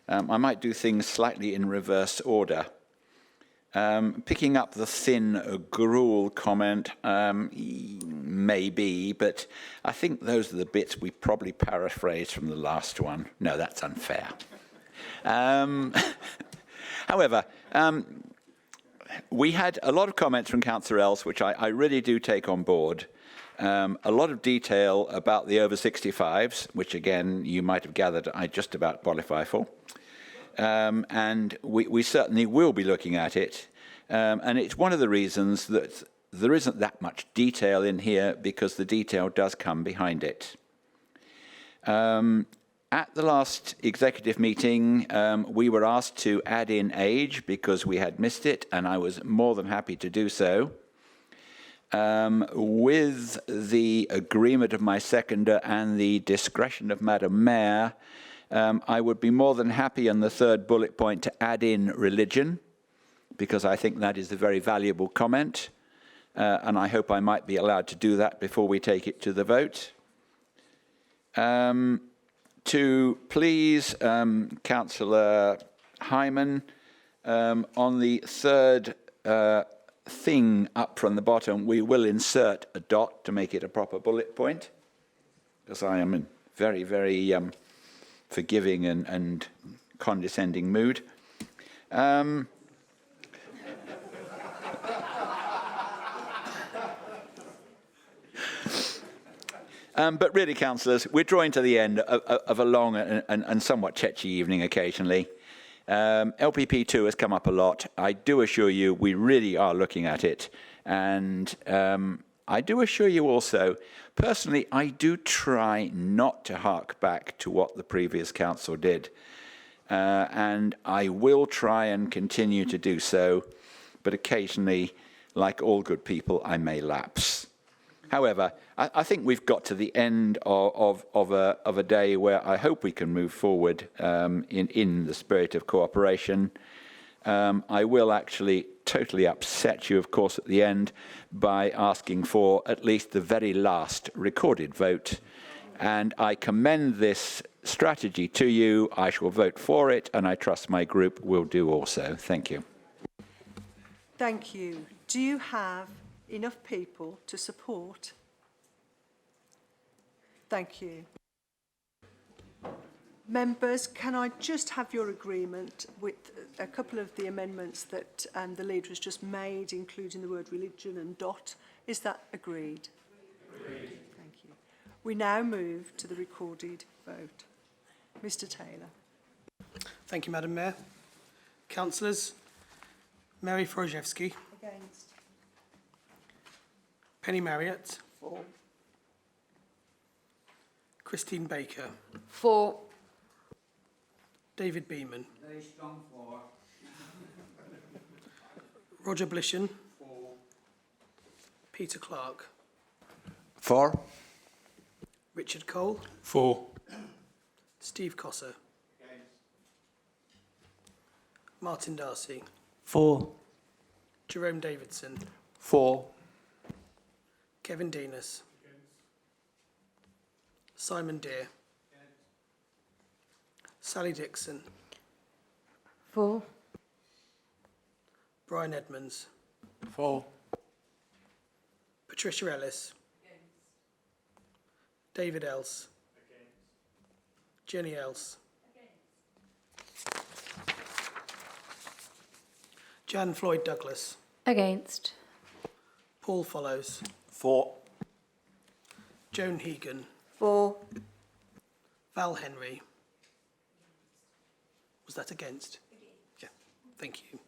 I might do things slightly in reverse order. Picking up the thin gruel comment, maybe, but I think those are the bits we probably paraphrased from the last one. No, that's unfair. However, we had a lot of comments from Councillor Else, which I really do take on board. A lot of detail about the over 65s, which again, you might have gathered I just about qualify for. And we certainly will be looking at it. And it's one of the reasons that there isn't that much detail in here, because the detail does come behind it. At the last executive meeting, we were asked to add in age because we had missed it, and I was more than happy to do so. With the agreement of my seconder and the discretion of Madam Mayor, I would be more than happy on the third bullet point to add in religion, because I think that is a very valuable comment. and I hope I might be allowed to do that before we take it to the vote. To please Councillor Hyman, on the third thing up from the bottom, we will insert a dot to make it a proper bullet point, because I am in very, very forgiving and condescending mood. But really, councillors, we're drawing to the end of a long and somewhat tetchy evening occasionally. LPP2 has come up a lot. I do assure you we really are looking at it. And I do assure you also, personally, I do try not to hark back to what the previous council did. And I will try and continue to do so. But occasionally, like all good people, I may lapse. However, I think we've got to the end of a day where I hope we can move forward in the spirit of cooperation. I will actually totally upset you, of course, at the end by asking for at least the very last recorded vote. And I commend this strategy to you. I shall vote for it, and I trust my group will do also. Thank you. Thank you. Do you have enough people to support? Thank you. Members, can I just have your agreement with a couple of the amendments that the leader has just made, including the word religion and dot? Is that agreed? Agreed. Thank you. We now move to the recorded vote. Mr. Taylor. Thank you, Madam Mayor. Councillors, Mary Frojewski. Against. Penny Marriott. For. Christine Baker. For. David Beeman. Very strong for. Roger Blishen. For. Peter Clark. For. Richard Cole. For. Steve Cosser. Against. Martin Darcy. For. Jerome Davidson. For. Kevin Denis. Simon Deere. Sally Dickson. For. Brian Edmonds. For. Patricia Ellis. David Else. Jenny Else. Jan Floyd Douglas. Against. Paul Follows. For. Joan Hegan. For. Val Henry. Was that against? Yeah, thank you.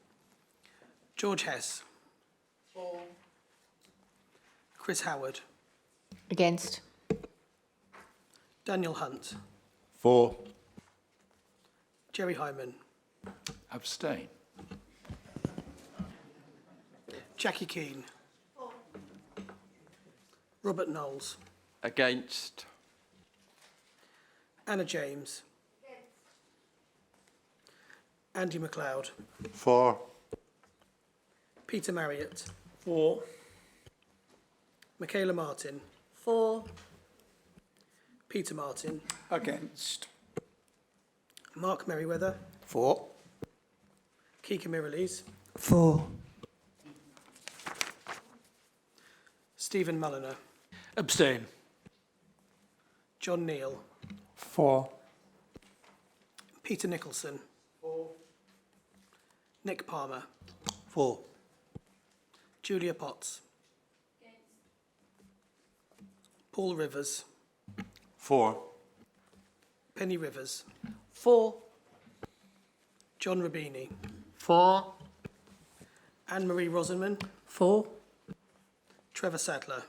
George Hess. For. Chris Howard. Against. Daniel Hunt. For. Jerry Hyman. Abstain. Jackie Keane. Robert Knowles. Against. Anna James. Andy MacLeod. For. Peter Marriott. For. Michaela Martin. For. Peter Martin. Against. Mark Merriweather. For. Kika Miralis. For. Stephen Mulliner. Abstain. John Neal. For. Peter Nicholson. Nick Palmer. For. Julia Potts. Paul Rivers. For. Penny Rivers. For. John Rabini. For. Anne-Marie Rosenman. For. Trevor Sadler.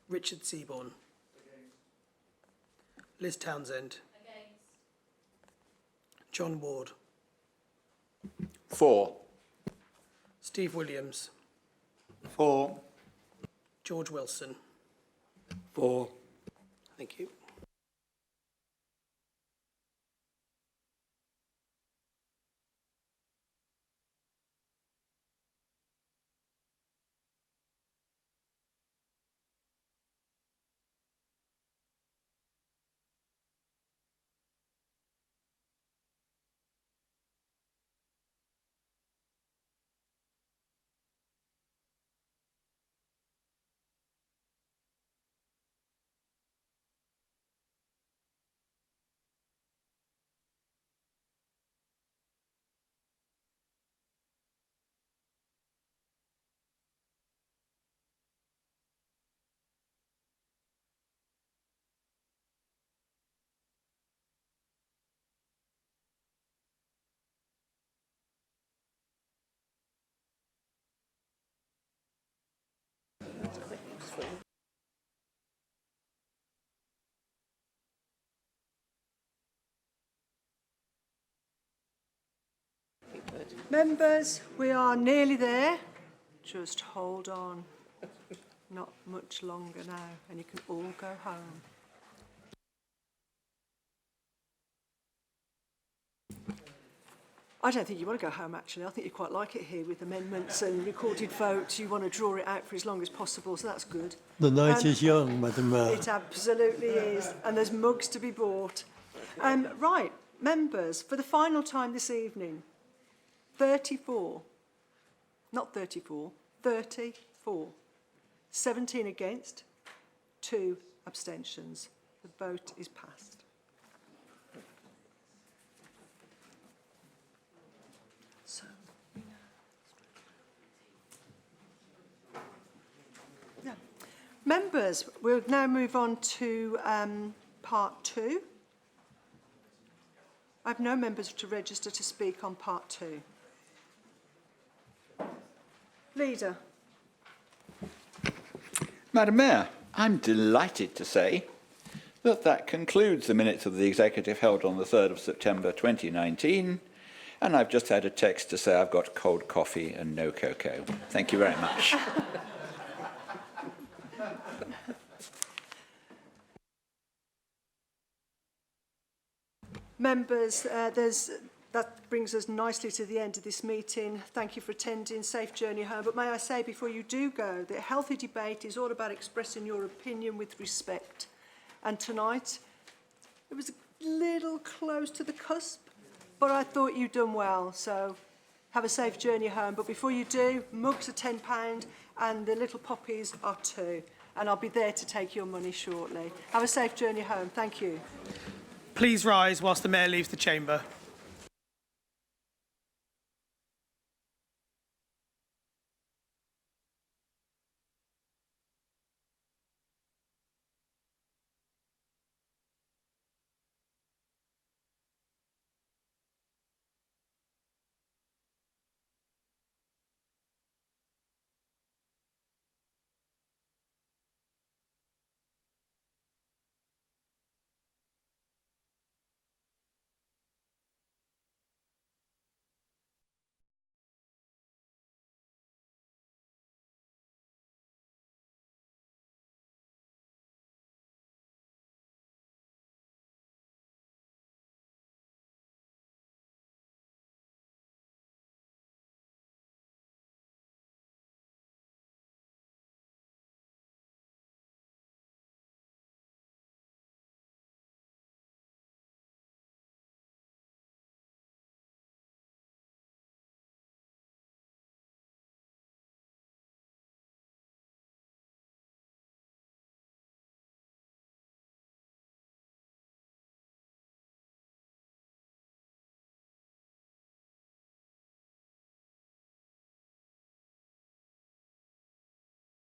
Richard Seaborne. Liz Townsend. John Ward. For. Steve Williams. For. George Wilson. For. Thank you. Members, we are nearly there. Just hold on. Not much longer now, and you can all go home. I don't think you want to go home, actually. I think you quite like it here with amendments and recorded votes. You want to draw it out for as long as possible, so that's good. The night is young, Madam Mayor. It absolutely is, and there's mugs to be bought. Right, members, for the final time this evening, 34, not 34, 34, 17 against, 2 abstentions. The vote is passed. So, yeah. Members, we'll now move on to part 2. I have no members to register to speak on part 2. Leader. Madam Mayor, I'm delighted to say that concludes the minutes of the Executive held on the 3rd of September 2019, and I've just had a text to say I've got cold coffee and no cocoa. Thank you very much. Members, that brings us nicely to the end of this meeting. Thank you for attending. Safe journey home. But may I say before you do go that healthy debate is all about expressing your opinion with respect. And tonight, it was a little close to the cusp, but I thought you'd done well. So have a safe journey home. But before you do, mugs are £10 and the little poppies are £2. And I'll be there to take your money shortly. Have a safe journey home. Thank you. Please rise whilst the Mayor leaves the chamber.